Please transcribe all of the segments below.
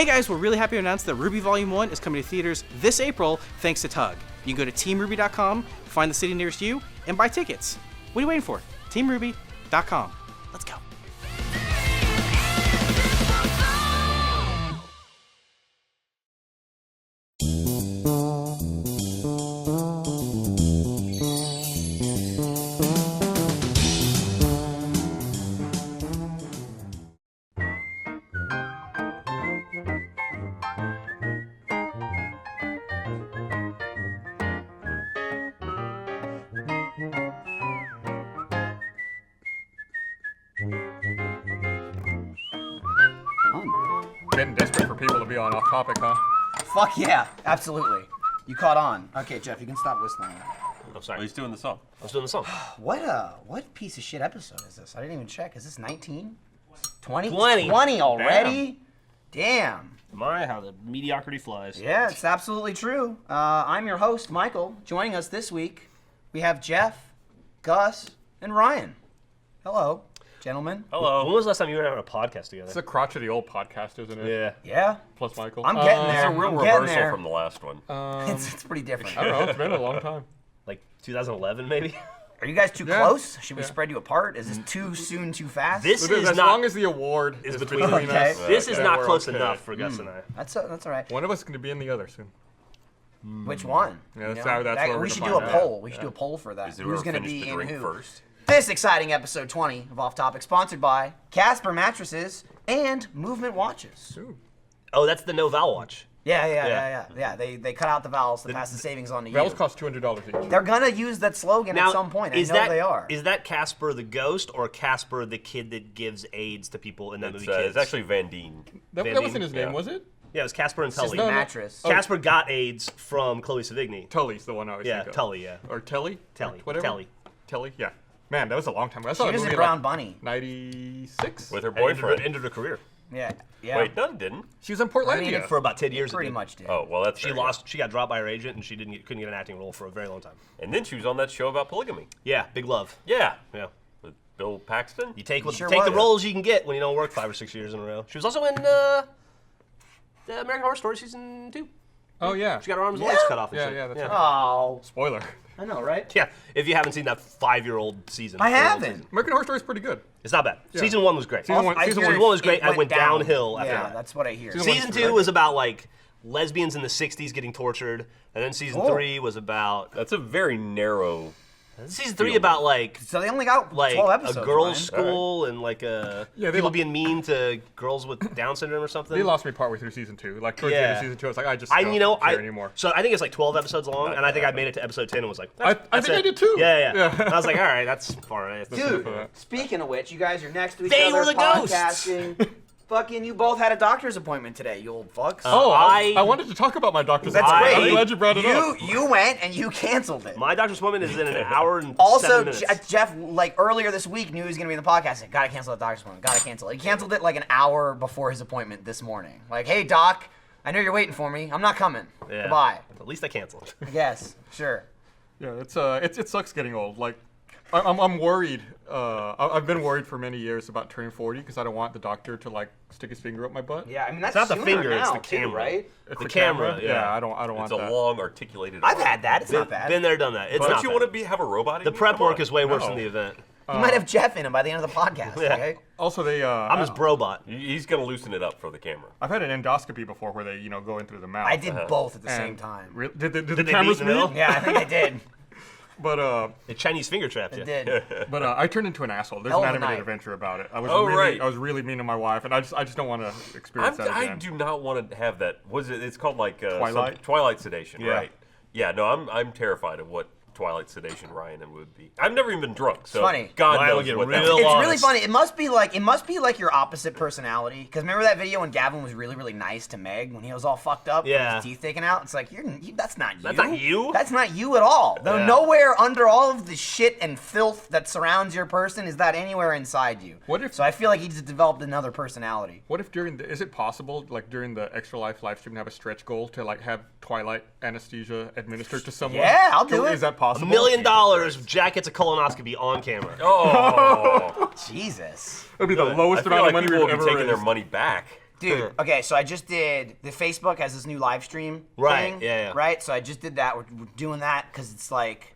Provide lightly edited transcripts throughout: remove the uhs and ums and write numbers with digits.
Hey guys, we're really happy to announce that RWBY Volume 1 is coming to theaters this April thanks to Tug. You can go to teamruby.com, find the city nearest you, and buy tickets. What are you waiting for? teamruby.com. Let's go. Getting desperate for people to be on Off Topic, huh? Fuck yeah, absolutely. You caught on. Okay, Jeff, you can stop whistling. I'm sorry. Oh, he's doing the song. I was doing the song. What piece of shit episode is this? I didn't even check. Is this 19? 20? 20. 20 already? Damn. My, how the mediocrity flies. Yeah, it's absolutely true. I'm your host, Michael. Joining us this week, we have Jeff, Gus, and Ryan. Hello, gentlemen. Hello. When was the last time you were having a podcast together? It's a crotchety old podcast, isn't it? Yeah. Yeah, Plus Michael. I'm getting It's there. a real I'm getting reversal there. from the last one. It's pretty different. I don't know, it's been a long time. Like 2011, maybe? Are you guys too Yeah. close? Should we Yeah. spread you apart? Is this too soon, too fast? This As is long not. as the award is between Okay. us. This is then not we're close okay. enough for Gus and I. That's all right. One of us is going to be in the other soon. Which one? Yeah, that's You how- that's what we're we gonna should do find a out. poll. We should do a poll for that. Is it Who's going going to to be the in drink who? first? This exciting episode 20 of Off Topic, sponsored by Casper Mattresses and Movement Watches. Ooh. Oh, that's the no vowel watch. Yeah. They cut out the vowels to pass the savings on to Vowels you. cost $200 each. They're gonna use that slogan Now, at some point. I is know that, they are. Is that Casper the ghost or Casper the kid that gives AIDS to people in that movie? It's actually Van Dien. That Van wasn't his yeah. name, was it? Yeah, it was Casper and It's just Tully. the No, no. mattress. Casper got AIDS from Chloe Savigny. Tully's the one I always Yeah, think of. Tully, yeah. Or Telly? Telly. Or whatever. Telly. Telly, yeah. Man, that was a long time ago. I saw She that was movie in Brown Bunny. 96? With her And ended her- boyfriend. ended her career. Yeah. Wait, no, it didn't. She was in I Portlandia. mean, For about 10 years. it Pretty did. much did. Oh, well, that's She fair, lost. She got dropped by her agent, and couldn't get an acting role for a very long time. yeah. And then she was on that show about polygamy. Yeah, Big Love. Yeah. Yeah, With Bill Paxton. you take Sure take the was. roles you can get when you don't work 5 or 6 years in a row. She was also in the American Horror Story season 2. Oh, yeah. She got her arms and legs cut off. And Yeah, shit. yeah, that's right. Oh, Spoiler. I know, right? Yeah, if you haven't seen that 5-year-old season. I 4-year-old haven't. season. American Horror Story is pretty good. It's not bad. Yeah. Season 1 was great. Season one- I season hear one was great. it I went down. downhill after Yeah, that. that's what I hear. Season Season one's 2 great. was about like lesbians in the 60s getting tortured, and then season Cool. 3 was about That's a very narrow. season 3 about like So they only got 12 episodes. a girls' Ryan. school and like Yeah, they people lo- being mean to girls with Down syndrome or something. They lost me partway through season 2. Like, towards the end of Yeah. season 2, I was like, I just I don't care anymore. So I think it's like 12 episodes long, Not and I think I bad. made it to episode 10 and was like, I that's think I it. did too. Yeah. Yeah. I was like, all right, that's all right. Dude, for that. speaking of which, you guys are next to each They other were the ghosts. podcasting. Fucking, you both had a doctor's appointment today, you old fucks. Oh, I- I wanted to talk about my doctor's That's appointment. great. I'm glad you brought it up. You went and you canceled it. My doctor's appointment is in an hour and 7 Also, minutes. Jeff, like earlier this week, knew he was gonna be in the podcast. Said, gotta cancel the doctor's appointment. Gotta cancel it. He canceled it like an hour before his appointment this morning. Like, hey doc, I know you're waiting for me. I'm not coming. Yeah. Goodbye. At least I canceled. I guess. Sure. Yeah, it sucks getting old. Like, I'm worried. I've been worried for many years about turning 40 because I don't want the doctor to like stick his finger up my butt. Yeah, I mean that's It's not the sooner finger, now, it's the too, camera. right? It's The camera, yeah. I don't want It's a that. long, articulated. I've arm. had that. It's not bad. Been there, done that. It's Don't not you bad. want to have a robot? The prep work is way worse than the event. You might have Jeff in him by the end of the podcast. Yeah. Okay. Also, they. I'm his brobot. He's gonna loosen it up for the camera. I've had an endoscopy before where they, go in through the mouth. I did both at the And same time. Did the they cameras meet in the middle? meet? Yeah, I think I did. But The Chinese finger trapped you. I did. I turned into an asshole. There's Hell an of a animated night. adventure about it. I was Oh, really, right. I was really mean to my wife, and I just don't want to experience that I again. do not want to have that. Was it? It's called like Twilight? Twilight sedation, Yeah. right? Yeah. No, I'm terrified of what Twilight sedation Ryan would be. I've never even been drunk, so funny. God Ryan knows would get what real that It's honest. really funny. It must be like your opposite personality. Because remember that video when Gavin was really, really nice to Meg when he was all fucked up, with Yeah. his teeth taken out. It's like that's not you. That's not you? That's not you at all. Though Yeah. nowhere under all of the shit and filth that surrounds your person is that anywhere inside you. What if- So I feel like he just developed another personality. What if is it possible, like during the Extra Life live stream, to have a stretch goal to like have Twilight anesthesia administered to someone? Yeah, I'll do it. Is that possible? $1 million. Jack gets a colonoscopy on camera. Oh, Jesus. That'd be the I lowest feel amount like of money people we've will be ever taking their raised. money back. Dude, okay, so I just did, the Facebook has this new live stream Right, thing. yeah. Right, so I just did that. We're doing that because it's like,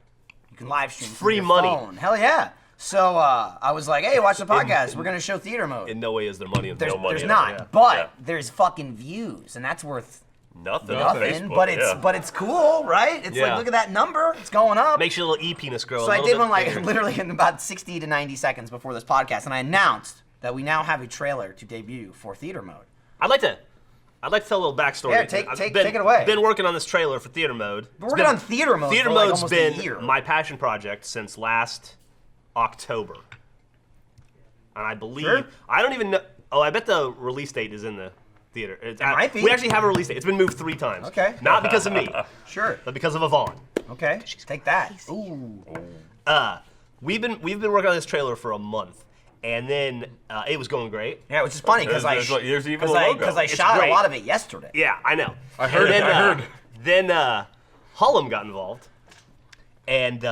you can live stream from Free your money. phone. Hell yeah. So I was like, hey, watch the podcast. We're going to show theater mode. In no way is there money in There's, there. money there's in not, it, yeah. but Yeah. there's fucking views, and that's worth Nothing. nothing. Facebook, But it's yeah. but it's cool, right? It's Yeah. like, look at that number. It's going up. Makes your little e-penis grow So a I little did bit one like bigger. literally in about 60 to 90 seconds before this podcast, and I announced that we now have a trailer to debut for theater mode. I'd like to tell a little backstory. Yeah, take I've it away. Been working on this trailer for theater mode. We're working on theater mode Theater for like mode's almost been a year. my passion project since last October. And I believe, Sure. I don't even know, I bet the release date is in the theater. It might be. We actually have a release date. It's been moved 3 times. Okay. Not because of me, Sure. but because of Yvonne. Okay. Take that. Ooh. We've been working on this trailer for a month, and then it was going great. Yeah, which is funny because There's even a logo. because I It's shot great. a lot of it yesterday. Yeah, I know. I heard And it. I heard. Then Hullum got involved, and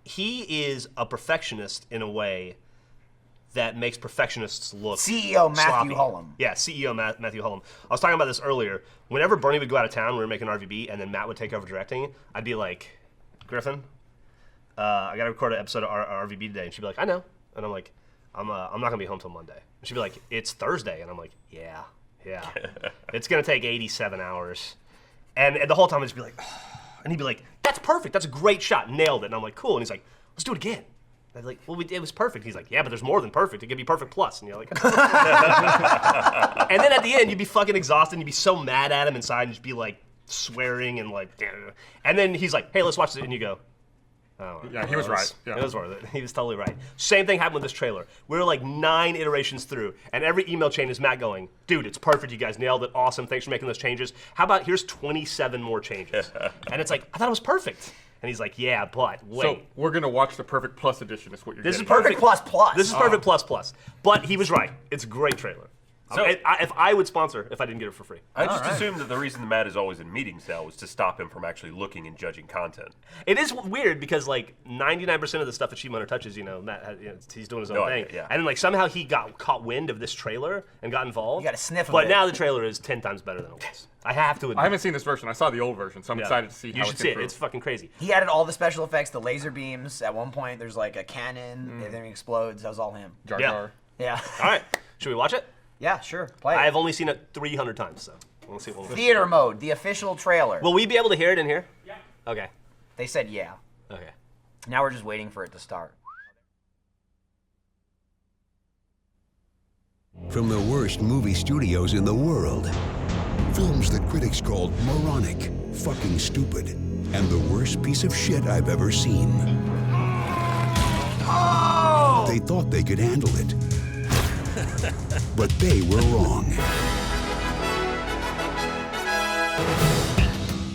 he is a perfectionist in a way that makes perfectionists look CEO Matthew sloppy. Hullum. Yeah, CEO Matthew Hullum. I was talking about this earlier. Whenever Bernie would go out of town, we were making RVB, and then Matt would take over directing, I'd be like, Griffin, I got to record an episode of RVB today. And she'd be like, I know. And I'm like, I'm not going to be home till Monday. And she'd be like, it's Thursday. And I'm like, yeah. It's going to take 87 hours. And the whole time I'd just be like, and he'd be like, that's perfect. That's a great shot. Nailed it. And I'm like, cool. And he's like, let's do it again. I was like, well, it was perfect. He's like, yeah, but there's more than perfect. It could be perfect plus. And you're like, and then at the end, you'd be fucking exhausted. And you'd be so mad at him inside and just be like swearing and like, and then he's like, hey, let's watch it. And you go, oh, Yeah, he was right. Yeah. It was worth it. He was totally right. Same thing happened with this trailer. We were like 9 iterations through, and every email chain is Matt going, dude, it's perfect. You guys nailed it. Awesome. Thanks for making those changes. How about here's 27 more changes? And it's like, I thought it was perfect. And he's like, yeah, but wait. So we're gonna watch the Perfect Plus edition. Is what you're This is getting. Perfect plus plus. This is perfect plus plus. But he was right. It's a great trailer. So- If I would sponsor if I didn't get it for free. I just assumed that the reason Matt is always in meetings now was to stop him from actually looking and judging content. It is weird because like 99% of the stuff that Achievement Hunter touches, Matt, he's doing his own No, thing. yeah. And then like somehow he got caught wind of this trailer and got involved. You got a sniff of But it. now the trailer is 10 times better than it was. I have to admit. I haven't seen this version. I saw the old version, so I'm Yeah. excited to see You how should it's see it. improved. It's fucking crazy. He added all the special effects, the laser beams. At one point, there's like a cannon, everything explodes. That was all him. Jar Yeah. Jar. Yeah. All right. Should we watch it? Yeah, sure. Play it. I have only seen it 300 times, so we'll see. Theater mode, the official trailer. Will we be able to hear it in here? Yeah. Okay. They said yeah. Okay. Now we're just waiting for it to start. From the worst movie studios in the world. Films that critics called moronic, fucking stupid, and the worst piece of shit I've ever seen. Oh! They thought they could handle it. But they were wrong.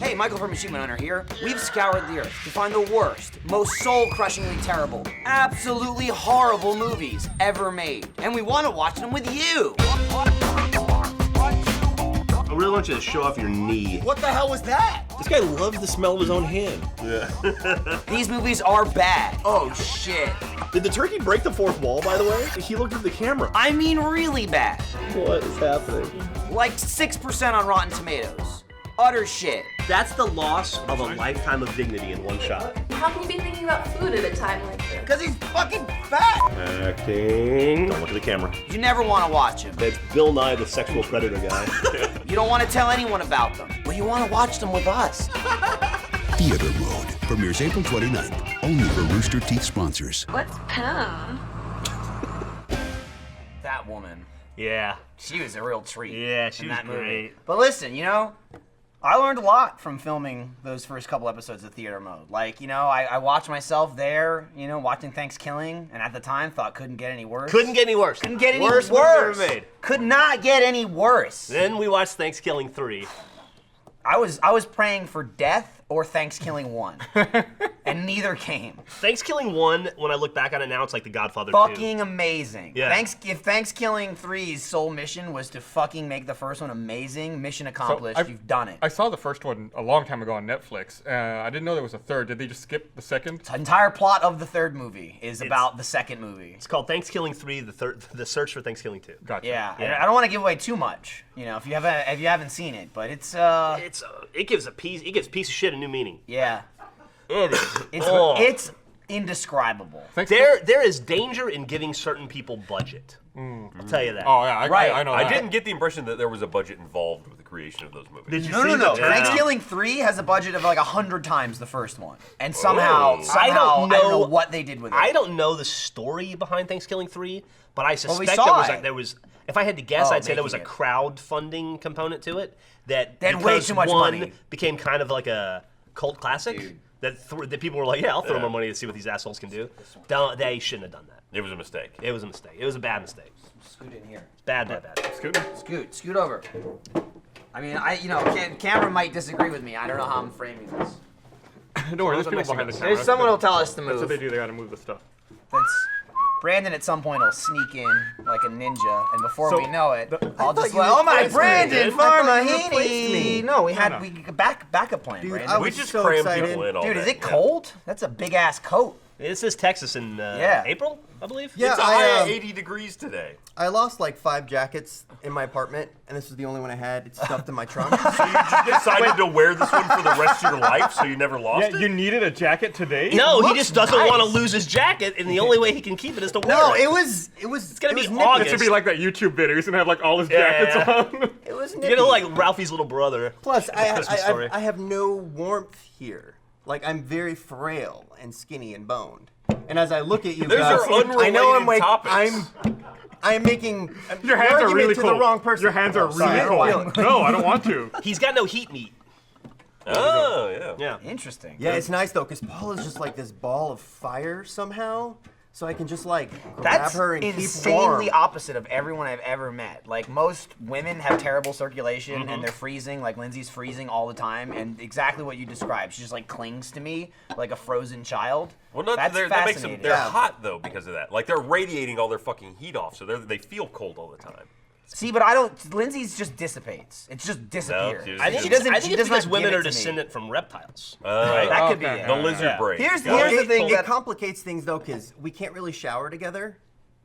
Hey, Michael from Achievement Hunter here. We've scoured the earth to find the worst, most soul-crushingly terrible, absolutely horrible movies ever made. And we want to watch them with you. I really want you to show off your knee. What the hell was that? This guy loves the smell of his own hand. These movies are bad. Oh, shit. Did the turkey break the fourth wall, by the way? He looked at the camera. I mean really bad. What is happening? Like 6% on Rotten Tomatoes. Utter shit. That's the loss of a lifetime of dignity in one shot. How can you be thinking about food at a time like this? Because he's fucking fat. Acting. Don't look at the camera. You never want to watch him. It's Bill Nye, the sexual predator guy. You don't want to tell anyone about them. But you want to watch them with us. Theater Mode premieres April 29th, only for Rooster Teeth sponsors. What's Pam? That woman. Yeah. She was a real treat. Yeah, she in was that movie. great. But listen, I learned a lot from filming those first couple episodes of Theater Mode. Like, I watched myself there, watching Thanksgiving, and at the time thought couldn't get any worse. Couldn't get any worse. Couldn't get any Worst worse. movie ever made. Could not get any worse. Then we watched Thanksgiving 3. I was praying for death or Thanksgiving 1. And neither came. Thanksgiving 1, when I look back on it now, it's like The Godfather 2. Fucking amazing. Yeah. If Thanksgiving 3's sole mission was to fucking make the first one amazing, mission accomplished. You've done it. I saw the first one a long time ago on Netflix. I didn't know there was a third. Did they just skip the second? The entire plot of the third movie is about the second movie. It's called Thanksgiving 3, the search for Thanksgiving 2. Gotcha. Yeah. Yeah. I don't want to give away too much, if you haven't seen it, but it's It gives piece of shit a new meaning. yeah. It is. It's indescribable. There is danger in giving certain people budget. I'll tell you that. Oh yeah, I know. I that. didn't get the impression that there was a budget involved with the creation of those movies. Did you No, see no, no. the Thanksgiving 3 has a budget of like 100 times the first one. And somehow, Oh. I don't know what they did with it. I don't know the story behind Thanksgiving 3, but I suspect we saw there was. If I had to guess, Oh, I'd say there was a making it. crowdfunding component to it that They had way because too much one money. became kind of like a cult classic. That people were like, yeah, I'll throw more money to see what these assholes can do. They shouldn't have done that. It was a mistake. It was a mistake. It was a bad mistake. Scoot in here. Bad. Scoot over. I mean, camera might disagree with me. I don't know how I'm framing this. Don't worry, there's people behind the camera. There's someone who'll tell us to That's what move. they do. They gotta move the stuff. Brandon at some point will sneak in like a ninja, and before So, we know it, I'll just you like, oh my, replaced me. Brandon, I thought you replaced Farmahini. me. No, we had No. backup plan, Dude, Brandon. I We was just so crammed excited. people in all Dude, day. is it Yeah. cold? That's a big ass coat. This is Texas in Yeah. April, I believe. Yeah, It's a high I, 80 degrees today. I lost like 5 jackets in my apartment, and this was the only one I had. It's stuffed in my trunk. So you just decided to wear this one for the rest of your life, so you never lost Yeah, it? you needed a jacket today? No, he looks just doesn't nice. want to lose his jacket, and the only way he can keep it is to wear No, it. it was. It's gonna be nippy. August. It should be like that YouTube video. He's gonna have like all his Yeah, jackets yeah. on. It was You nippy. know, like Ralphie's little brother. Plus, Christmas story. I have no warmth here. Like I'm very frail and skinny and boned. And as I look at you Those guys, are unrelated I know I'm like topics. I'm making Your hands are argument really to cold. the wrong person. Your hands are really Sorry, I don't cold. feel- No, I don't want to. He's got no heat meat. Oh, yeah. Yeah. Interesting. Yeah, it's nice though, because Paul is just like this ball of fire somehow. So I can just like grab That's her and keep warm. insanely opposite of everyone I've ever met. Like most women have terrible circulation and they're freezing. Like Lindsay's freezing all the time, and exactly what you described. She just like clings to me like a frozen child. Well, no, That's that makes them, fascinating. they're hot, though, because of that. Like, they're radiating all their fucking heat off, so they feel cold all the time. See, but I don't. Lindsay's just dissipates. It just disappears. she I think, She it's, doesn't. I she think it's does because not women give are it to me. descendant from reptiles. That could be Okay. it. The lizard brain. Here's Well, the thing it that complicates things though, because we can't really shower together.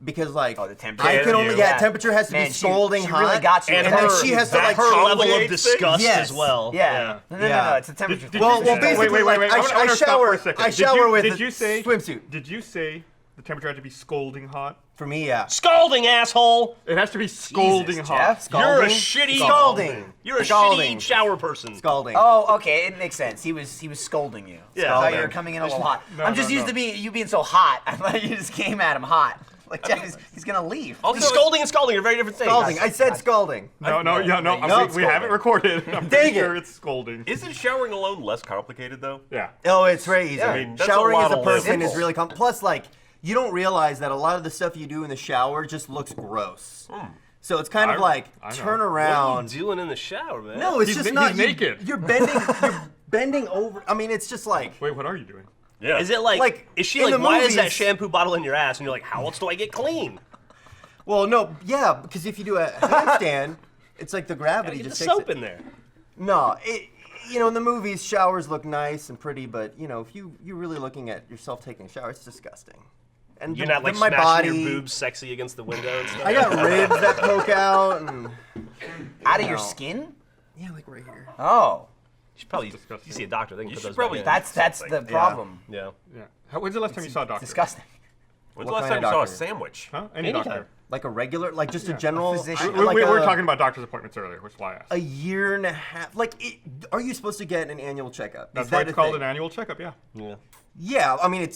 Because like Oh, the temperature. I can only Yeah. temperature has to Man, be scalding she hot. really got you. and And then her- she has to like her level of complicates disgust Yes. as well. Yeah. No, Yeah. it's a temperature. Did Well, you well, say- basically, wait. like, I I wanna stop shower. for a second. I shower with Did a you say swimsuit. Did you say the temperature had to be scalding hot? For me, yeah. Scalding, asshole! It has to be scalding Jesus, hot. Jeff. You're a Scalding? shitty Scalding. You're a Scalding. shitty shower person. Scalding. Oh, okay, it makes sense. He was scolding you. Yeah. I thought you Scalding. were coming in a little hot. No, I'm just no, used no. to you being so hot. I thought you just came at him hot. Like Jeff, he's gonna leave. Also, Scolding and scalding are very different things. Scalding. I said scalding. No, No, we it's have it scalding. recorded. I'm Dang pretty it. sure it's scalding. Isn't showering alone less complicated, though? Yeah. Oh, it's very easy. I mean, that's a Showering lot as a of person labor. is really Plus, like, you don't realize that a lot of the stuff you do in the shower just looks gross. So it's kind of like I know. turn What are around. you doing in the shower, man? No, it's He's just na- not. he's you- naked. You're bending. You're bending over. I mean, it's just like. Wait, what are you doing? Yeah. Is it like, Like, is she in like, the why is that movies- shampoo bottle in your ass? And you're like, how else do I get clean? Well, no, yeah, because if you do a handstand, it's like the gravity Get the just takes soap it. in there. No, in the movies, showers look nice and pretty, but if you're really looking at yourself taking a shower, it's disgusting. And You're not like my smashing body, your boobs sexy against the window and stuff? I got ribs that poke out, and Out of your No. skin? yeah, like right here. Oh, You should probably disgusting. you see a doctor. They can You put should those probably- back in. that's the problem. Yeah. Yeah. When's the last time you saw a doctor? Disgusting. When's the What last kind time of you saw a doctor? sandwich? Huh? Any Anytime. doctor. Like a regular, like just a general physician. We like were a- talking about doctor's appointments earlier, which is why I asked. a year and a half. Like, are you supposed to get an annual checkup? That's Is why that it's a called thing? an annual checkup, yeah. Yeah. Yeah, I mean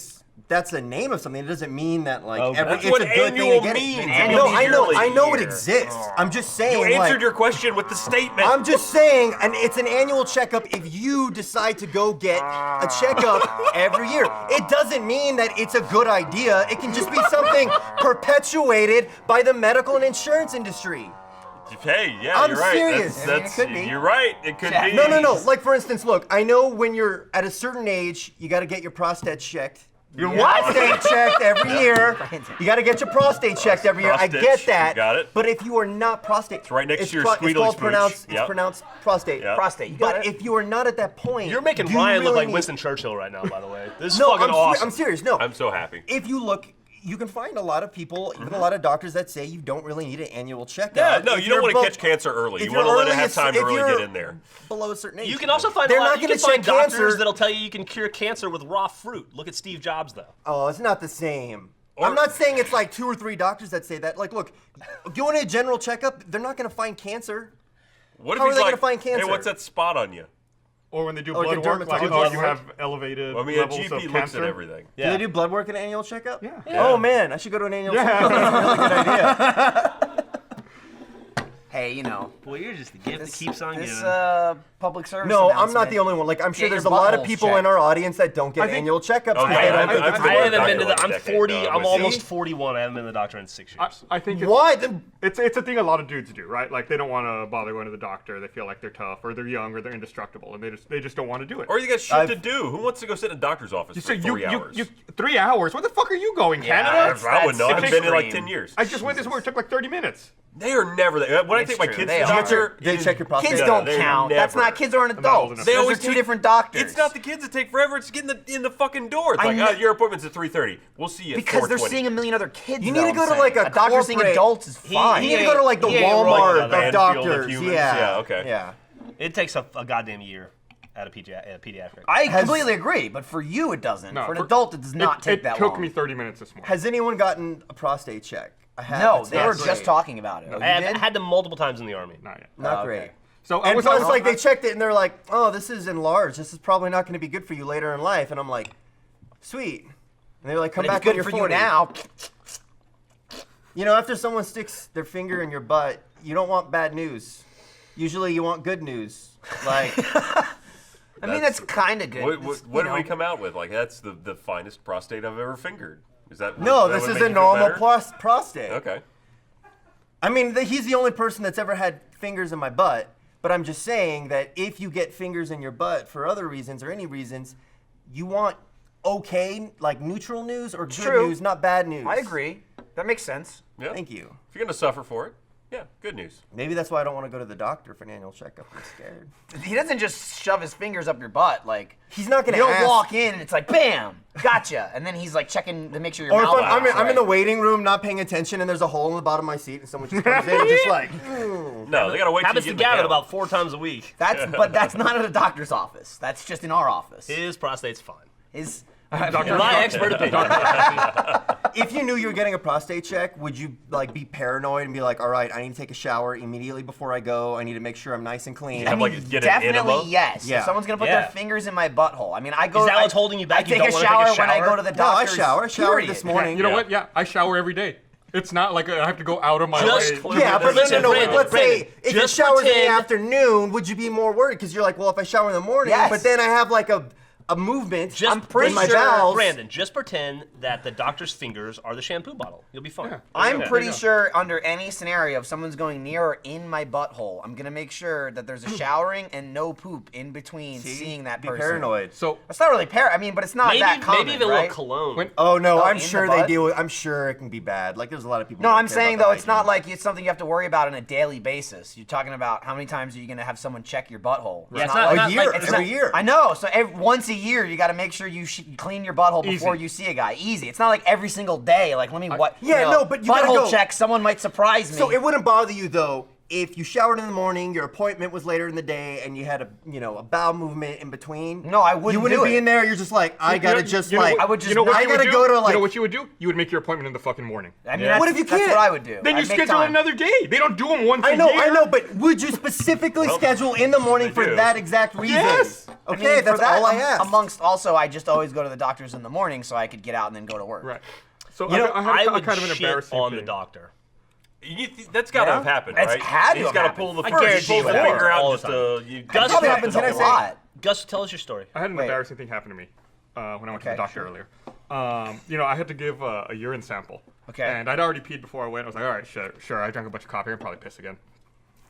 that's the name of something. It doesn't mean that like Okay. every That's it's what a good thing annual to get it. means. No, Annual I means know yearly. it exists. I'm just saying. You answered like, your question with the statement. I'm just saying, and it's an annual checkup if you decide to go get a checkup every year. It doesn't mean that it's a good idea. It can just be something perpetuated by the medical and insurance industry. Hey, yeah, I'm you're right. serious. I mean, it could be. You're right. It could be. No. Like, for instance, look, I know when you're at a certain age, you got to get your prostate checked. Your prostate checked every year. You got to get your prostate checked every year. I get that. Got it. But if you are not prostate, it's right next to your it's squealy called smooch. pronounced. Yep. It's pronounced prostate. Yep. Prostate. You got But it. if you are not at that point, You're making do you Ryan look really like need- Winston Churchill right now, by the way. This is No, fucking awesome. I'm serious. No, I'm so happy. if you look, you can find a lot of people, even a lot of doctors that say you don't really need an annual checkup. Yeah, no, If you don't you're want to catch cancer early. if You you're want to let it early have as- time to if really you're get in there. Below a certain age. You can also find They're a lot, not you gonna can find check doctors cancer. that'll tell you you can cure cancer with raw fruit. Look at Steve Jobs, though. Oh, it's not the same. Or- I'm not saying it's like 2 or 3 doctors that say that. Like, look, going to a general checkup, they're not going to find cancer. What How if are he's they like, gonna find cancer? hey, what's that spot on you? Or when they do Or blood get work, like, dermatologist. you have elevated I mean, a levels of GP looks cancer. at everything. Do they do blood work at an annual checkup? Yeah. Oh, man, I should go to an annual checkup. That's a really good idea. Hey, you know. Boy, you're just the gift that keeps on this giving. public service. No, I'm not announcement. the only one. Like, I'm sure Get there's your a lot of buttholes people in checked. our audience that don't get I think- annual checkups. Oh, because yeah, they don't I've- think I've it's been I to worth the haven't it. been to the. I'm decade, 40. no, I'm but almost see? 41. I haven't been to the doctor in 6 years. I think it's, Why? Then it's a thing a lot of dudes do, right? Like they don't want to bother going to the doctor. They feel like they're tough, or they're young, or they're indestructible, and they just don't want to do it. Or you got shit I've- to do. Who wants to go sit in a doctor's office You for say 3 hours? 3 hours? Where the fuck are you going, Yeah, Canada? I wouldn't know. I haven't that's been in like extreme. 10 years. I just went this where it took like 30 minutes. They are never there. When I It's take my true, kids they to the are. doctor, They it is- check your prostate. Kids No, don't they're count. That's never. not kids are an not old adults. enough. They Those always are two take- different doctors. It's not the kids that take forever. It's getting in the fucking door. It's I like, know- your appointment's at 3:30. We'll see you at because they're 4:20. seeing a million other kids. You though, need to I'm go to, saying. like, a doctor seeing corporate- adults is fine. you need to go to like the he ain't Walmart like of the landfill of doctors. humans. Yeah. Yeah, okay. Yeah. It takes a goddamn year at a pediatric. I Has- completely agree, but for you it doesn't. No, for an adult, it does not take that It took long. me 30 minutes this morning. Has anyone gotten a prostate check? I have. No, It's they not were great. just talking about it. Oh, you I did? had them multiple times in the army. Not yet. Not Oh, great. okay. So I And was, plus, like, they checked it and they're like, "Oh, this is enlarged. This is probably not going to be good for you later in life." And I'm like, "Sweet." And they're like, "Come But back it's good when you're for 40. you now. You know, after someone sticks their finger in your butt, you don't want bad news. Usually, you want good news. Like, I mean, that's kind of good. What, It's, what you did we know, come out with? Like, that's the finest prostate I've ever fingered. Is that no, that this would is make a you feel normal better? prostate. Okay. I mean, he's the only person that's ever had fingers in my butt. But I'm just saying that if you get fingers in your butt for other reasons or any reasons, you want okay, like neutral news or good True. news, not bad news. I agree. That makes sense. Yeah. Thank you. If you're gonna suffer for it, yeah, good news. Maybe that's why I don't want to go to the doctor for an annual checkup. I'm scared. He doesn't just shove his fingers up your butt. Like, He's not you going to don't ask. walk in and it's like, bam, gotcha. And then he's like checking to make sure your Or if mouth I'm works in right. the waiting room not paying attention and there's a hole in the bottom of my seat and someone just comes in and just like, No, they gotta wait till Happens you to get in Gavin the about 4 times a week. But that's not at a doctor's office. That's just in our office. His prostate's fine. His In my expert opinion. if you knew you were getting a prostate check, would you like be paranoid and be like, all right, I need to take a shower immediately before I go. I need to make sure I'm nice and clean. have, like, get an definitely enema? yes. Yeah. If someone's gonna put Yeah. their fingers in my butthole. I mean, I go. Is that I- what's holding you back? I You take don't a wanna take a shower when I shower? go to the No, I doctor. shower. I showered this morning. You know Yeah. what? Yeah, I shower every day. It's not like I have to go out of my Just way. Yeah, but Listen, no. Brandon, Let's say if you just showered in the pretend- afternoon, would you be more worried? Because you're like, well, if I shower in the morning, Yes. but then I have like a movement Just in my sure, bowels. Brandon, just pretend that the doctor's fingers are the shampoo bottle. You'll be fine. Yeah. I'm Yeah. pretty There you sure under any scenario, if someone's going near or in my butthole, I'm gonna make sure that there's a showering and no poop in between seeing that Be person. paranoid. So It's not really I mean, but it's not that common, maybe even a right? little cologne. When- Oh no, Oh, I'm in sure the they butt? deal with. I'm sure it can be bad. Like there's a lot of people. No, who I'm care saying about though, the it's not hygiene. like it's something you have to worry about on a daily basis. You're talking about how many times are you gonna have someone check your butthole? Yeah, it's not not- like- a year. like- Every year. I know. So once a year, you got to make sure you clean your butthole before Easy. you see a guy. Easy. It's not like every single day. Like let me what? Yeah, no, but you gotta butthole go. check. Someone might surprise me. So it wouldn't bother you though if you showered in the morning, your appointment was later in the day, and you had a bowel movement in between. No, I wouldn't You wouldn't do be it. in there. You're just like, I gotta just like. I would just You know what not- you I would gotta do? go to You like. know what you would do? You would make your appointment in the fucking morning. I mean, Yeah. What if you that's can't? what I would do. Then you I'd make schedule time. another day. They don't do them once I a know, year. I know, but would you specifically schedule in the morning they for do. that exact reason? Yes. I Okay, mean, for that's that, all I asked. Amongst also, I just always go to the doctors in the morning so I could get out and then go to work. Right. So You know, I had I would kind of an shit embarrassing on thing. the doctor. That's gotta Yeah. have happened, It's right? had to He's have gotta happened. pull the I first, guarantee pulls the you it finger happens all out the just time. you Gus, Probably Yeah, happens can I a say- lot. Gus, tell us your story. I had an Wait. embarrassing thing happen to me when I went to Okay, the doctor earlier. I had to give a urine sample. Okay. And I'd already peed before I went. I was like, all right, sure. I drank a bunch of coffee. I'd probably piss again.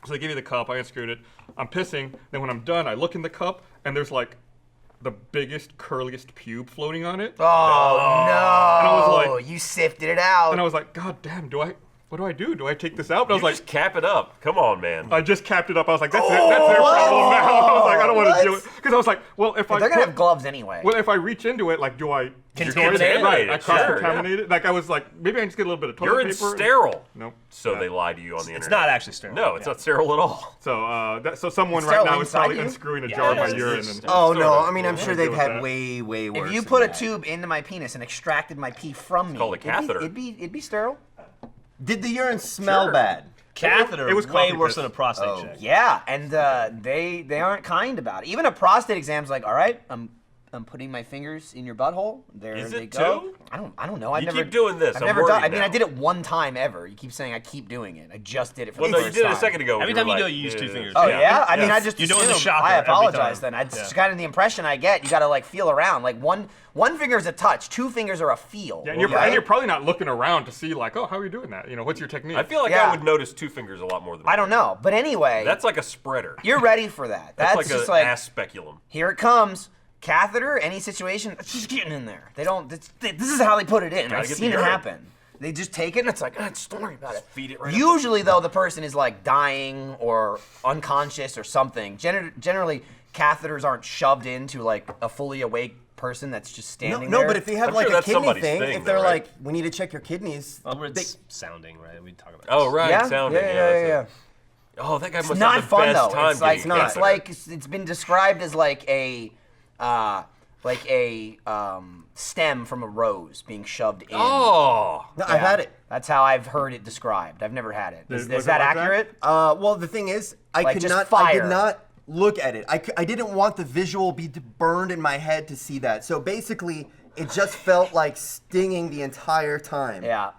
So they give you the cup. I unscrewed it. I'm pissing. Then when I'm done, I look in the cup, and there's like the biggest, curliest pube floating on it. Oh, no. And I was like, you sifted it out. and I was like, God damn, what do I do? Do I take this out? But I was like, just cap it up. Come on, man. I just capped it up. I was like, that's their problem now. I was like, I don't want to do it. Because I was like, well, if they're going to have gloves anyway. Well, if I reach into it, like, do I Contaminate destroy it? Right, it, I cross-contaminate it. Like, I was like, maybe I can just get a little bit of toilet You're paper. sterile. Nope. So they lie to you on the internet. It's not actually sterile. No, it's not sterile at all. So, so someone It's right sterile now is inside probably you? unscrewing a jar of my it's- urine. it's- And, Oh Sort no! of. I mean, I'm Yeah, sure I they've deal with had that. way worse. If you than put a that. tube into my penis and extracted my pee from me, called a catheter. It'd be sterile. Did the urine smell Sure. bad? Catheter It was way coffee worse piss. than a prostate Oh. check. Yeah, and they aren't kind about it. Even a prostate exam's like, all right, I'm putting my fingers in your butthole. There Is they it go. too? I don't know. I've You never keep doing this. I've I'm never done. worried I mean, now. I did it one time ever. You keep saying I keep doing it. I just did it for Well, the no, you first did it time. a second ago. Every You were time you do like, it, you use two fingers. Oh Yeah. yeah, I mean, Yes. I just You're doing the assumed. shocker I every apologize time. then. That's Yeah. kind of the impression I get. You got to like feel around. Like one finger is a touch, two fingers are a feel. yeah, and you're, right? and you're probably not looking around to see like, oh, how are you doing that? You know, what's your technique? I feel like Yeah. I would notice two fingers a lot more than I don't know, but anyway, That's like a spreader. you're ready for that. That's That's like just an like ass speculum. here it comes. Catheter, any situation, it's just getting in there. They don't. This is how they put it in. Gotta I've get seen the it urine. happen. They just take it and it's like, just don't worry about it. feed it right up. Usually, though, the person is like dying or unconscious or something. Generally, catheters aren't shoved into like a fully awake person that's just standing No, there. but if they have I'm like sure a that's kidney somebody's thing, thing, if they're though, right? like, we need to check your kidneys. Well, they- it's sounding, right? We talk about Oh, this. right. yeah, Sounding. yeah. that's it. Oh, that guy must It's not have the fun best though. time It's like getting a it's catheter. like it's been described as like a stem from a rose being shoved in. Oh. No, I've had it. That's how I've heard it described. I've never had it. Was Is it that like that? accurate? Well, the thing is, I Like could just not. I fire. did not look at it. I didn't want the visual be burned in my head to see that. So basically, it just felt like stinging the entire time. Yeah.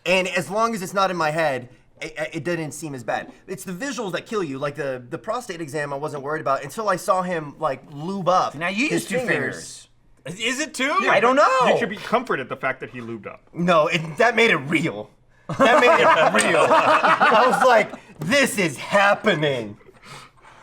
And as long as it's not in my head, it didn't seem as bad. It's the visuals that kill you. Like the prostate exam, I wasn't worried about until I saw him like lube up. Now you his use two fingers. Is it two? I don't know. You should be comforted the fact that he lubed up. No, that made it real. That made it real. I was like, this is happening.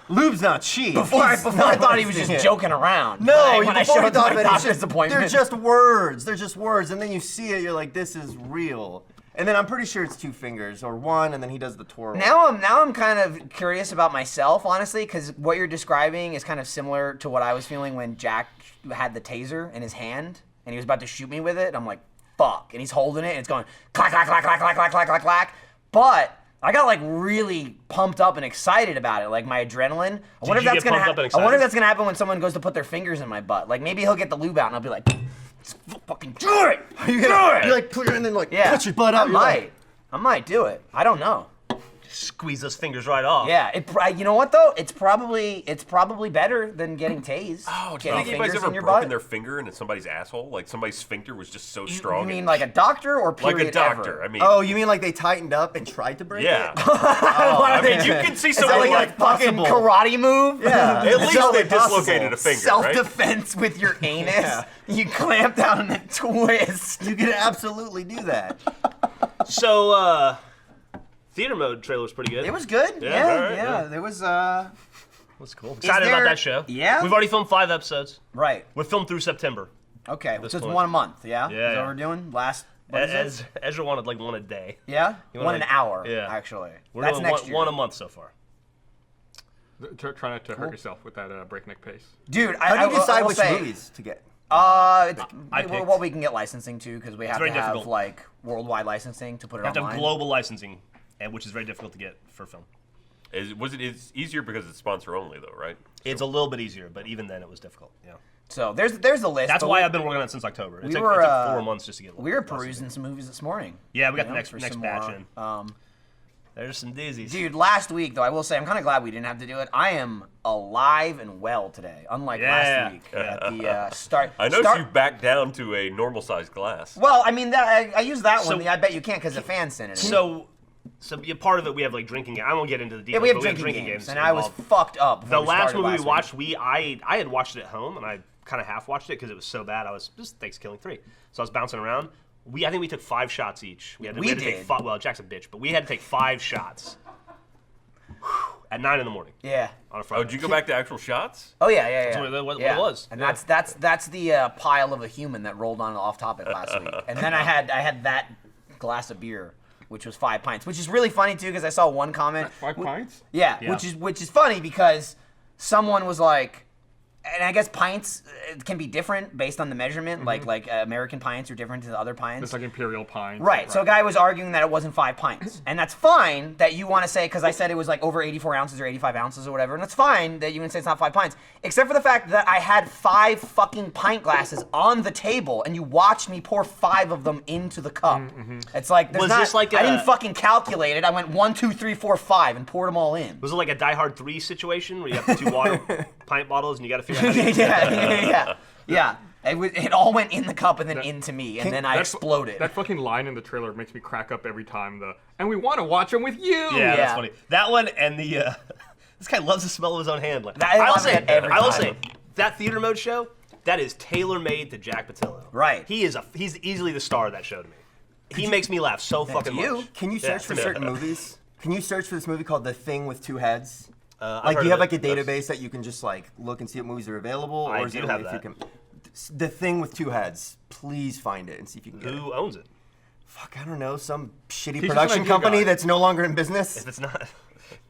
Lube's not cheap. Before I He's thought he was not- just joking around. No, when I before showed you up to thought my that it's doctor's just, appointment. they're just words. They're just words. And then you see it, you're like, this is real. And then I'm pretty sure it's two fingers or one, and then he does the twirl. Now I'm kind of curious about myself, honestly, because what you're describing is kind of similar to what I was feeling when Jack had the taser in his hand and he was about to shoot me with it. I'm like, fuck, and he's holding it and it's going clack clack clack clack clack clack clack clack clack. But I got like really pumped up and excited about it, like my adrenaline. I wonder if you that's get gonna pumped up and I wonder if excited? that's gonna happen when someone goes to put their fingers in my butt. Like maybe he'll get the lube out and I'll be like, fucking do it, do it. You like put it in and like Yeah, push your butt out. You're like, I might do it. I don't know. Squeeze those fingers right off. Yeah, you know what though? It's probably better than getting tased. Oh, do you getting think anybody's fingers ever in your broken butt. their finger in somebody's asshole? Like somebody's sphincter was just so You strong. mean and- like a doctor or like period a doctor? ever? I mean, oh, you mean like they tightened up and tried to break yeah. it? I mean, you can see Is that someone like a like fucking possible. karate move? Yeah. at least totally they dislocated possible. a finger, right? Self-defense with your anus. You clamp down and then twist. You could absolutely do that. So, theater mode trailer was pretty good. It was good. Yeah, Yeah, alright, yeah. There was That's cool. Excited there- about that show. Yeah? We've already filmed 5 episodes. right. We're filmed through September. Okay, this so it's point. one a month. Yeah. Yeah, Is that yeah. what we're doing? What is it? Ezra wanted like one a day. Yeah. You One wanna an hour. yeah. Actually. We're That's doing next one, year. one a month so far. Try not to hurt yourself with that breakneck pace. Dude, How do you will decide will which say, movies to get? It's I picked. what we can get licensing to because we have to very have difficult. like worldwide licensing to put it You have to have online. global licensing, and which is very difficult to get for film. It's easier because it's sponsor only though, right? It's a little bit easier, but even then it was difficult. Yeah. So there's the list. That's but why we- I've been working on it since October. It we took, were, it took 4 months just to get. We were licensing. perusing some movies this morning. Yeah, we got you the next for next some batch more. in. There's some doozies. Dude, last week though, I will say I'm kind of glad we didn't have to do it. I am alive and well today, unlike Yeah. last week at the start. I noticed you backed down to a normal sized glass. Well, I mean, I used that So- one. I bet you can't because the fan's in it. So yeah, part of it we have like drinking. I won't get into the yeah, details. we have but drinking games, and I was fucked up. The before last started movie we week. watched, I had watched it at home, and I kind of half watched it because it was so bad. I was just thanks Killing 3, so I was bouncing around. I think we took 5 shots each. We had to We take did. well, Jack's a bitch, but we had to take 5 shots. at 9 in the morning Yeah. on a Oh, Friday. did you go back to actual shots? Oh yeah, yeah, yeah. That's what yeah. it was. And Yeah. that's the pile of a human that rolled on off topic last week. And then I had that glass of beer, which was 5 pints, which is really funny too because I saw one comment. 5 pints? Yeah, which is funny because someone was like, and I guess pints can be different based on the measurement. Like American pints are different than other pints. It's like imperial pints. Right. So a guy was arguing that it wasn't 5 pints, and that's fine that you want to say because I said it was like over 84 ounces or 85 ounces or whatever, and that's fine that you want to say it's not 5 pints, except for the fact that I had 5 fucking pint glasses on the table, and you watched me pour 5 of them into the cup. It's like there's Was not, this like I a- didn't fucking calculate it. I went 1, 2, 3, 4, 5 and poured them all in. Was it like a Die Hard 3 situation where you have the 2 water pint bottles and you got to figure out how to Yeah. It all went in the cup and then into me, and then I exploded. That fucking line in the trailer makes me crack up every time. And we want to watch them with you. Yeah, that's funny. That one and the this guy loves the smell of his own hand. I will love say, it every I will time. say, that theater mode show, that is tailor made to Jack Patillo. Right. He's easily the star of that show to me. He makes me laugh so fucking much. Can you search for certain movies? Can you search for this movie called The Thing with Two Heads? I've Like, heard do you have of like a it, yes. database that you can just like look and see what movies are available? I or is do it have only if you that. can? The Thing with Two Heads. Please find it and see if you can get it. Who owns it? Fuck, I don't know. Some shitty He's just production an idea company guy. that's no longer in business. If it's not,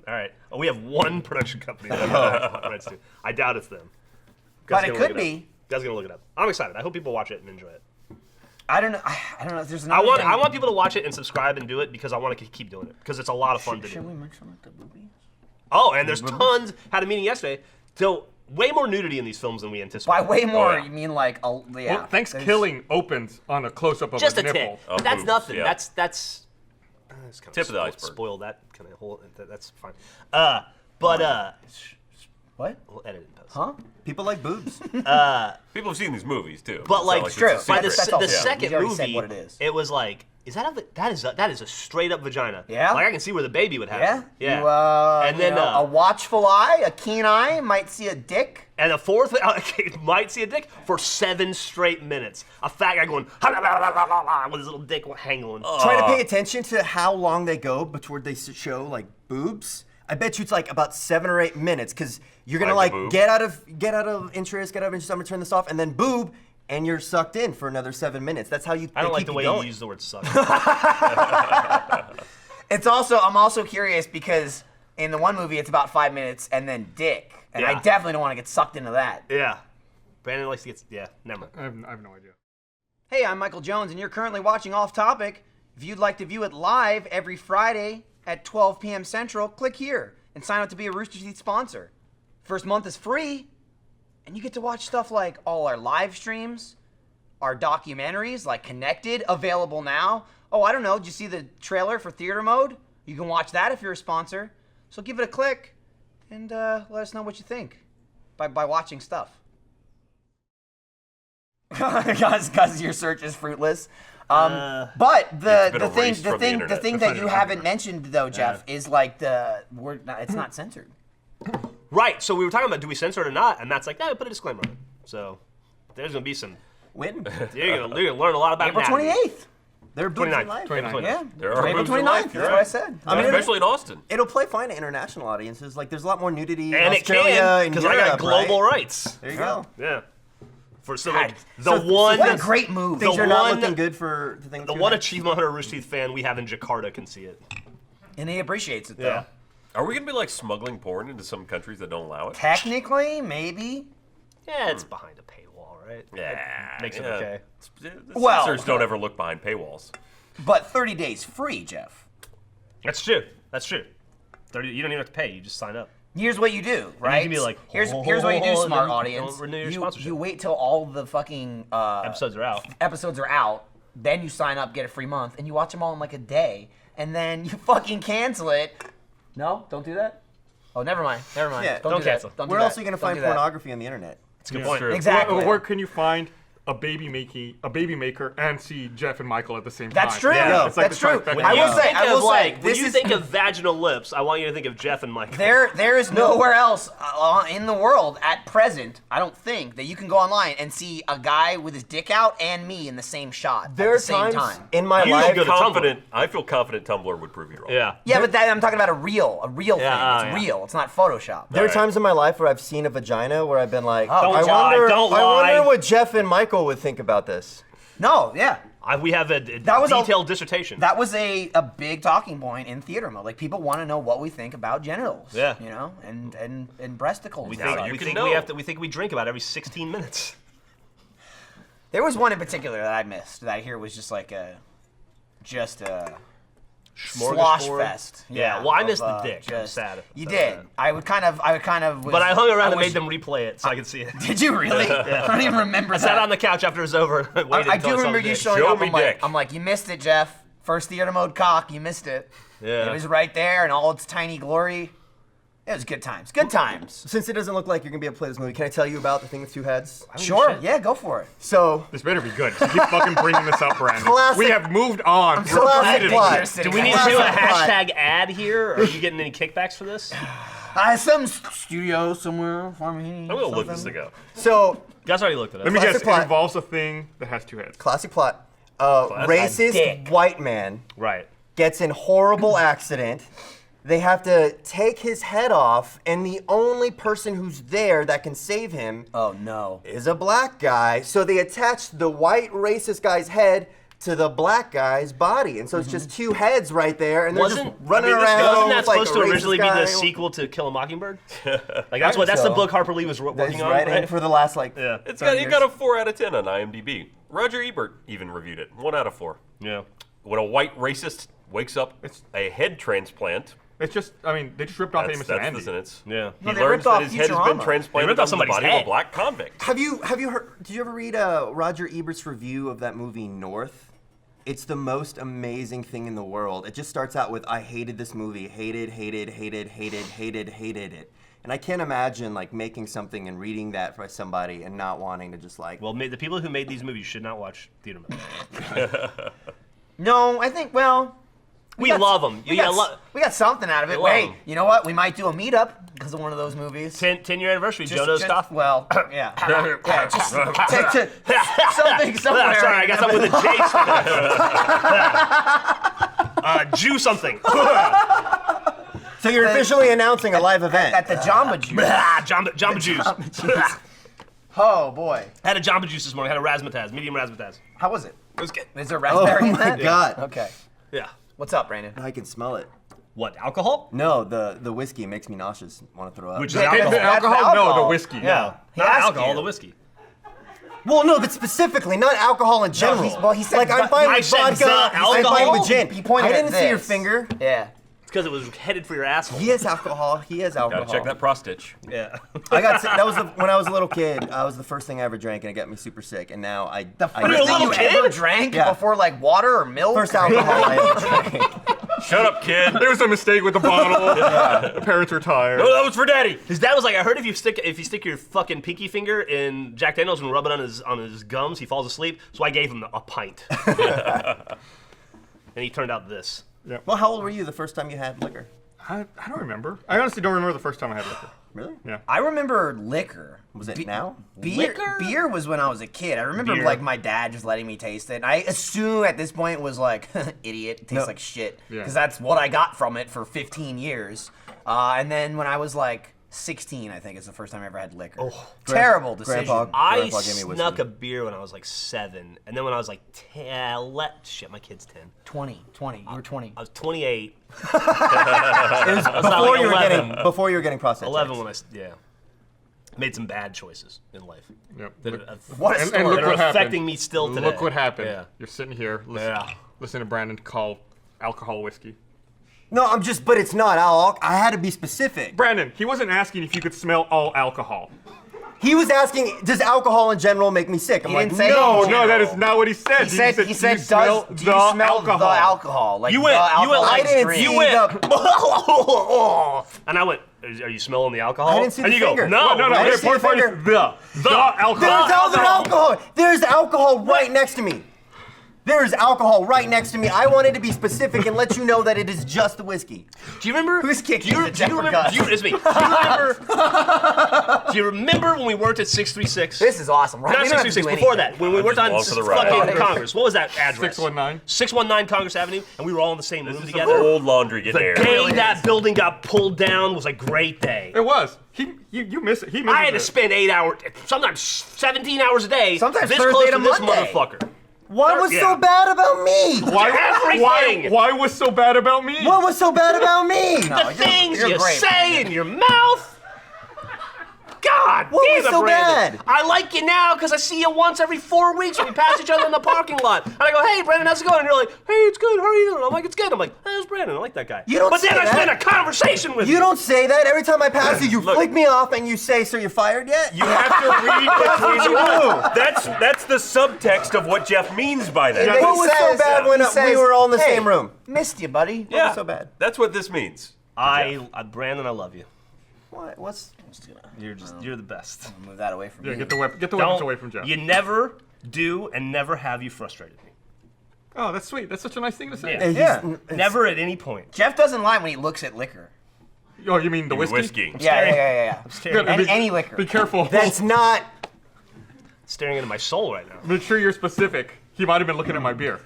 all right. Oh, we have one production company that have rights to. I doubt it's them. But Guys it gonna could look be. Guys gonna look it up. I'm excited. I hope people watch it and enjoy it. I don't know. I don't know if there's I another want thing. I want people to watch it and subscribe and do it because I want to keep doing it because it's a lot of fun to Should do. we mention like the boobies? Oh, and there's tons. Had a meeting yesterday. So way more nudity in these films than we anticipated. By way more, yeah. you mean like yeah. Well, there's- Thanksgiving opens on a close-up of Just a a nipple. tick. That's boobs, nothing. yeah. That's kind Tip of the iceberg. Spoil that kind of whole. That's fine. What? We'll edit it in post. Huh? People like boobs. People have seen these movies too. But It's like, not it's true. a by the, secret. That's all. the Yeah. second You already movie, said what it is. was like, that is a straight up vagina. Yeah? Like I can see where the baby would Yeah. happen. Yeah. You, and then a watchful eye, a keen eye, might see a dick. and the fourth, might see a dick for 7 straight minutes. A fat guy going with his little dick hanging. Try to pay attention to how long they go before they show like boobs. I bet you it's like about 7 or 8 minutes because you're gonna Like like the boob? get out of interest, I'm gonna turn this off, and then boob, and you're sucked in for another 7 minutes. That's how you. I don't they like keep the you way going. you use the word suck. I'm also curious because in the one movie it's about 5 minutes and then dick, and I Yeah. definitely don't want to get sucked into that. Yeah. Brandon likes to get. Yeah, never mind. I have no idea. Hey, I'm Michael Jones, and you're currently watching Off Topic. If you'd like to view it live every Friday at 12 p.m. Central, click here and sign up to be a Rooster Teeth sponsor. First month is free, and you get to watch stuff like all our live streams, our documentaries like Connected, available now. Oh, I don't know, did you see the trailer for Theater Mode? You can watch that if you're a sponsor. So give it a click and let us know what you think by watching stuff. Because your search is fruitless. But It's been the thing erased from the internet. that you haven't mentioned though, Jeff, is like it's not censored. Right. So we were talking about do we censor it or not, and Matt's like, no, put a disclaimer on it. So there's gonna be some. Win. You're gonna learn a lot about April anatomy. 28th. They're boobs in 29th. life. 29th. Yeah. There are April boobs in 29th. life, That's you're what right. I said. I mean, Especially in Austin. It'll play fine to international audiences. Like, there's a lot more nudity And in it Australia can and because I got Europe, global right? rights. There you go. Yeah. For so God, like the so one. what a great move. Things The are not one- looking good for the thing. The one achievement hunter Rooster Teeth fan we have in Jakarta can see it. And he appreciates it though. Yeah. Are we gonna be like smuggling porn into some countries that don't allow it? Technically, maybe. Yeah, it's behind a paywall, right? Yeah, Makes it yeah. okay. The Well- censors don't ever look behind paywalls. But 30 days free, Jeff. That's true. That's true. 30. You don't even have to pay. You just sign up. Here's what you do, right? can be like, here's what you do, "Oh, smart don't audience. renew your you, sponsorship." you wait till all the fucking Episodes are out. episodes are out, then you sign up, get a free month, and you watch them all in like a day, and then you fucking cancel it. No, don't do that. Oh, never mind. Yeah, don't don't do cancel. That. Don't do Where that. else are you gonna Don't find do that. pornography on the internet? It's a good It's point. true. Exactly. Where can you find a baby maker and see Jeff and Michael at the same time. That's true. Yeah. It's like That's the true. trifecta. I will say, when this you is think of vaginal lips, I want you to think of Jeff and Michael. there is nowhere else in the world at present, I don't think, that you can go online and see a guy with his dick out and me in the same shot There at are the same times time. in my You life. go to Tumblr. I feel confident Tumblr would prove you wrong. Yeah. Yeah, but I'm talking about a real thing. It's yeah. real. It's not Photoshop. There are times in my life where I've seen a vagina where I've been like, Don't I lie, wonder, don't I lie. wonder what Jeff and Michael would think about this. No, yeah. We have a was a- detailed dissertation. That was a big talking point in theater mode. Like, people want to know what we think about genitals. Yeah. You know, and breasticles. we and think, such. you we can think know. we think we drink about every 16 minutes. There was one in particular that I missed that I hear was just a slosh Smorgasbord. fest. Yeah, well, I of, missed the dick. I'm just- sad. You So did. sad. I would kind of. Was, But I hung around and wish- made them replay it so I could see it. Did you really? I don't even remember I sat that. on the couch after it was over. And waited I until do saw remember the you dick. showing Show up. me dick. I'm like, you missed it, Jeff. First theater mode cock, you missed it. Yeah. It was right there in all its tiny glory. It was good times. Good times. Since it doesn't look like you're gonna be able to play this movie, can I tell you about the thing with two heads? Sure. Yeah, go for it. So, This better be good. You keep fucking bringing this up, Brandon. Classic- We have moved on. so classic plot. Do we need to do a Classic plot. hashtag ad here? Or are you getting any kickbacks for this? Some studio somewhere, Farmahini. I'm gonna look this thing up. So, You guys already looked at it. Let me Classic guess. plot. It involves a thing that has two heads. classic plot. Racist dick. white man Right. gets in horrible accident. They have to take his head off, and the only person who's there that can save him Oh no. is a black guy. So they attach the white racist guy's head to the black guy's body, and so it's just two heads right there, and they're just running around. Wasn't that with, like, supposed a to racist originally be guy. the sequel to Kill a Mockingbird? Like think that's the so. book Harper Lee was That's working on, right, right? and for the last Yeah. It 30 got a years. 4 out of 10 on IMDb. Roger Ebert even reviewed it. 1 out of 4. Yeah. When a white racist wakes up a head transplant, It's just, I mean, they just ripped off that's Amos the and Andy. sentence. Yeah. He No, they learns ripped that off his head has been Futurama. transplanted They ripped off from the somebody's body of head. a black convict. Have you heard? Did you ever read Roger Ebert's review of that movie North? It's the most amazing thing in the world. It just starts out with, I hated this movie, hated it. And I can't imagine like making something and reading that for somebody and not wanting to just like. Well, the people who made these movies should not watch theater movies. No, I think, well. We got- love them. We got something out of it. We love Wait, 'em. you know what? We might do a meetup because of one of those movies. 10-year anniversary, Jono stuff. Well, yeah. Yeah, just something somewhere. Sorry, I got something with a J. Jew something. So you're officially announcing a live event. At the Jamba Juice. Jamba Juice. Oh, boy. Had a Jamba Juice this morning. Had a razzmatazz, medium razzmatazz. How was it? It was good. Is there raspberry in Oh my that? God. Okay. Yeah. What's up, Brandon? I can smell it. What, alcohol? No, the whiskey makes me nauseous. Want to throw up. Which is The alcohol. alcohol? No, the whiskey. Yeah. He Not asked alcohol, you. the whiskey. Well, no, but specifically, not alcohol in general. he said like I'm fine I with said vodka. the I'm fine alcohol? with gin. He pointed I at didn't see your this. finger. Yeah. It's because it was headed for your asshole. He has alcohol. He has alcohol. Gotta check that prostitch. Yeah. I got sick. That was when I was a little kid. That was the first thing I ever drank, and it got me super sick. And now I The I first You're a thing little you kid? ever drank Yeah. before, like, water or milk? first alcohol I ever drank. Shut up, kid. There was a mistake with the bottle. The parents were tired. No, that was for daddy. His dad was like, I heard if you stick your fucking pinky finger in Jack Daniels and rub it on his gums, he falls asleep. So I gave him a pint. And he turned out this. Well, how old were you the first time you had liquor? I don't remember. I honestly don't remember the first time I had liquor. Really? Yeah. I remember liquor. Was it now? Beer was when I was a kid. I remember Beer. like my dad just letting me taste it. And I assume at this point was like, idiot, it tastes No. like shit. Yeah. Because that's what I got from it for 15 years. And then when I was like 16, I think is the first time I ever had liquor. Terrible decision. Grandpa I gave me whiskey. snuck a beer when I was like 7. And then when I was like 10, shit, my kid's 10. 20. You were 20. I was 28. It was before you were 11. getting prostate. 11 checks. when made some bad choices in life. Yep. That Look- are, What a and story. look that are what happened. affecting me still today. Look what happened. Yeah. You're sitting here, Yeah. listen to Brandon call alcohol whiskey. No, but it's not alcohol. I had to be specific. Brandon, he wasn't asking if you could smell all alcohol. He was asking, does alcohol in general make me sick? I'm He like, didn't say no. in No, that is not what he said. He said, do do you you smell the alcohol? Like You went- the you went like- alcoholized I didn't drink. see You went, the- and I went, Are you smelling the alcohol? I didn't see and the you finger. go, no. I didn't see the Part is finger. the alcohol. There's other alcohol. There's alcohol right next to me. There's alcohol right next to me. I wanted to be specific and let you know that it is just the whiskey. Do you remember? Who's kicking do you, the do you remember? Jefferson? Do you, it's me. Do you remember when we worked at 636? This is awesome. Right? Not We don't have to 636. do Before anything. that, when we worked on along for the ride. fucking Congress. What was that address? 619. 619 Congress Avenue, and we were all in the same room This is together. some old laundry getting The aired. day that building got pulled down was a great day. It was. You miss it. He misses I had to it. spend 8 hours, sometimes 17 hours a day, Sometimes this Thursday close to to this Monday. motherfucker. What was so Yeah. bad about me? Everything. Why was so bad about me? What was so bad about me? The things you're you great, say in your mouth. God What damn was it, so Brandon. bad? I like you now because I see you once every 4 weeks when we pass each other in the parking lot. And I go, hey, Brandon, how's it going? And you're like, hey, it's good. How are you doing? I'm like, it's good. I'm like, hey, it's Brandon. I like that guy. You don't But then say I spend a that. conversation with You don't say that. Every time I pass you, you Look. flick me off and you say, so you're fired yet? You have to read between the That's the subtext of what Jeff means by that. And then What he was so says- bad when he we says, were all in the "Hey, same room? Missed you, buddy. Yeah, was so bad? That's what this means. Brandon, I love you. What? What's... You're the best. Move that away from Yeah, you. get the weapons Don't- away from Jeff. You never do and never have you frustrated me. Oh, that's sweet. That's such a nice thing to say. Yeah. Yeah. Never at any point. Jeff doesn't lie when he looks at liquor. Oh, you mean the whiskey? Whiskey. Yeah. Good, And be- any liquor. Be careful. That's not... Staring into my soul right now. Make sure you're specific. He might have been looking at my beer.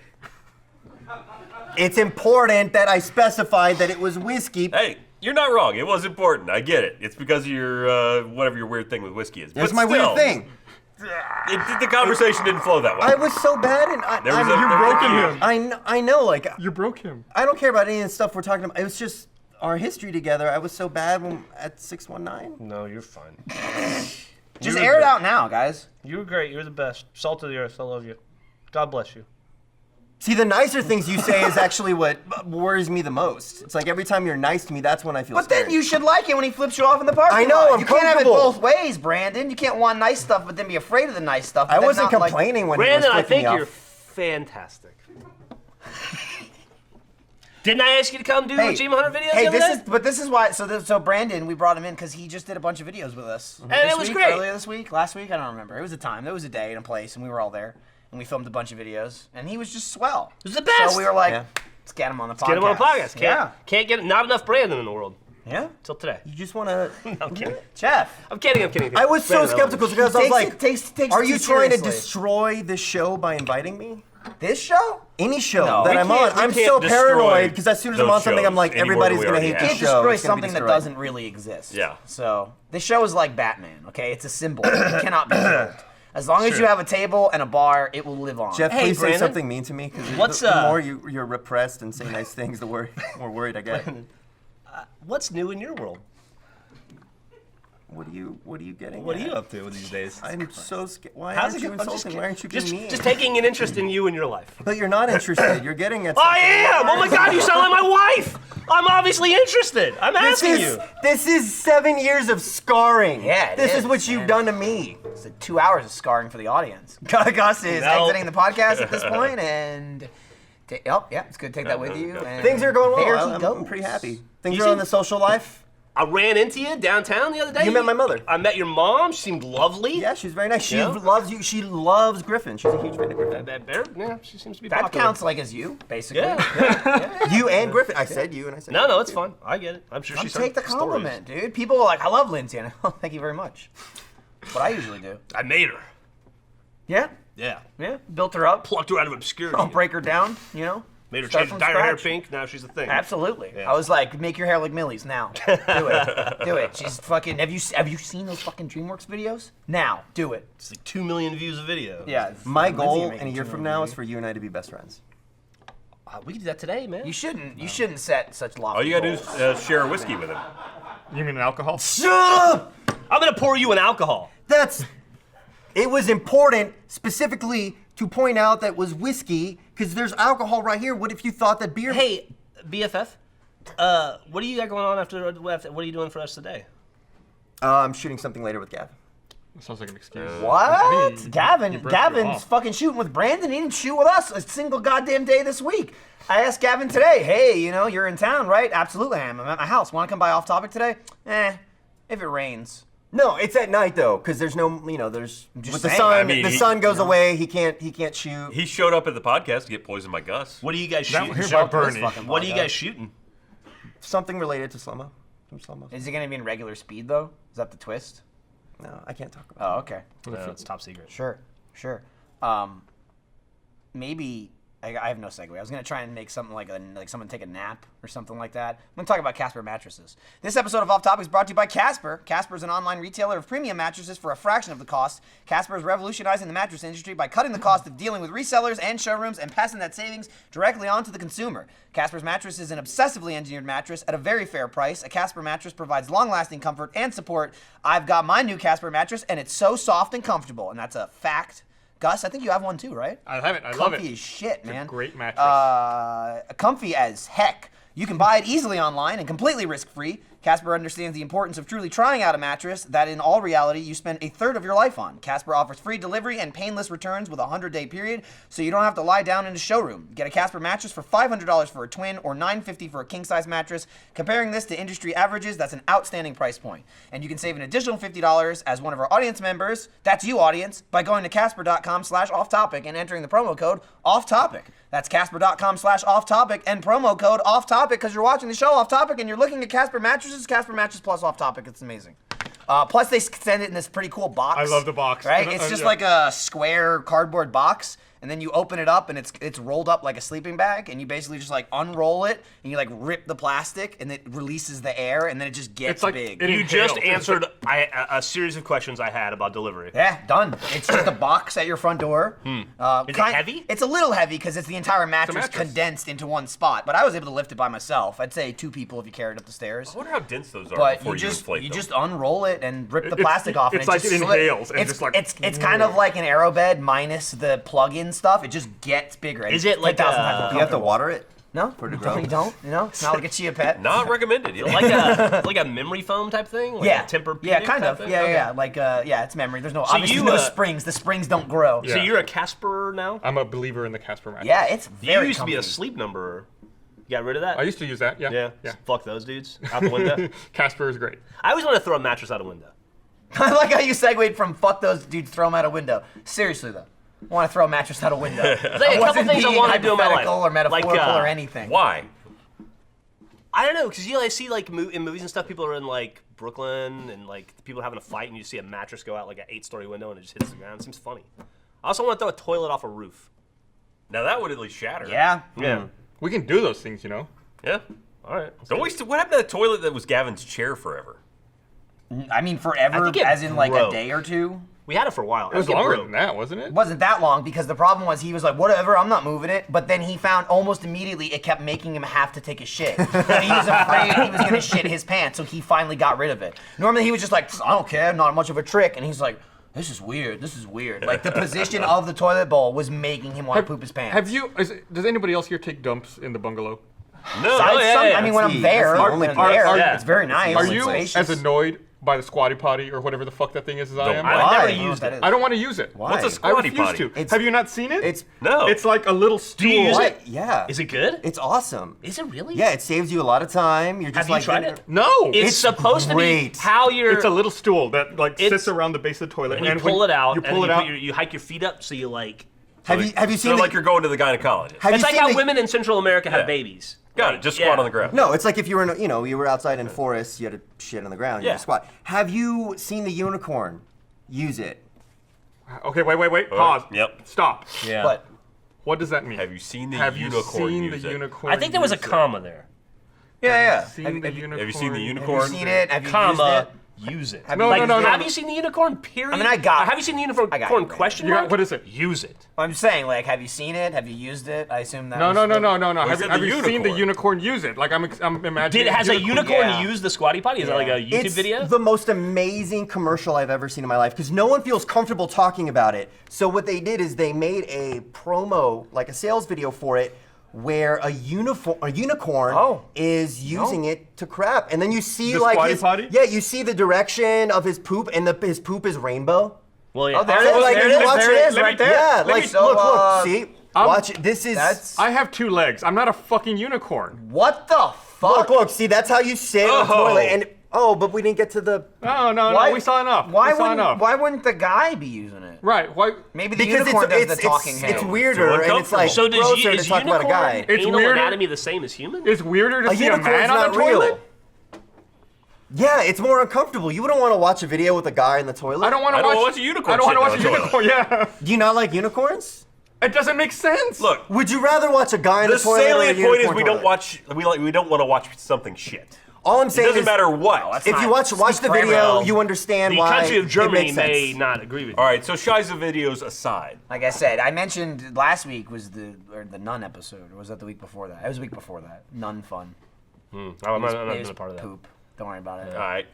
It's important that I specified that it was whiskey. Hey, you're not wrong. It was important. I get it. It's because of your whatever your weird thing with whiskey is. That's But my still, weird thing. The conversation didn't flow that way. I was so bad and There was I'm- a- You broken him. I know, like, You broke him. I don't care about any of the stuff we're talking about. It was just our history together. I was so bad when, at 619. No, you're fine. Just air it out now, guys. You were great. You're the best. Salt of the earth. I love you. God bless you. See, the nicer things you say is actually what worries me the most. It's like every time you're nice to me, that's when I feel But scared. then you should like it when he flips you off in the parking I know, lot. I'm You can't have it comfortable. both ways, Brandon. You can't want nice stuff, but then be afraid of the nice stuff. I but then wasn't not like- complaining when Brandon, he I was flicking think me you're off. fantastic. Didn't I ask you to come do Achievement Hunter videos Hey, the other day? this is why. So Brandon, we brought him in because he just did a bunch of videos with us. And This it was week, great. Earlier this week, last week, I don't remember. It was a time. There was a day and a place, and we were all there, and we filmed a bunch of videos, and he was just swell. It was the best. So we were like, Yeah. let's get him on the podcast. Get him on a podcast. Yeah. Can't get not enough Brandon in the world Yeah. till today. You just want to... I'm kidding. Jeff. I'm kidding. I was so Brandon, skeptical because I was Takes like, it- takes are it you too trying to seriously. destroy the show by inviting me? This show? Any show No, that we I'm can't- on, we I'm can't so destroy paranoid because as soon as I'm those on something, I'm shows like, any more than everybody's we gonna already hate have. this Can't show. destroy It's gonna be something that destroyed. doesn't really exist. Yeah. So this show is like Batman. Okay, it's a symbol. It cannot be killed. As long as Sure. you have a table and a bar, it will live on. Jeff, Hey, please say Brandon. something mean to me because What's, the more you're repressed and say nice things, the more worried I get. What's new in your world? What are you getting? What are at? you up to these days? I'm so scared. Why How's aren't it you going? I'm just insulting? kidding. Why aren't you being mean? Just taking an interest in you and your life. But you're not interested. You're getting at. I something. am! Oh my god, you sound like my wife! I'm obviously interested. I'm asking you. This is 7 years of scarring. Yeah, it this is is, what you've man. done to me. It's like 2 hours of scarring for the audience. Gus is No. exiting the podcast at this point, and it's good to take that with you. And Things are going there well. he I'm goes. pretty happy. Things You are on seem- the social life. I ran into you downtown the other day. You met my mother. I met your mom. She seemed lovely. Yeah, she's very nice. She Yeah. loves you. She loves Griffin. She's a huge fan of Griffin. Yeah, she seems to be That popular. counts like as you, basically. Yeah. You and Griffin. I said you and I said No, you. it's fine. I get it. I'm sure Come she's take the compliment, dude. People are like, I love Lindsay. And oh, thank you very much. What I usually do. I made her. Yeah. Yeah. Yeah. Built her up. Plucked her out of obscurity. I'll break her down, you know? Made her Start change, from dye her hair scratch. pink. Now she's a thing. Absolutely. Yeah. I was like, make your hair like Millie's now. Do it. Do it. She's fucking. Have you seen those fucking DreamWorks videos? Now, do it. It's like 2 million views a video. Yeah. My Lindsay goal making in a year too from many now videos. is for you and I to be best friends. We can do that today, man. You shouldn't. You shouldn't set such lofty All you gotta do goals. is share a whiskey with him. You mean alcohol? Shut up! I'm gonna pour you an alcohol. It was important specifically to point out that it was whiskey because there's alcohol right here. What if you thought that beer? Hey, BFF. What do you got going on after? What are you doing for us today? I'm shooting something later with Gav. That sounds like an excuse. What? He Gavin's broke you off. fucking shooting with Brandon. He didn't shoot with us a single goddamn day this week. I asked Gavin today, hey, you're in town, right? Absolutely, I am. I'm at my house. Want to come by Off Topic today? If it rains. No, it's at night though, because there's no, there's Just with the saying. sun. I mean, the he- sun goes away. He can't shoot. He showed up at the podcast to get poisoned by Gus. What are you guys That shooting? here's Show my up to this Bernie. fucking What are you podcast. guys shooting? Something related to slow-mo. Some slow-mo. Is it going to be in regular speed, though? Is that the twist? No, I can't talk about Oh, okay. No, it's top secret. Sure. Maybe I have no segue. I was gonna try and make something like someone take a nap or something like that. I'm gonna talk about Casper mattresses. This episode of Off Topic is brought to you by Casper. Casper is an online retailer of premium mattresses for a fraction of the cost. Casper is revolutionizing the mattress industry by cutting the cost of dealing with resellers and showrooms and passing that savings directly on to the consumer. Casper's mattress is an obsessively engineered mattress at a very fair price. A Casper mattress provides long-lasting comfort and support. I've got my new Casper mattress, and it's so soft and comfortable, and that's a fact. Gus, I think you have one too, right? I have it. I love it. Comfy as shit, a man. great mattress. Comfy as heck. You can buy it easily online and completely risk-free. Casper understands the importance of truly trying out a mattress that in all reality you spend a third of your life on. Casper offers free delivery and painless returns with a 100-day period, so you don't have to lie down in a showroom. Get a Casper mattress for $500 for a twin or $950 for a king-size mattress. Comparing this to industry averages, that's an outstanding price point. And you can save an additional $50 as one of our audience members, that's you audience, by going to casper.com/offtopic and entering the promo code OFFTOPIC. That's casper.com/offtopic and promo code OFFTOPIC because you're watching the show Off Topic and you're looking at Casper mattresses. Casper mattress plus Off Topic. It's amazing. Plus, they send it in this pretty cool box. I love the box. Right? It's just Yeah. like a square cardboard box, and then you open it up, and it's rolled up like a sleeping bag, and you basically just like unroll it, and you like rip the plastic, and it releases the air, and then it just gets It's like big. it You just inhales. answered a series of questions I had about delivery. Yeah, done. It's just a box at your front door. Is it heavy? It's a little heavy because it's the entire mattress, mattress. condensed into one spot. But I was able to lift it by myself. I'd say 2 people if you carried it up the stairs. I wonder how dense those are But before you you just inflate them. unroll it and rip the It's- plastic off. And it's like just it slip- inhales and it's, just like- it's kind of like an aerobed minus the plug-in stuff. It just gets bigger. And Is it like 10,000 times more Do you have to comfortable. water it? No, for it to grow? you don't. It's not like a chia pet. Not recommended. You like a memory foam type thing? Like Yeah, a temper yeah, Pedic kind type of. thing? Yeah, Okay. yeah. Like, it's memory. There's no obviously you, no springs. The springs don't grow. So Yeah. you're a Casper now? I'm a believer in the Casper mattress. Yeah, it's You very used to be a comfy. sleep number. You got rid of that? I used to use that. Yeah. yeah. Fuck those dudes. Out the window. Casper is great. I always want to throw a mattress out a window. I like how you segued from fuck those dudes, throw them out a window. Seriously though, I want to throw a mattress out a window. There's like a couple wasn't things I being want to do in my life. hypothetical or metaphorical Like, or anything. Why? I don't know, because I see like in movies and stuff, people are in like Brooklyn and like people are having a fight, and you see a mattress go out like an 8-story window and it just hits the ground. It seems funny. I also want to throw a toilet off a roof. Now that would at least shatter. Yeah. Yeah. We can do those things, you know. Yeah. All right. Don't waste. What happened to that toilet that was Gavin's chair forever? I mean, I forever, think it as in like a broke. day or two. We had it for a while. It was longer than that, wasn't it? It wasn't that long because the problem was he was like, whatever, I'm not moving it. But then he found almost immediately it kept making him have to take a shit. And he was afraid he was going to shit his pants, so he finally got rid of it. Normally he was just like, I don't care, not much of a trick. And he's like, this is weird. Like the position of the toilet bowl was making him want to poop his pants. Have you? Does anybody else here take dumps in the bungalow? No. I mean, when I'm there, that's the only when I'm place. there, Yeah. it's very nice. Are it's you spacious. as annoyed by the squatty potty or whatever the fuck that thing is as I Don't- am? I've Why? never I don't know used what it. that I is. don't want to use it. Why? What's a I squatty refuse potty? to. Have you not seen it? It's No. It's like a little stool. you use what? it? Yeah. Is it good? It's awesome. Is it really? Yeah, it saves you a lot of time. You're just Have you like tried it? No. It's supposed to be great. how you're. It's a little stool that like It's- sits around the base of the toilet. when you and pull it out, You and pull it you, out. you hike your feet up, so you like. Have you seen Sort of the, like you're going to the gynecologist. have It's you like seen how the- women in Central America Yeah. have babies. Got Like, it. Just yeah. squat on the ground. No, it's like if you were in, you were outside in forest, you had to shit on the ground, you Yeah. had to squat. Have you seen the unicorn use it? Okay, wait. Pause. Yep. Stop. Yeah. But What does that mean? Have you seen the Have unicorn you seen use the it? unicorn? I think there was a use it? comma there. yeah. Seen the unicorn have you seen the use unicorn? Have you seen it? Have you Comma. used it? Use it. Have No, you no, used no, it? no. Have you seen the unicorn? Period. I mean, I got- Have you seen the unicorn? I got you, Question You got- mark? what is it? Use it. I'm saying, like, have you seen it? Have you used it? I assume that. No. was Have Was you, it have the you seen the unicorn? unicorn use it? Like I'm imagining. Has a unicorn Yeah. used the squatty potty? Is that like a YouTube It's video? the most amazing commercial I've ever seen in my life because no one feels comfortable talking about it. So what they did is they made a promo, like a sales video for it, where a unicorn is using it to crap, and then you see The like squatty his, potty? yeah, you see the direction of his poop, and his poop is rainbow. Well, yeah. Oh, there it is. Like, There you it is. watch There it is. it, Right there. Yeah, Let me- like so, look, see, watch it. This is I have 2 legs. I'm not a fucking unicorn. What the fuck? look. See, that's how you sit on the toilet, and but we didn't get to the. Oh no, Why- we saw enough. Why we saw enough. wouldn't the guy be using it? Right? Why? Maybe the Because unicorn does it's the talking it's hand. weirder, and it's like So grosser to is talk about a unicorn guy. It's anal weirder. anatomy the same as human? It's weirder to A see a unicorn's man on not the real. toilet. Yeah, it's more uncomfortable. You wouldn't want to watch a video with a guy in the toilet. I don't want I to don't watch. watch a unicorn I don't want to shit watch a on the unicorn. Yeah. Do you not like unicorns? It doesn't make sense. Look, Would you rather watch a guy in the the toilet or a salient point is unicorn we don't toilet? watch. We don't want to watch something shit. All I'm It saying doesn't is, matter what. if you watch the for video, everyone. you understand The why country of it Germany makes may sense. not agree with you. All right, so Shiza videos aside, Like I said, I mentioned last week was the nun episode, or was that the week before that? It was the week before that. Nun fun. I'm It not was been a part of that. poop. Don't worry about it. all right.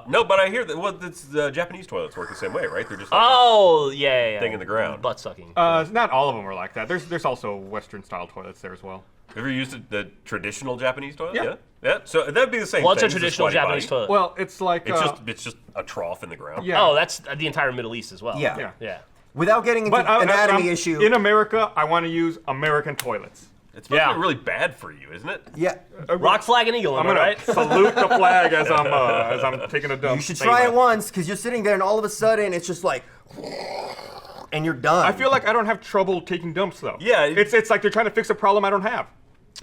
No, but I hear that the Japanese toilets work the same way, right? They're just like Oh, yeah. thing in the ground. Butt sucking. Not all of them are like that. There's also Western style toilets there as well. Have you used the traditional Japanese toilet? Yeah. Yeah. So that'd be the same What's thing. a as a traditional squatty Japanese potty. toilet? Well, it's like It's just a trough in the ground. yeah. Oh, that's the entire Middle East as well. Yeah. Yeah. Yeah. Without getting into But anatomy I'm- issue. in America, I want to use American toilets. It's supposed to Yeah. be really bad for you, isn't it? yeah, Rock, flag, and eagle, I'm am I gonna right? salute the flag as I'm taking a dump. you should try it once because you're sitting there and all of a sudden it's just like, and you're done. I feel like I don't have trouble taking dumps though. Yeah. It's like they're trying to fix a problem I don't have.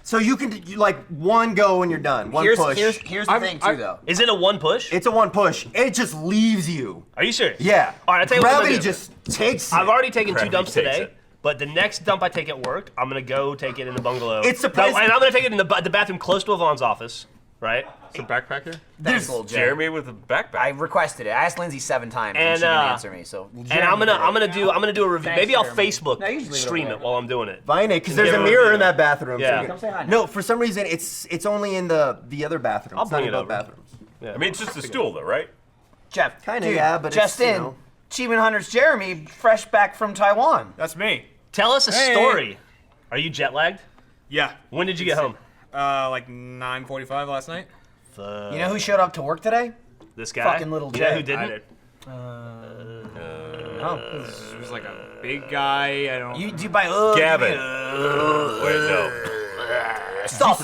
so. You can like one go and you're done. One push. Here's the thing too, though. Is it a one push? It's a one push. It just leaves you. Are you serious? Yeah. All right, I'll tell you what I'm Gravity gonna do. just takes it. I've already taken 2 Gravity dumps takes today, it. but the next dump I take at work, I'm gonna go take it in the bungalow. It's surprising- And I'm gonna take it in the bathroom close to Yvonne's office, right? It's a backpack here. Thanks, little Jay. Jeremy with a backpack. I requested it. I asked Lindsay 7 times and And, she didn't answer me. So And I'm gonna do a review. Thanks, Maybe I'll Jeremy. Facebook No, you just leave it stream over it there. while I'm doing it. Fine, because there's Yeah. a mirror in that bathroom. Yeah. So Come say hi. no, for some reason it's only in the other bathroom. I'll It's not bring in it both over. bathrooms. I mean, it's just a stool, though, right? Jeff, Kinda, dude, yeah, but just it's, you in, know. Achievement Hunters Jeremy, fresh back from Taiwan. That's me. Tell us a Hey. story. Are you jet lagged? Yeah. When did you get home? Like 9:45 last night. You know who showed up to work today? This guy. Fucking little You know Jay. who didn't? I did. Oh, It was like a big guy. I don't. you do by Gavin. Wait, no.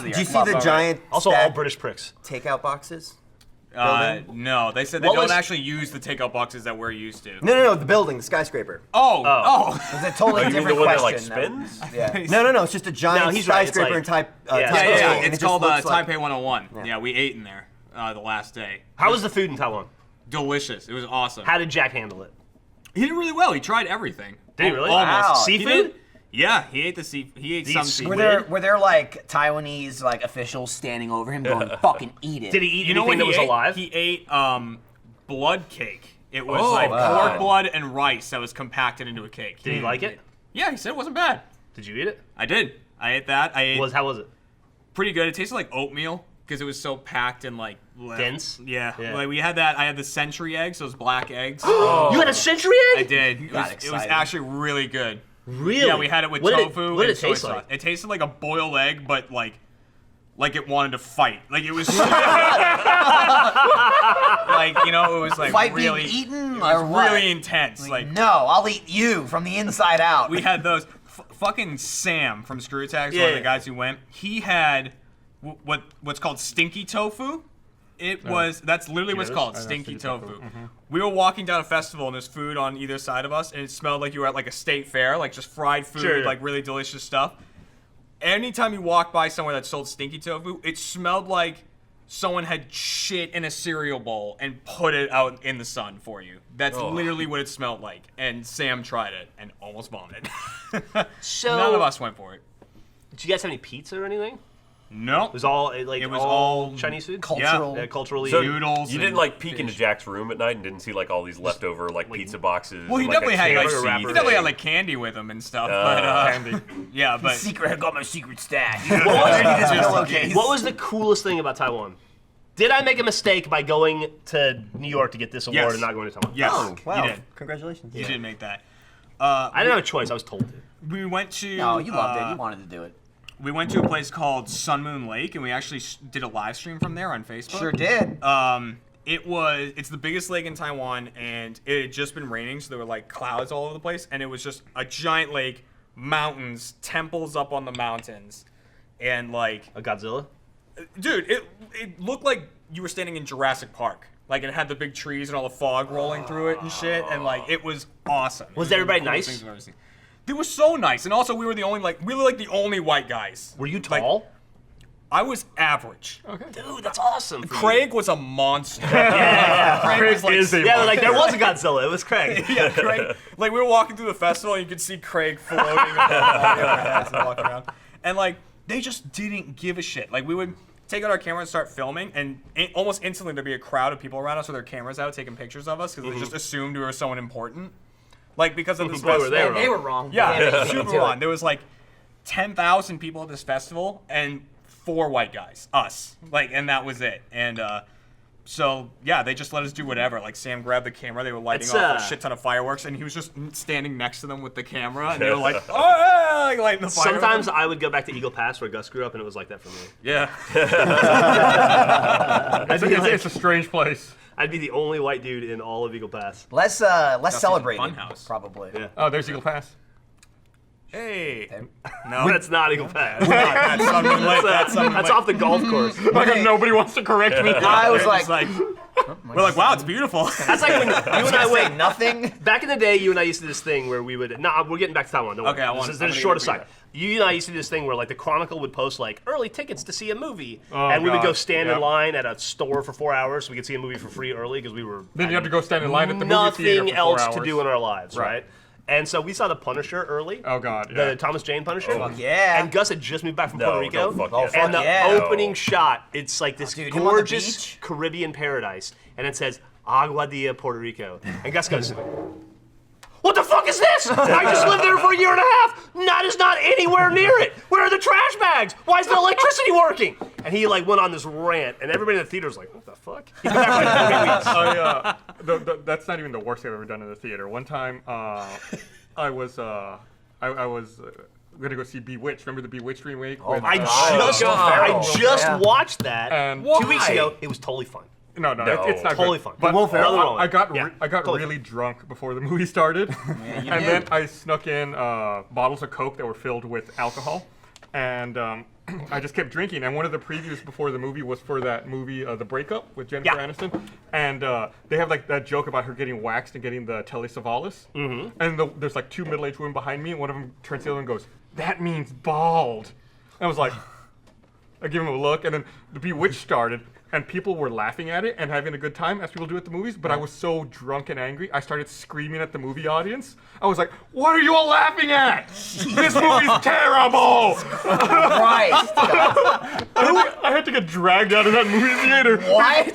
Do you see the giant Also, all stack British pricks. takeout boxes? No, they said they What don't was- actually use the takeout boxes that we're used to. No, the building, the skyscraper. Oh. It's a totally You mean different the one that question. like spins? Yeah. No, it's just a giant No, he's right, it's skyscraper like- in type. yeah, Yeah, Taipei, yeah. and it It's just called looks like- Taipei 101. Yeah, we ate in there the last day. How was the food in Taiwan? Delicious. It was awesome. How did Jack handle it? He did really well. He tried everything. Did he really? Almost. Wow. He Seafood? did? Yeah, he ate he ate Did he some squid? seafood. Were there like Taiwanese like officials standing over him going, "Fucking eat it"? Did he eat You know anything what that was he ate? alive? He ate blood cake. It was Oh, like wow. pork blood and rice that was compacted into a cake. Did he like it? Yeah, he said it wasn't bad. Did you eat it? I did. I ate that. I ate How was it? pretty good. It tasted like oatmeal because it was so packed and like Dense? Yeah. Yeah. Like we had that. I had the century eggs, those black eggs. You had a century egg? I did. It was excited. actually really good. Really? Yeah, we had it with What did tofu what did and it soy taste sauce. like? It tasted like a boiled egg, but like it wanted to fight. Like it was like, you know, it was like Fight really being eaten it was or what? really intense. Like No, I'll eat you from the inside out. we had those fucking Sam from Screw Attacks, one Yeah, of the yeah. guys who went. He had what's called stinky tofu. That's literally what's called, stinky tofu. We were walking down a festival and there's food on either side of us, and it smelled like you were at like a state fair, like just fried food, Sure. like really delicious stuff. Anytime you walk by somewhere that sold stinky tofu, it smelled like someone had shit in a cereal bowl and put it out in the sun for you. That's literally what it smelled like. And Sam tried it and almost vomited. So None of us went for it. Did you guys have any pizza or anything? No. It was all all Chinese food. Cultural. Yeah, culturally. So Noodles you didn't and like peek into fish. Jack's room at night and didn't see like all these leftover like pizza boxes. Well, he and, like, definitely a had like, KFC he thing. definitely had like candy with him and stuff. But yeah, but I got my secret stash. What was the coolest thing about Taiwan? Did I make a mistake by going to New York to get this award Yes. and not going to Taiwan? yes, Oh, wow. you did. Congratulations. You did make that. I didn't have a choice. I was told to. We went to. No, you loved it. You wanted to do it. we went to a place called Sun Moon Lake, and we actually did a live stream from there on Facebook. Sure did. It's the biggest lake in Taiwan, and it had just been raining, so there were like clouds all over the place, and it was just a giant lake, mountains, temples up on the mountains, and like A Godzilla? dude, it looked like you were standing in Jurassic Park. Like it had the big trees and all the fog rolling through it and shit, and like it was awesome. Was It everybody one of the nice? things I've ever seen. They were so nice, and also we were the only white guys. Were you tall? I was average. Dude, that's awesome. For Craig was a monster. Craig was like, is a You. Yeah, like there monster. was a Godzilla. It was Craig. yeah, Craig. Like we were walking through the festival, and you could see Craig floating above all the other guys and walking around. And like they just didn't give a shit. Like we would take out our camera and start filming, and almost instantly there'd be a crowd of people around us with their cameras out taking pictures of us because they just assumed we were someone important. Like because of this festival. They were wrong. Yeah, super wrong. There was like 10,000 people at this festival, and 4 white guys, us, like, and that was it. And so yeah, they just let us do whatever. Like Sam grabbed the camera, they were lighting off a shit ton of fireworks, and he was just standing next to them with the camera, and they were like, oh, yeah, like lighting the fire. Sometimes I would go back to Eagle Pass where Gus grew up, and it was like that for me. Yeah. It's a strange place. I'd be the only white dude in all of Eagle Pass. Less celebrated, Funhouse. probably. Yeah. Oh, there's Eagle Pass. Hey. No, that's not Eagle Pass. That's something like That's off the golf course. Like nobody wants to correct me. I was like, we're like, wow, it's beautiful. That's like when you and I say went. nothing. Back in the day, you and I used to do this thing where we would. Nah, we're getting back to Taiwan. Don't worry. Okay, I want- There's I'm a gonna short get aside. it. You and I used to do this thing where like the Chronicle would post like early tickets to see a movie, Oh, and we would go God. stand in Yep. line at a store for 4 hours so we could see a movie for free early because we were. Then you have to go stand in line at the movie theater nothing for 4 else hours. to do in our lives, Right. right? And so we saw The Punisher early. Oh, God, The yeah. Thomas Jane Punisher. Fuck yeah. And Gus had just moved back from No, Puerto Rico. no, fuck Oh, yeah. fuck And the yeah. opening shot, it's like this dude, him on the gorgeous beach? Caribbean paradise, and it says Aguadilla, Puerto Rico. And Gus goes, "What the fuck is this? I just lived there for a year and a half. That is not anywhere near it. Where are the trash bags? Why is the electricity working?" And he like went on this rant, and everybody in the theater was like, "What the fuck?" He's been back for like 3 weeks. That's not even the worst I've ever done in the theater. One time, I was gonna go see Bewitched. Remember the Bewitched remake? Oh with, my I just watched that And 2 weeks ago. It was totally fun. No, it's not Totally good. fun. But Will Ferrell? Nothing wrong with I it. got Yeah, I got totally really drunk before the movie started, and then I snuck in bottles of Coke that were filled with alcohol, and I just kept drinking. And one of the previews before the movie was for that movie, The Breakup, with Jennifer Aniston, and they have like that joke about her getting waxed and getting the Telly Savalas, and there's like 2 middle-aged women behind me, and one of them turns to the other and goes, "That means bald." And I was like, I give him a look, and then the Bewitched started, and people were laughing at it and having a good time, as people do at the movies, but I was so drunk and angry, I started screaming at the movie audience. I was like, "What are you all laughing at? This movie's terrible!" Christ. I had to get dragged out of that movie theater. What?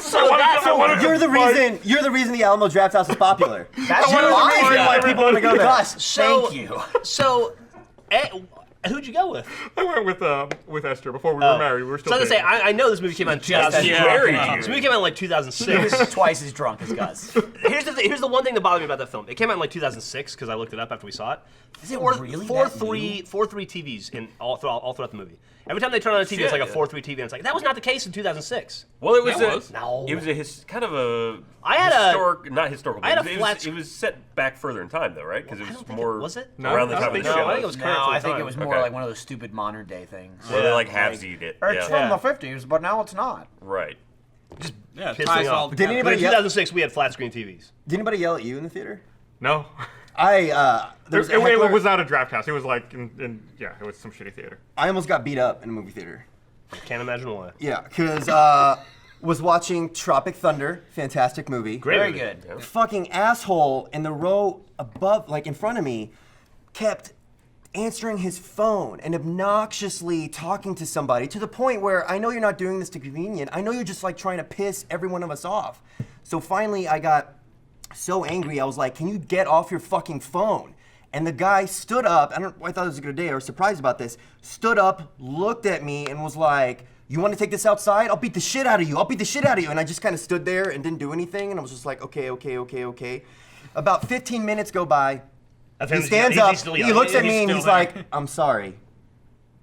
You're the reason the Alamo Draft House is popular. That's wanted to your reason reason why people want to go there. Gus, So- thank you. So, who'd you go with? I went with Esther before we were married. We were still So I was gonna say, dating. I know this movie came out in Just 2000. as married drunk. you. This movie came out in like 2006. Twice as drunk as Gus. Here's the one thing that bothered me about that film. It came out in like 2006 because I looked it up after we saw it. Is it Four- really four that three TVs in all throughout the movie. Every time they turn on a TV, it's like a 4:3 TV, and it's like that was not the case in 2006. Well, it was No. It was kind of a. I had not historical. I had but a it flat was, it was set back further in time though, right? Because it I was don't think more. was it? Around the No, I time don't of the think show. so. I think it was current No, for the I think time. it was more Okay. like one of those stupid modern day things. So they like halvesied it. It's Yeah. from the 50s, but now it's not. Right. Yeah, Pissed ties me all off. together. Did But in anybody yell? 2006, we had flat screen TVs. Did anybody yell at you in the theater? No. There was a It heckler- was not a draft house. It was like, it was some shitty theater. I almost got beat up in a movie theater. Can't imagine why. Yeah, because was watching Tropic Thunder, fantastic movie. Great Very movie. good. Fucking asshole in the row above, like in front of me, kept answering his phone and obnoxiously talking to somebody to the point where I know you're not doing this to be convenient. I know you're just like trying to piss every one of us off. So finally, I got so angry. I was like, "Can you get off your fucking phone?" And the guy stood up. I thought it was a good day. I was surprised about this. Stood up, looked at me, and was like, "You want to take this outside? I'll beat the shit out of you. I'll beat the shit out of you." And I just kind of stood there and didn't do anything. And I was just like, okay. About 15 minutes go by. He stands up. He looks at me and he's like, "I'm sorry."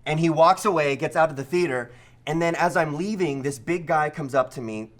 And he walks away, gets out of the theater, and then as I'm leaving, this big guy comes up to me,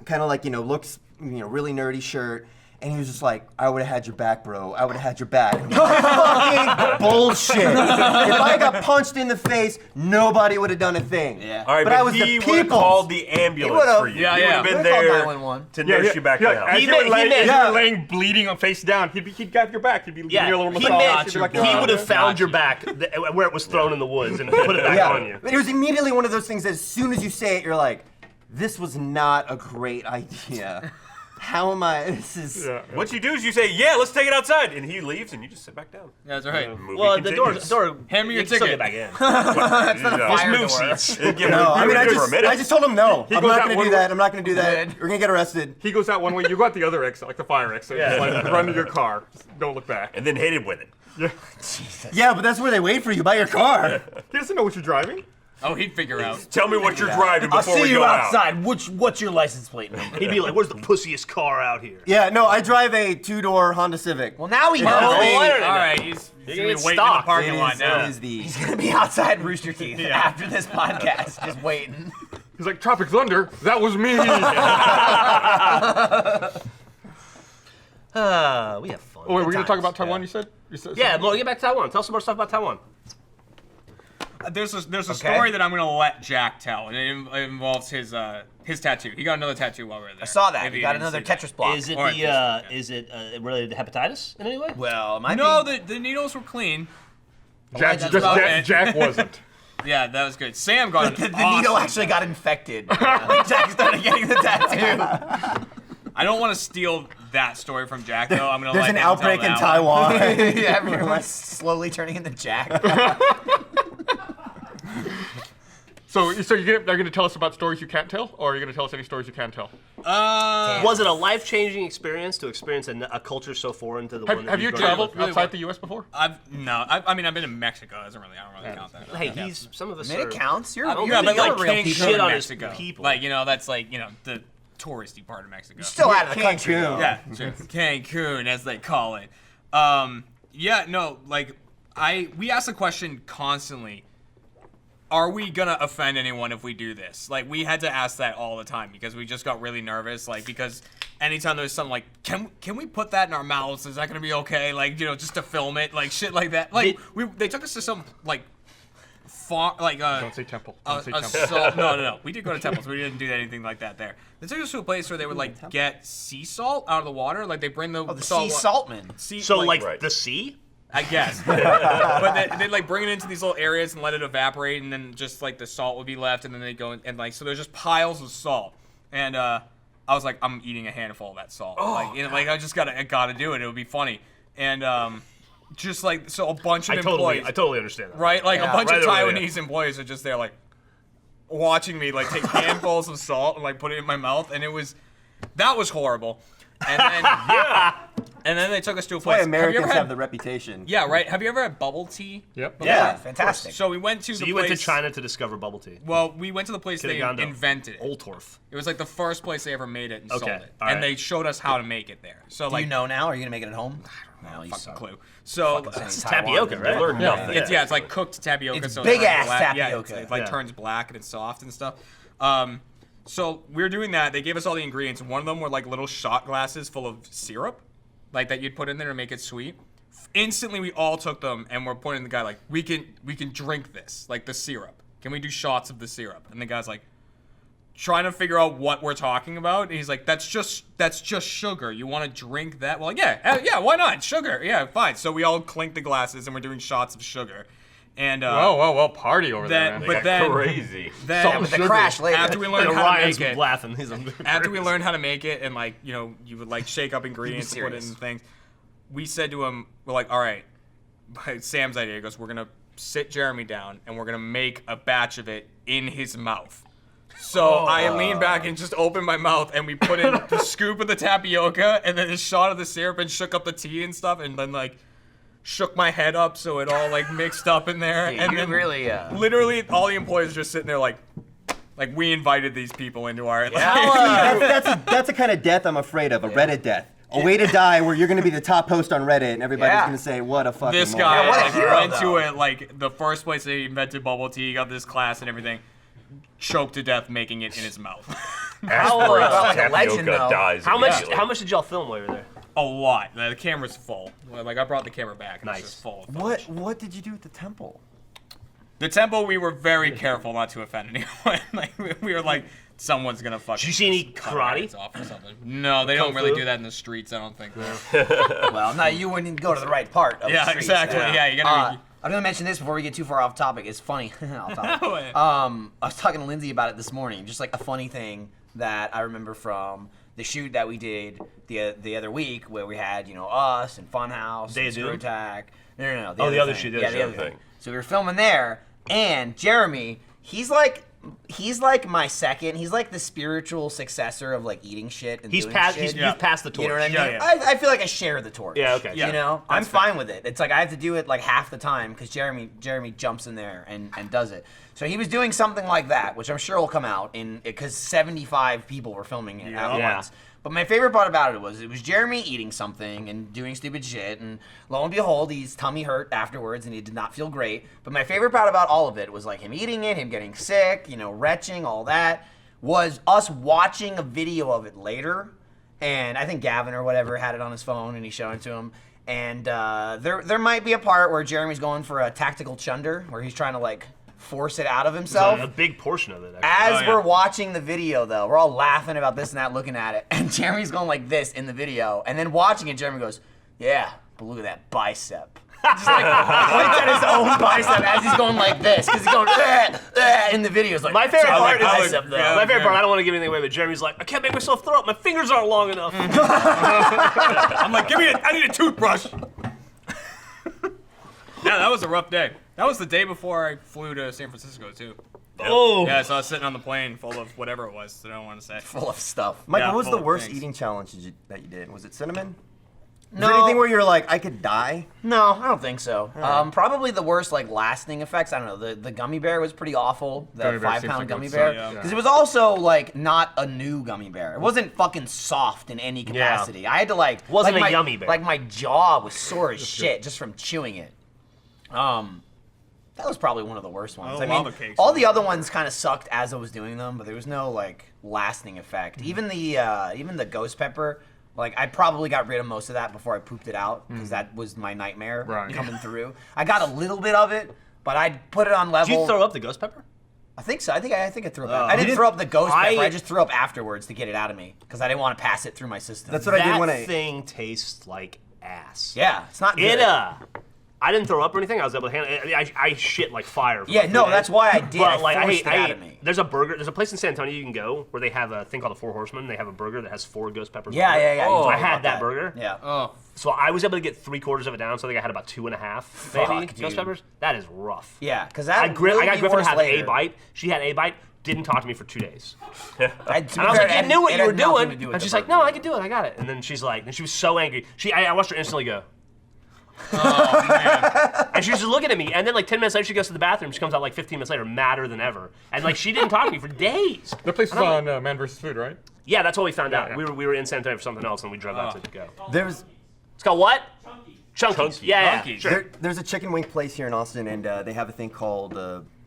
kind of like, looks, really nerdy shirt. And he was just like, I would have had your back, bro. I would have had your back. Fucking bullshit. If I got punched in the face, nobody would have done a thing. Yeah. All right, but but I was he the would have people's. called the ambulance for you. Yeah, He would have been Would've there called 911. to nurse you back to health. As you were laying bleeding on face down, he'd grab your back. He'd be giving you a little massage. He would have found your back where it was thrown in the woods and put it back on you. But it was immediately one of those things that as soon as you say it, you're like, this was not a great idea. How am I? This is. Yeah. What you do is you say, "Yeah, let's take it outside," and he leaves, and you just sit back down. Yeah, that's right. Movie Well, the continues. door. Hand me your you can still ticket. get back in. That's not a Yeah. fire Move door. seats. No, I mean, I just told him no. I'm goes not out going to one do way- that. I'm not going to do that. Good. We're going to get arrested. He goes out one way, you go out the other exit, like the fire exit. Yeah. Just like, run to your car. Just don't look back. And then hit him with it. Yeah, but that's where they wait for you, by your car. He doesn't know what you're driving. Oh, he'd figure out. Tell me what you're driving I'll before see we you go out. outside. What's your license plate number? He'd be like, "Where's the pussiest car out here?" Yeah, no, I drive a 2-door Honda Civic. Well, now he Oh, knows. I don't know. All right, he's You're gonna be gonna waiting get in the stalked. parking lot now. It is the. He's gonna be outside Rooster Teeth after this podcast, just waiting. He's like, Tropic Thunder, that was me. We have fun. Oh, wait, we're going to talk times. about Taiwan, you said? Yeah, well, get back to Taiwan. Tell some more stuff about Taiwan. There's a story that I'm gonna let Jack tell, and it involves his tattoo. He got another tattoo while we were there. I saw that. Maybe He you got didn't another see that. Tetris block. Is it Or is it related to hepatitis in any way? Well, it might No, be. the needles were clean. Jack, that's about it. Jack wasn't. Yeah, that was good. Sam got The an needle awesome actually got infected. Jack started getting the tattoo. I don't want to steal that story from Jack though. I'm gonna There's let an him tell outbreak in that Taiwan. Yeah, everyone's slowly turning into Jack. So you're going to tell us about stories you can't tell, or are you going to tell us any stories you can tell? Was it a life-changing experience to experience a culture so foreign to the one that Have you grown up traveled with? outside the U.S. before? I mean, I've been to Mexico. I don't really count that. Hey, some of us I mean, are. it counts. You're, I don't you're, Yeah, but you're like a real Cancun, people. shit on his Mexico. people. Like that's like the touristy part of Mexico. Still out of the country. Cancun. though. Yeah, sure. Cancun, as they call it. Yeah, no, like we ask the question constantly. Are we gonna offend anyone if we do this? Like we had to ask that all the time because we just got really nervous. Like because anytime there's something like, can we put that in our mouths? Is that gonna be okay? Like just to film it, like shit like that. Like they took us to some like Don't say temple. Don't say temple. No. We did go to temples. We didn't do anything like that there. They took us to a place where they would like get sea salt out of the water. Like they bring the The salt sea saltman. sea, So like Right. the sea? I guess. But they'd like bring it into these little areas and let it evaporate, and then just like the salt would be left, and then they go and like so there's just piles of salt. And I was like, I'm eating a handful of that salt. Like I just gotta do it. It would be funny. And just like so a bunch of employees. I totally understand that. Right? Like Yeah. a bunch Right of over there. Taiwanese employees are just there like watching me like take handfuls of salt and like put it in my mouth, and that was horrible. And then and then they took us to a place. Why Americans have, have the reputation. Yeah, right. Have you ever had bubble tea? Yep. Yeah, fantastic. So we went to So the you place. went to China to discover bubble tea. Well, we went to the place they Kitagando. invented it. Oltorf. It was like the first place they ever made it and sold Okay, it, all and right. they showed us how to make it there. So Do like, you know now? Are you gonna make it at home? No, you fucking suck. clue. So It's tapioca, right? Learn nothing. it's like cooked tapioca. It's so big turns ass black. Yeah, tapioca. it like Yeah. turns black and it's soft and stuff. So we were doing that. They gave us all the ingredients. One of them were like little shot glasses full of syrup, like that you'd put in there to make it sweet. Instantly, we all took them and we're pointing at the guy like, we can drink this, like the syrup. Can we do shots of the syrup? And the guy's like, trying to figure out what we're talking about. And he's like, that's just sugar. You want to drink that? Well, yeah, why not? Sugar. Yeah, fine. So we all clink the glasses and we're doing shots of sugar. And Whoa, party over there, man. but Got then crazy. then With the crash later. after we learned And how to Ryan's make it, laughing. He's like, after we learned how to make it and like you would like shake up ingredients and put it in serious. things, we said to him, we're like, all right, Sam's idea, he goes, we're gonna sit Jeremy down and we're gonna make a batch of it in his mouth. So I leaned back and just opened my mouth and we put in the scoop of the tapioca and then a shot of the syrup and shook up the tea and stuff and then like shook my head up so it all like mixed up in there. Dude, and you then really, literally all the employees just sitting there like we invited these people into our That's a kind of death I'm afraid of, a Reddit death. A way to die where you're gonna be the top post on Reddit and everybody's Yeah. gonna say, what a fucking This moron." guy what a like, hero, went though. to it like the first place they invented bubble tea, got this class and everything, choked to death making it in his mouth. Aspirates like a tapioca legend, though. dies. How much? immediately. How much did y'all film while you were there? A lot. The camera's full. Like I brought the camera back. And Nice. It's just full. Of What footage. what did you do at the temple? The temple, we were very careful not to offend anyone. Like we were like, someone's gonna fucking. Did you see any just cut our karate? heads off or something. No, they Kung don't really fu? do that in the streets. I don't think. Well, no, you wouldn't go to the right part of Yeah, the streets. exactly. Yeah, you gotta be- I'm gonna mention this before we get too far off topic. It's funny. Off topic. No way. I was talking to Lindsay about it this morning. Just like a funny thing that I remember from the shoot that we did the other week, where we had us and Funhouse, Day and of Screw Doom? Attack. No. The other thing. shoot, the Yeah, other the shoot. other thing. So we were filming there, and Jeremy, he's like my second. He's like the spiritual successor of like eating shit and He's doing passed. shit. You've passed the torch. You know what I mean? Yeah, yeah. I feel like I share the torch. Yeah, okay. You know, I'm fine with it. It's like I have to do it like half the time because Jeremy jumps in there and does it. So he was doing something like that, which I'm sure will come out in because 75 people were filming it at Yeah. once. But my favorite part about it was Jeremy eating something and doing stupid shit, and lo and behold, he's tummy hurt afterwards, and he did not feel great. But my favorite part about all of it was like him eating it, him getting sick, retching, all that, was us watching a video of it later. And I think Gavin or whatever had it on his phone, and he's showing it to him. And there might be a part where Jeremy's going for a tactical chunder, where he's trying to like force it out of himself. A big portion of it. Actually. As we're watching the video, though, we're all laughing about this and that, looking at it, and Jeremy's going like this in the video, and then watching it, Jeremy goes, "Yeah, but look at that bicep." Just like points at his own bicep as he's going like this, because he's going in the video. It's like, My favorite "Check part my is bicep, though." my favorite part. I don't want to give anything away, but Jeremy's like, I can't make myself throw up. My fingers aren't long enough. I'm like, I need a toothbrush. Yeah, that was a rough day. That was the day before I flew to San Francisco too. Oh. Yeah, so I was sitting on the plane full of whatever it was that I don't want to say. Full of stuff. Mike, Yeah, what was full the of worst things. eating challenge that you did? Was it cinnamon? Was No. there anything where you're like, I could die? No, I don't think so. Probably the worst like lasting effects. I don't know. The gummy bear was pretty awful. The Gummy bear 5 seems pound like it gummy would bear. suck, yeah. Because it was also like not a new gummy bear. It wasn't fucking soft in any capacity. I had to like Wasn't like a my, yummy bear. Like my jaw was sore as shit just from chewing it. That was probably one of the worst ones. Oh, I mean, lava cakes. all the other ones kind of sucked as I was doing them, but there was no like lasting effect. Even the ghost pepper, like I probably got rid of most of that before I pooped it out because that was my nightmare coming through. I got a little bit of it, but I put it on level. Did you throw up the ghost pepper? I think so. I think I throw up. I didn't throw up the ghost pepper. I just threw up afterwards to get it out of me because I didn't want to pass it through my system. That's what I did when That I. thing tastes like ass. Yeah, it's not good. I didn't throw up or anything. I was able to handle it. I shit like fire. for Yeah, like no, 3 that's days. why I did. But like, I forced it out I of me. there's a place in San Antonio you can go where they have a thing called the Four Horsemen. They have a burger that has 4 ghost peppers. Yeah, on it. yeah, yeah. Oh, you I told me had about that burger. Yeah. Oh, So I was able to get 3/4 of it down. So I think I had about 2.5 maybe Fuck, ghost dude. peppers. That is rough. Yeah, because I that got will be Griffin to worse have later. a bite. She had a bite. Didn't talk to me for 2 days. To be And I was fair, like, it you had- knew what it you were had nothing doing. to do with And the she's like, burger. no, I can do it. I got it. And then she's like, and she was so angry. I watched her instantly go. oh man. And she's just looking at me. And then like 10 minutes later, she goes to the bathroom. She comes out like 15 minutes later, madder than ever. And like she didn't talk to me for days. The place is on Man vs. Food, right? Yeah, that's what we found out. yeah. We were in San Antonio for something else, and we drove out to go. There's It's called what? Chunky. Yeah, Chunky. sure. there's a chicken wing place here in Austin, and they have a thing called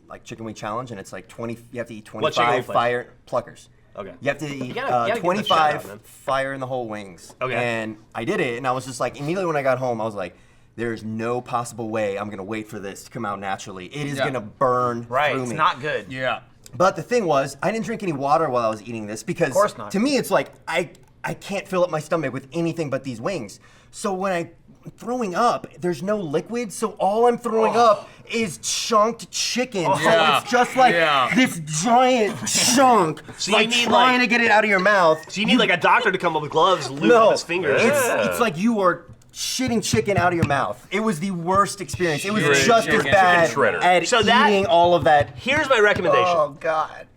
like chicken wing challenge, and it's like 20. You have to eat What chicken wing 25 place? fire pluckers. Okay. You have to eat gotta get the shit out, 25 man. fire in the whole wings. Okay. And I did it, and I was just like, immediately when I got home, I was like, there's no possible way I'm gonna wait for this to come out naturally. It is gonna burn Right, through it's me. not good. Yeah. But the thing was, I didn't drink any water while I was eating this because Of course not. to me it's like I can't fill up my stomach with anything but these wings. So when I'm throwing up, there's no liquid, so all I'm throwing up is chunked chicken. So Yeah. it's just like Yeah. this giant chunk, So you like need, trying like- to get it out of your mouth. So you need like a doctor to come up with gloves, lube No, up his fingers. it's like you are shitting chicken out of your mouth. It was the worst experience. It was Shredded just as chicken. bad Chicken shredder. at So that- eating all of that. Here's my recommendation. Oh God.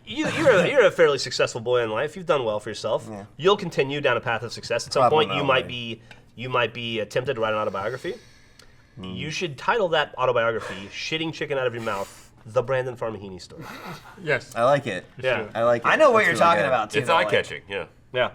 You're a fairly successful boy in life. You've done well for yourself. Yeah. You'll continue down a path of success. At some Probably point, not, you might be tempted to write an autobiography. You should title that autobiography "Shitting Chicken Out of Your Mouth: The Brandon Farmahini Story." Yes. I like it. Yeah. I like it. I know what That's you're really talking good. about too. It's though, eye like- catching, yeah. Yeah.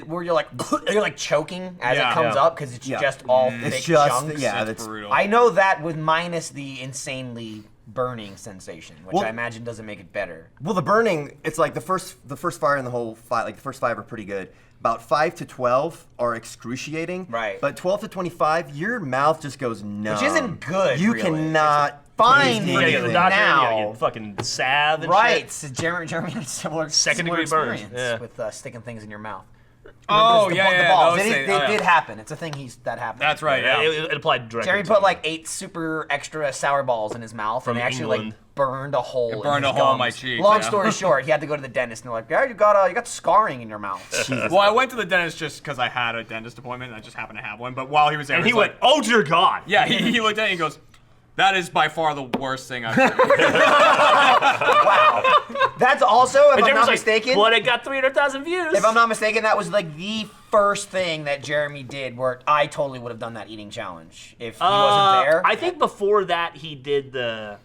where you're like choking as it comes up because it's just all thick just chunks. It's brutal. I know that with minus the insanely burning sensation, which I imagine doesn't make it better. Well, the burning, it's like the first fire in the whole fight, like the first 5 are pretty good. About 5 to 12 are excruciating. Right. But 12 to 25, your mouth just goes numb. Which isn't good, You really. cannot. Fine taste for You you gotta go to anything. the doctor, you now. gotta get fucking salve and Right. shit. So Jeremy had a similar Second-degree similar burns. experience Yeah. with sticking things in your mouth. Oh, The yeah. balls. those It things- did happen. It's a thing that happened. That's right, yeah. It applied directly. Jeremy to put me. like 8 super extra sour balls in his mouth, From and they actually England. like burned a hole. It burned in a his hole in my gums. cheek, Long yeah. story short, he had to go to the dentist, and they're like, "Yeah, you got scarring in your mouth." Well, I went to the dentist just because I had a dentist appointment, and I just happened to have one. But while he was there, And he was went, like, "Oh dear God!" yeah, he looked at it and he goes, "That is by far the worst thing I've seen." Wow. That's also, if I'm Jeremy's not like, mistaken, "But it got 300,000 views." if I'm not mistaken, that was like the first thing that Jeremy did where I totally would have done that eating challenge if he wasn't there. I think before that he did the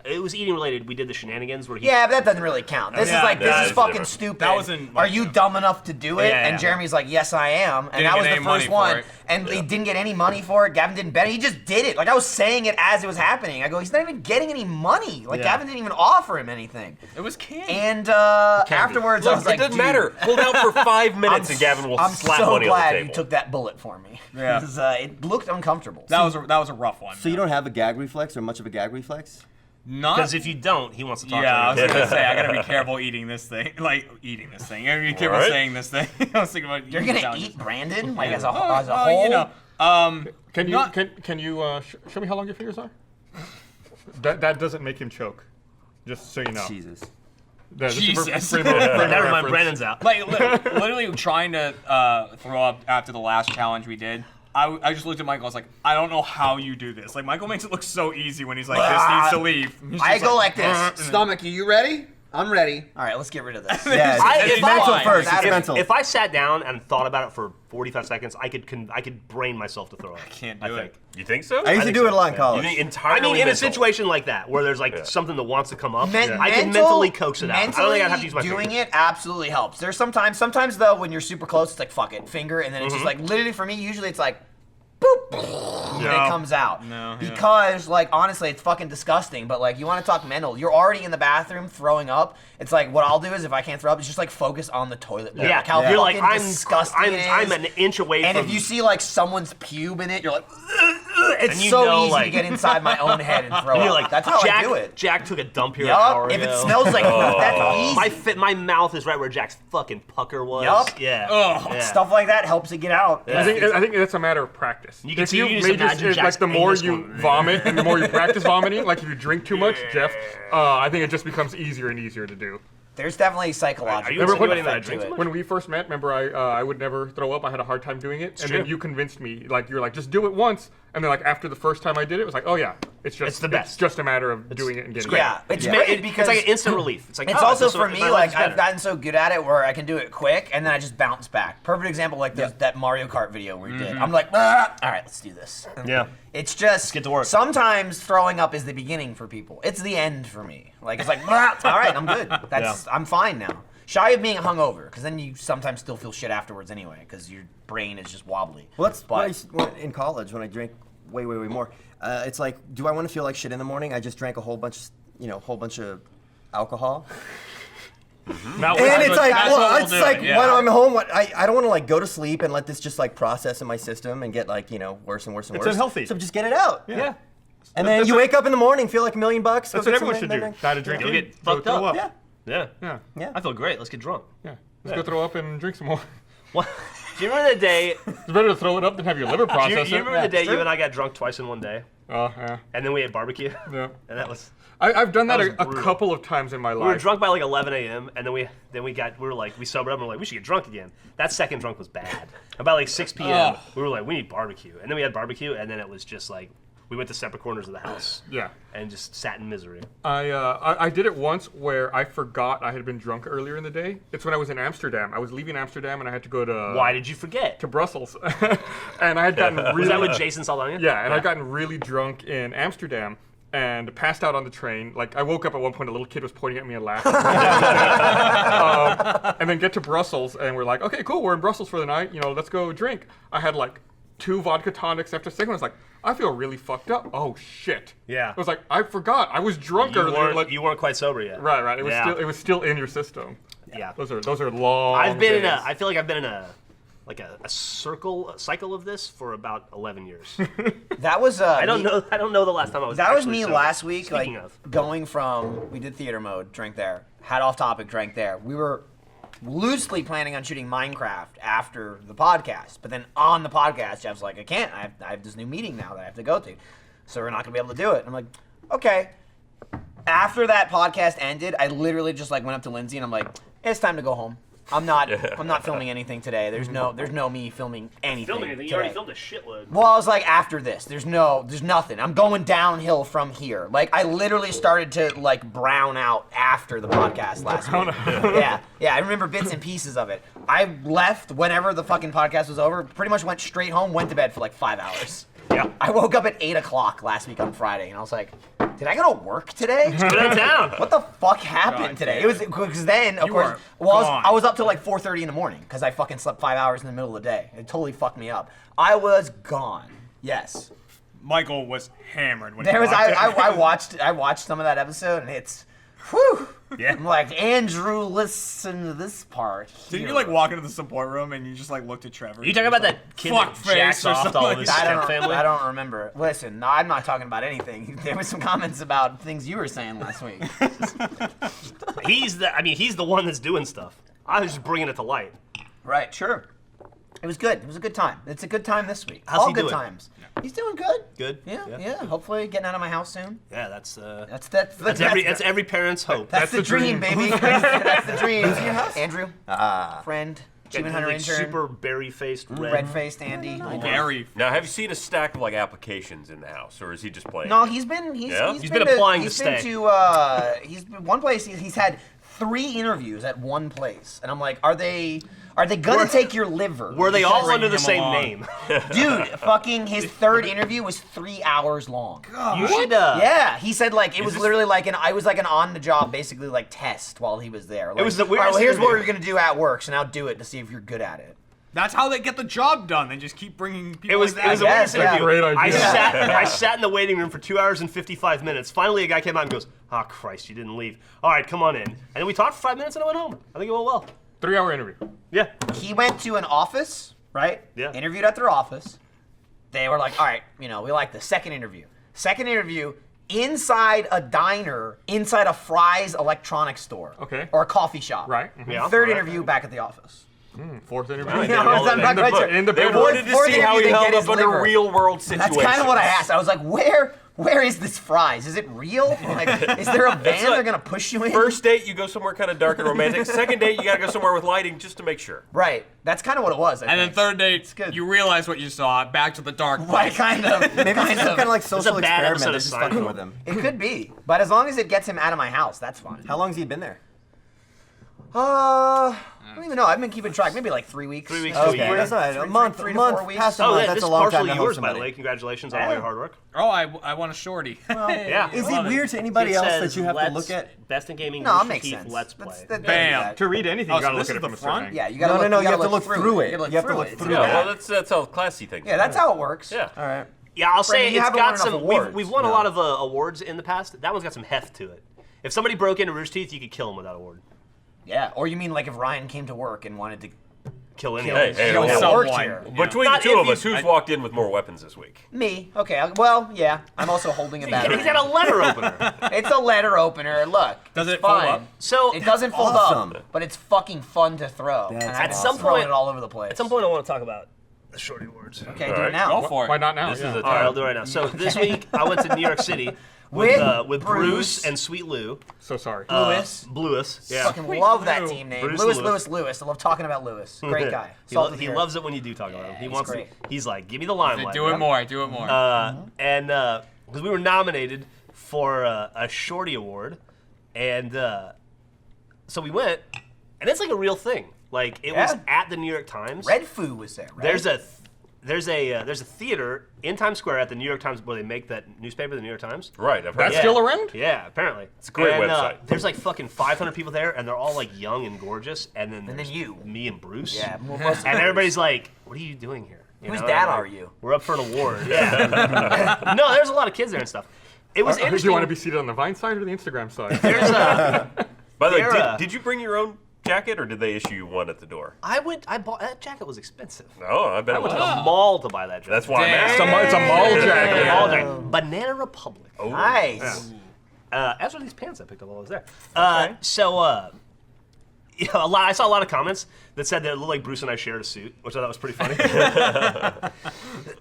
it was eating related. We did the shenanigans where he Yeah, but that doesn't really count. This Yeah, is like, that this is is fucking different. stupid. That wasn't, Are like, you dumb enough to do it? Yeah, And yeah. Jeremy's like, yes, I am. And Didn't that was get the any money first for one. it. And he didn't get any money for it. Gavin didn't bet it. He just did it. Like, I was saying it as it was happening. I go, he's not even getting any money. Like, Yeah. Gavin didn't even offer him anything. It was candy. And afterwards, I Look, was it like, doesn't dude, matter. Hold out for 5 minutes and Gavin will I'm slap so money on glad the you table. took that bullet for me. Yeah. 'Cause, it looked uncomfortable. that was a rough one. So you don't have a gag reflex or much of a gag reflex? Not. because if you don't, he wants to talk Yeah, I to was you. gonna say I gotta be careful eating this thing. Like eating this thing. I gotta be careful Alright. saying this thing. I was thinking about You're eating gonna challenges. eat Brandon? Like, as a Oh, whole? you know. Can you Not- can you show me how long your fingers are? That doesn't make him choke. Just so you know. Jesus. This is for Jesus. frame of Never mind, reference. Brandon's out. Like literally trying to throw up after the last challenge we did. I just looked at Michael. I was like, I don't know how you do this. Like Michael makes it look so easy when he's like, this needs to leave. He's I just go like this. Stomach, are you ready? I'm ready. All right, let's get rid of this. Yeah, It's it's mental fine. first. It's If- mental. If I sat down and thought about it for 45 seconds, I could brain myself to throw up. I can't do it. You think so? I used to think do so, it a lot in yeah. college. You think I entirely mean, in a mental. situation like that, where there's like Yeah. something that wants to come up, Men- I can mentally coax it out. I don't think I'd have to use my doing fingers. it absolutely helps. There's sometimes though when you're super close, it's like fuck it, finger, and then it's just like literally for me. Usually it's like boop, and it comes out. No, yeah. Because like honestly, it's fucking disgusting. But like you want to talk mental, you're already in the bathroom throwing up. It's like what I'll do is if I can't throw up, it's just like focus on the toilet bowl. Yeah, like how you're like fucking disgusting it is. I'm an inch away And from. if you see like someone's pube in it, you're like, it's And you so know, easy like- to get inside my own head and throw and up. you're like, That's how Jack, I do it. Jack took a dump here an hour Yup. If ago. it smells like that's easy. my mouth is right where Jack's fucking pucker was. Yup. Yeah. Ugh. Yeah. Stuff like that helps it get out. I think that's a matter of practice. You can if see- you you just may just, imagine like Jack's the more anus you going, vomit and the more you practice vomiting, like if you drink too much, Jeff, I think it just becomes easier and easier to do. There's definitely psychological. Are you Remember when- insinuating that I effect drink to too it. much? When we first met, remember I would never throw up. I had a hard time doing it, and true. then you convinced me. Like you're like, just do it once, and then like after the first time I did it, it was like, oh yeah, it's It's the best. It's just a matter of doing it and getting Yeah, it. it's Yeah. great because It's like an instant relief. It's like it's oh, also this is- for me my like life's I've better. gotten so good at it where I can do it quick and then I just bounce back. Perfect example like that Mario Kart video we did. I'm like, all right, let's do this. Yeah. It's just get to work. sometimes throwing up is the beginning for people. It's the end for me. Like it's like, all right, I'm good. I'm fine now. Shy of being hungover, because then you sometimes still feel shit afterwards anyway, because your brain is just wobbly. Well, that's But- in college when I drank way more. It's like, do I want to feel like shit in the morning? I just drank a whole bunch of alcohol. Now, And it's like, that's what well, we'll it's do like it, yeah. when I'm home, I don't want to like go to sleep and let this just like process in my system and get like worse and worse and It's worse. unhealthy. So just get it out. Yeah. And then you wake up in the morning, feel like $1 million. Go That's get what everyone something, should do. then- Not a drink. Go get go fucked throw up. Yeah. Yeah. Yeah. Yeah. I feel great. Let's get drunk. Yeah. Let's go throw up and drink some more. What? Do you remember the day? It's better to throw it up than have your liver Do you, process you it. remember the day you and I got drunk twice in one day, Oh yeah. and then we had barbecue, Yeah. and that was. I've done that, That was a brutal. couple of times in my life. We were drunk by like 11 a.m. and then we sobered up and we're like, we should get drunk again. That second drunk was bad. About like 6 p.m. we were like, we need barbecue, and then we had barbecue, and then it was just like we went to separate corners of the house Yeah. and just sat in misery. I did it once where I forgot I had been drunk earlier in the day. It's when I was in Amsterdam. I was leaving Amsterdam and I had to go to Why did you forget? to Brussels, and I had gotten really Was that with Jason Saldana? yeah, and I'd gotten really drunk in Amsterdam, and passed out on the train. Like, I woke up at one point, a little kid was pointing at me and laughing. And then get to Brussels, and we're like, okay, cool, we're in Brussels for the night. You know, let's go drink. I had like 2 vodka tonics after second. I was like, I feel really fucked up. Oh shit. Yeah. I was like, I forgot. I was drunk earlier. Like, you weren't quite sober yet. Right. It was still in your system. Yeah. Those are long. I've been days. I feel like I've been in a cycle of this for about 11 years. That was I don't know the last time I was. That was actually me sober. last week. Speaking like of. going from, we did theater mode, drank there. Had off topic, drank there. We were loosely planning on shooting Minecraft after the podcast, but then on the podcast, Jeff's like, I can't. I have this new meeting now that I have to go to, so we're not gonna be able to do it. And I'm like, okay. After that podcast ended, I literally just like went up to Lindsay and I'm like, it's time to go home. I'm not filming anything today. There's no me filming anything. You already filmed a shitload. Well, I was like, after this, there's nothing. I'm going downhill from here. Like, I literally started to like brown out after the podcast last week. Yeah, I remember bits and pieces of it. I left whenever the fucking podcast was over, pretty much went straight home, went to bed for like 5 hours. Yeah. I woke up at 8 o'clock last week on Friday, and I was like, did I go to work today? Get out of town. What the fuck happened today? It was because then, of course, I was up till like 4:30 in the morning because I fucking slept 5 hours in the middle of the day. It totally fucked me up. I was gone. Yes. Michael was hammered when There he was walked in. I watched some of that episode, and it's whew. Yeah. I'm like, Andrew, listen to this part. Didn't here. you like walk into the support room and you just like looked at Trevor? You talking about that kid that jacks off to all of his step family? I don't remember. Listen, no, I'm not talking about anything. There was some comments about things you were saying last week. He's the one that's doing stuff. I was just bringing it to light. Right, sure. It was good. It was a good time. It's a good time this week. How's All he good doing? times. He's doing good. Good. Yeah. Hopefully getting out of my house soon. Yeah, that's Every parent's hope. That's the dream, baby. That's the dream. Who's in your house? Andrew. Friend. Achievement Hunter like intern. super berry-faced, red-faced Andy. Now, have you seen a stack of like applications in the house, or is he just playing? No, he's been applying to stay. He's been one place. He's had 3 interviews at one place, and I'm like, are they gonna take your liver? Were they all under the same name? Dude, fucking his 3rd interview was 3 hours long. God. You should. Yeah, he said like it was literally like an on the job basically like test while he was there. Like, It was the all right, weirdest well, here's what interview. we're gonna do at work, so now do it to see if you're good at it. That's how they get the job done. They just keep bringing people. It was like the that. weirdest interview. Great idea. I sat in the waiting room for 2 hours and 55 minutes. Finally, a guy came out and goes, "Oh Christ, you didn't leave. All right, come on in." And then we talked for 5 minutes and I went home. I think it went well. 3-hour interview. Yeah. He went to an office, right? Yeah. Interviewed at their office. They were like, all right, we like the second interview. Second interview inside a diner, inside a Fry's electronics store. Okay. Or a coffee shop. Right. Mhm. Yeah. Third interview back at the office. 4th interview. Right. Yeah, I'm not quite sure. In the They bedroom. wanted to Fourth see how interview, he they held get his up under liver. real world situations. That's kind of what I asked. I was like, where is this Fry's? Is it real? Like, is there a van they're gonna push you in? First date, you go somewhere kind of dark and romantic. Second date, you gotta go somewhere with lighting just to make sure. Right. That's kind of what it was. I And then think. third date, good. you realize what you saw. Back to the dark place. Right, kind of. Maybe it's some kind of like social a bad experiment episode that's of just fucking Seinfeld. with him. It could be, but as long as it gets him out of my house, that's fine. How long's he been there? I don't even know. I've been keeping track. Maybe like 3 weeks. 3 weeks to a Okay, year. that's all right. A Three- month, three to month, 4 weeks. past a Oh, month. yeah, That's this a is long time partially to yours, host by the somebody. way. Congratulations on all your hard work. Oh, I want a shorty. Yeah. Is Love it it. weird to anybody It else says, that you have to "Let's- look at? Best in Gaming. No, it Rooster makes Teeth, sense. Let's play. Bam. To read anything, Oh, you gotta so look this at it is from the a certain front? angle. Yeah, you gotta No, look, you have to look look through it. You You have to look it. through Yeah, that. well, that's how classy things. Yeah, that's how it works. Yeah. All right. Yeah, I'll say Brandon, you it's haven't got won enough some. awards. We've won a No. lot of awards in the past. That one's got some heft to it. If somebody broke into Rooster Teeth, you could kill him with that award. Yeah, or you mean like if Ryan came to work and wanted to Kill any Hey, of hey, kill hey, who hey. worked Someone. here? Between Not the two if of us, he's- who's walked in with more weapons this week? Me. Okay, well, yeah. I'm also holding a battery. He's got a letter opener. It's a letter opener. Look. Does it's it fold fine. up? So It doesn't fold awesome. up, but it's fucking fun to throw. That's and I've At been some throwing point- it all over the place. at some point, I want to talk about the Shorty Awards. Okay, All do right. it now. Go for it. Why not now? This Yeah. is a All right, I'll do it right now. So this week, I went to New York City with Bruce and Sweet Lou. So sorry. Lewis. Bluis. Yeah. Fucking love that team name. Bruce Lewis. I love talking about Lewis. Great guy. He, Salt of the he earth. loves it when you do talk about him. He he's wants. great. He's like, give me the limelight. Do it more. Do it more. And because we were nominated for a Shorty Award, and so we went, and it's like a real thing. Like it was Yeah. at the New York Times. Red Foo was there, right? There's a there's a theater in Times Square at the New York Times where they make that newspaper, the New York Times. Right, I've heard That's that. still around? Yeah, apparently. It's a great and, website. There's like fucking 500 people there, and they're all like young and gorgeous, and then you, me and Bruce. Yeah, and everybody's like, "What are you doing here? Whose dad are you? We're up for an award." Yeah. No, there's a lot of kids there and stuff. It was interesting. Do you want to be seated on the Vine side or the Instagram side? There's By the way, did you bring your own jacket, or did they issue you one at the door? I bought that jacket was expensive. No, I bet I it went was. to the mall to buy that jacket. That's why I'm It's asking. a mall jacket. Mall jacket. Banana Republic. Oh. Nice. As are these pants I picked up while I was there. So, you know, I saw a lot of comments that said that it looked like Bruce and I shared a suit, which I thought was pretty funny.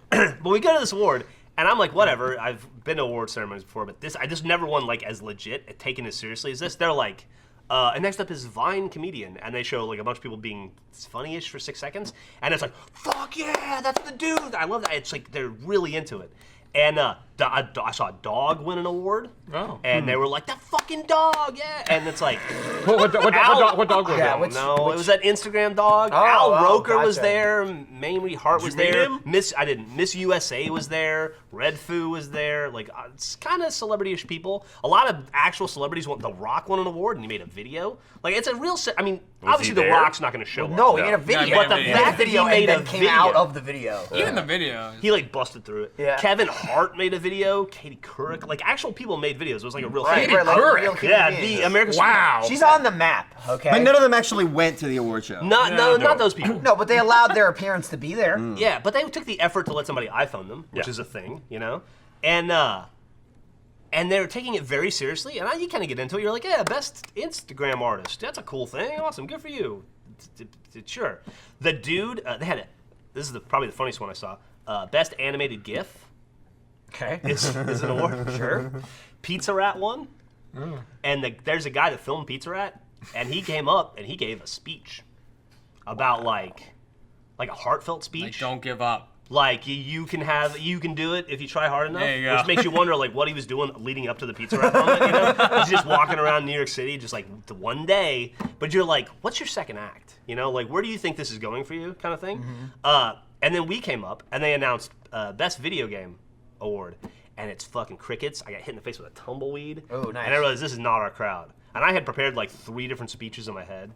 But we go to this award, and I'm like, whatever. I've been to award ceremonies before, but I just never won like as legit, taken as seriously as this. They're like, and next up is Vine comedian, and they show like a bunch of people being funny-ish for 6 seconds, and it's like, fuck yeah, that's the dude. I love that. It's like they're really into it. And I saw a dog win an award, and they were like, "That fucking dog, yeah!" And it's like, what dog was that? No, it was that Instagram dog. Oh, Al oh, Roker was gotcha. there. Mamrie Hart was you meet there. him? I didn't. Miss USA was there. Red Foo was there. Like, it's kind of celebrity-ish people. A lot of actual celebrities. The Rock won an award, and he made a video. Like, it's a real. I mean, Was obviously, he The there? Rock's not going to show up. No, he made a video. Yeah, But the he made fact that he made a came video out of the video. Even the video. He like busted through it. Yeah. Kevin Hart made a video. Katie Couric, like actual people made videos. It was like a real Right, thing. right, like Couric. real human Yeah, beings. the American. Wow. She's on the map, okay? But none of them actually went to the award show. Not those people. No, but they allowed their appearance to be there. Yeah, but they took the effort to let somebody iPhone them, which Yeah. is a thing, you know? And they're taking it very seriously, and you kind of get into it. You're like, yeah, best Instagram artist. That's a cool thing. Awesome. Good for you. Sure. The dude, they had it. This is probably the funniest one I saw. Best animated GIF Okay. is an award. Sure. Pizza Rat won. And there's a guy that filmed Pizza Rat, and he came up and he gave a speech about like a heartfelt speech. Like, don't give up. Like you can do it if you try hard enough. There you go. Which makes you wonder like what he was doing leading up to the Pizza Rat moment. You know, he's just walking around New York City, just like the one day. But you're like, what's your second act? You know, like where do you think this is going for you, kind of thing. And then we came up and they announced best video game award, and it's fucking crickets. I got hit in the face with a tumbleweed. Oh, nice. And I realized this is not our crowd. And I had prepared like 3 different speeches in my head.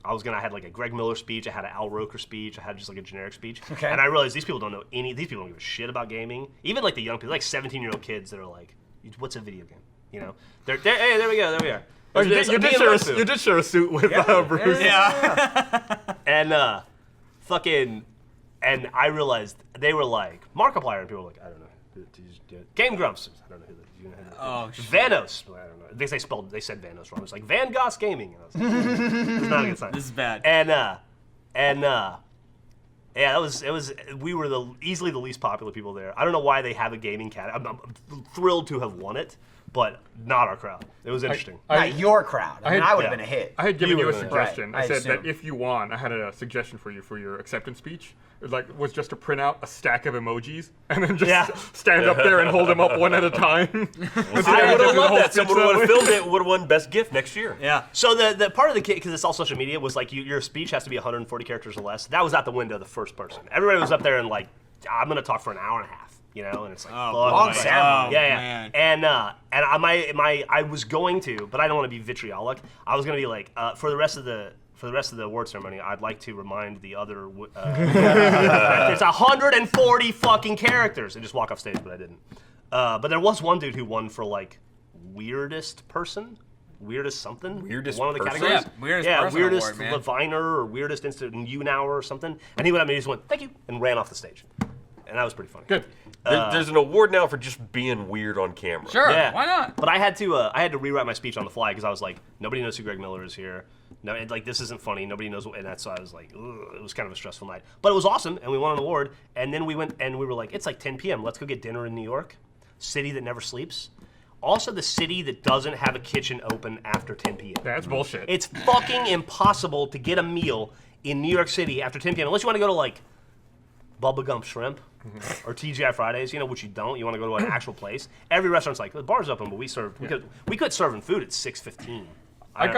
I had like a Greg Miller speech, I had an Al Roker speech, I had just like a generic speech. Okay. And I realized these people don't give a shit about gaming. Even like the young people, like 17-year-old kids that are like, what's a video game? You know? Hey, there we are. Oh, you did share a suit with Bruce. And and I realized they were like, Markiplier, and people were like, I don't know. Game Grumps. I don't know who that is. Oh, shit. Vanos. I don't know. They said Vanos wrong. It's like Van Goss Gaming. And I was like, it's not a good sign. This is bad. Yeah, we were easily the least popular people there. I don't know why they have a gaming category. I'm thrilled to have won it, but not our crowd. It was interesting. Not your crowd. I mean, I would have been a hit. I had given you a would've been. suggestion. Right, I I said that assume. if you won, I had a suggestion for you for your acceptance speech. It was just to print out a stack of emojis and then just stand up there and hold them up one at a time. I would have loved that. Someone would have filmed it, would have won Best GIF next year. Yeah. So the part of the kit, because it's all social media, was like your speech has to be 140 characters or less. That was out the window, the first person. Everybody was up there and like, I'm gonna talk for an hour and a half, you know, and it's like, long ceremony. yeah. Man. And I was going to, but I don't want to be vitriolic. I was gonna be like, for the rest of the award ceremony, I'd like to remind the other. There's 140 fucking characters, and just walk off stage, but I didn't. But there was one dude who won for like weirdest person. Weirdest something. Weirdest one of the person? categories. Yeah, weirdest person weirdest award, man. Leviner or weirdest instant YouNow or something. And he went up and he just went, "Thank you," and ran off the stage. And that was pretty funny. Good. There's an award now for just being weird on camera. Sure. Yeah. Why not? But I had to rewrite my speech on the fly because I was like, nobody knows who Greg Miller is here. No, and like this isn't funny. Nobody knows, and that's so I was like, ugh, it was kind of a stressful night. But it was awesome, and we won an award. And then we went and we were like, it's like 10 p.m. Let's go get dinner in New York, city that never sleeps. Also, the city that doesn't have a kitchen open after 10 p.m. That's bullshit. It's fucking impossible to get a meal in New York City after 10 p.m. unless you want to go to like Bubba Gump Shrimp or TGI Fridays, you know, which you don't. You want to go to an actual place. Every restaurant's like, the bar's open, but we quit serving food at 6:15.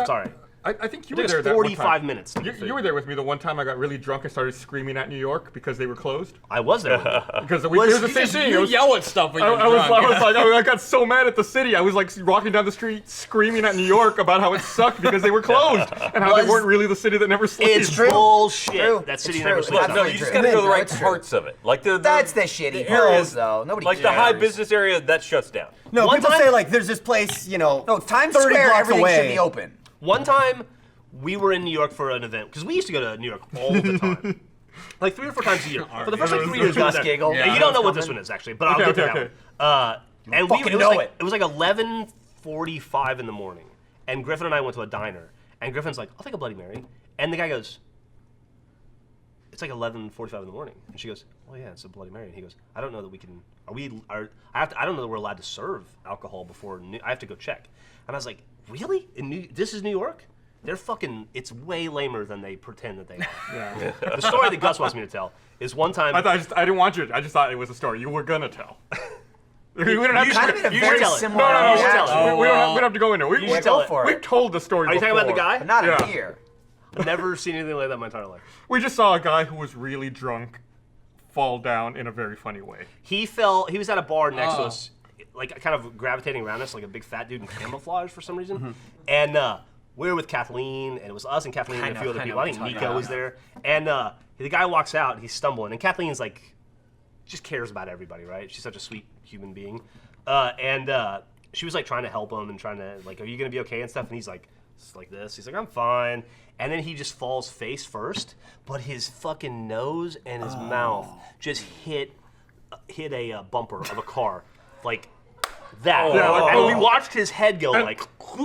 Sorry. I think you It were took there us that one 45 time. minutes. To get You through. were there with me the one time I got really drunk and started screaming at New York because they were closed. I was there. With you. Because it was the same thing. You yell at stuff when you're I was drunk. I got so mad at the city. I was like walking down the street screaming at New York about how it sucked because they were closed and how they weren't really the city that never sleeps. It's bullshit. True. That city It's never true. sleeps. No, Absolutely you just true. gotta go to the No, right it's true. parts of it. Like That's the shitty areas, hills, though. Nobody like the high cares. business area, that shuts down. No, One people time- say like there's this place, No, Times 30 Square, blocks everything away. should be open. One time, we were in New York for an event because we used to go to New York all the time, like 3 or 4 times a year. For the first like 3 years, we were there. Giggle. And Yeah. you don't know what this one is actually, but I'll Okay, get to okay, that one. And fucking it was know like, it. it was like 11:45 in the morning, and Griffin and I went to a diner, and Griffin's like, "I'll take a Bloody Mary," and the guy goes, "It's like 11:45 in the morning," and she goes, "Oh yeah, it's a Bloody Mary," and he goes, "I don't know that we can. I don't know that we're allowed to serve alcohol before. I have to go check." And I was like, "Really? This is New York? They're fucking. It's way lamer than they pretend that they are." Yeah. The story that Gus wants me to tell is one time. I didn't want you. I just thought it was a story you were gonna tell. We don't have to. Kind of in a You very should tell it. similar No. You should tell it. We don't have to go into it. You should tell it. for We've told the story. Are you talking about the before. guy? But not Yeah. in here. I've never seen anything like that in my entire life. We just saw a guy who was really drunk fall down in a very funny way. He fell. He was at a bar next to us, like kind of gravitating around us, like a big fat dude in camouflage for some reason. And we were with Kathleen, and it was us and Kathleen and a few other people. I think Nico was there. And the guy walks out. He's stumbling, and Kathleen's like, just cares about everybody, right? She's such a sweet human being. And she was like trying to help him and trying to like, "Are you gonna be okay?" and stuff. And he's like this. He's like, "I'm fine." And then he just falls face first, but his fucking nose and his mouth just hit a bumper of a car, like that. Yeah, like, and we watched his head go like.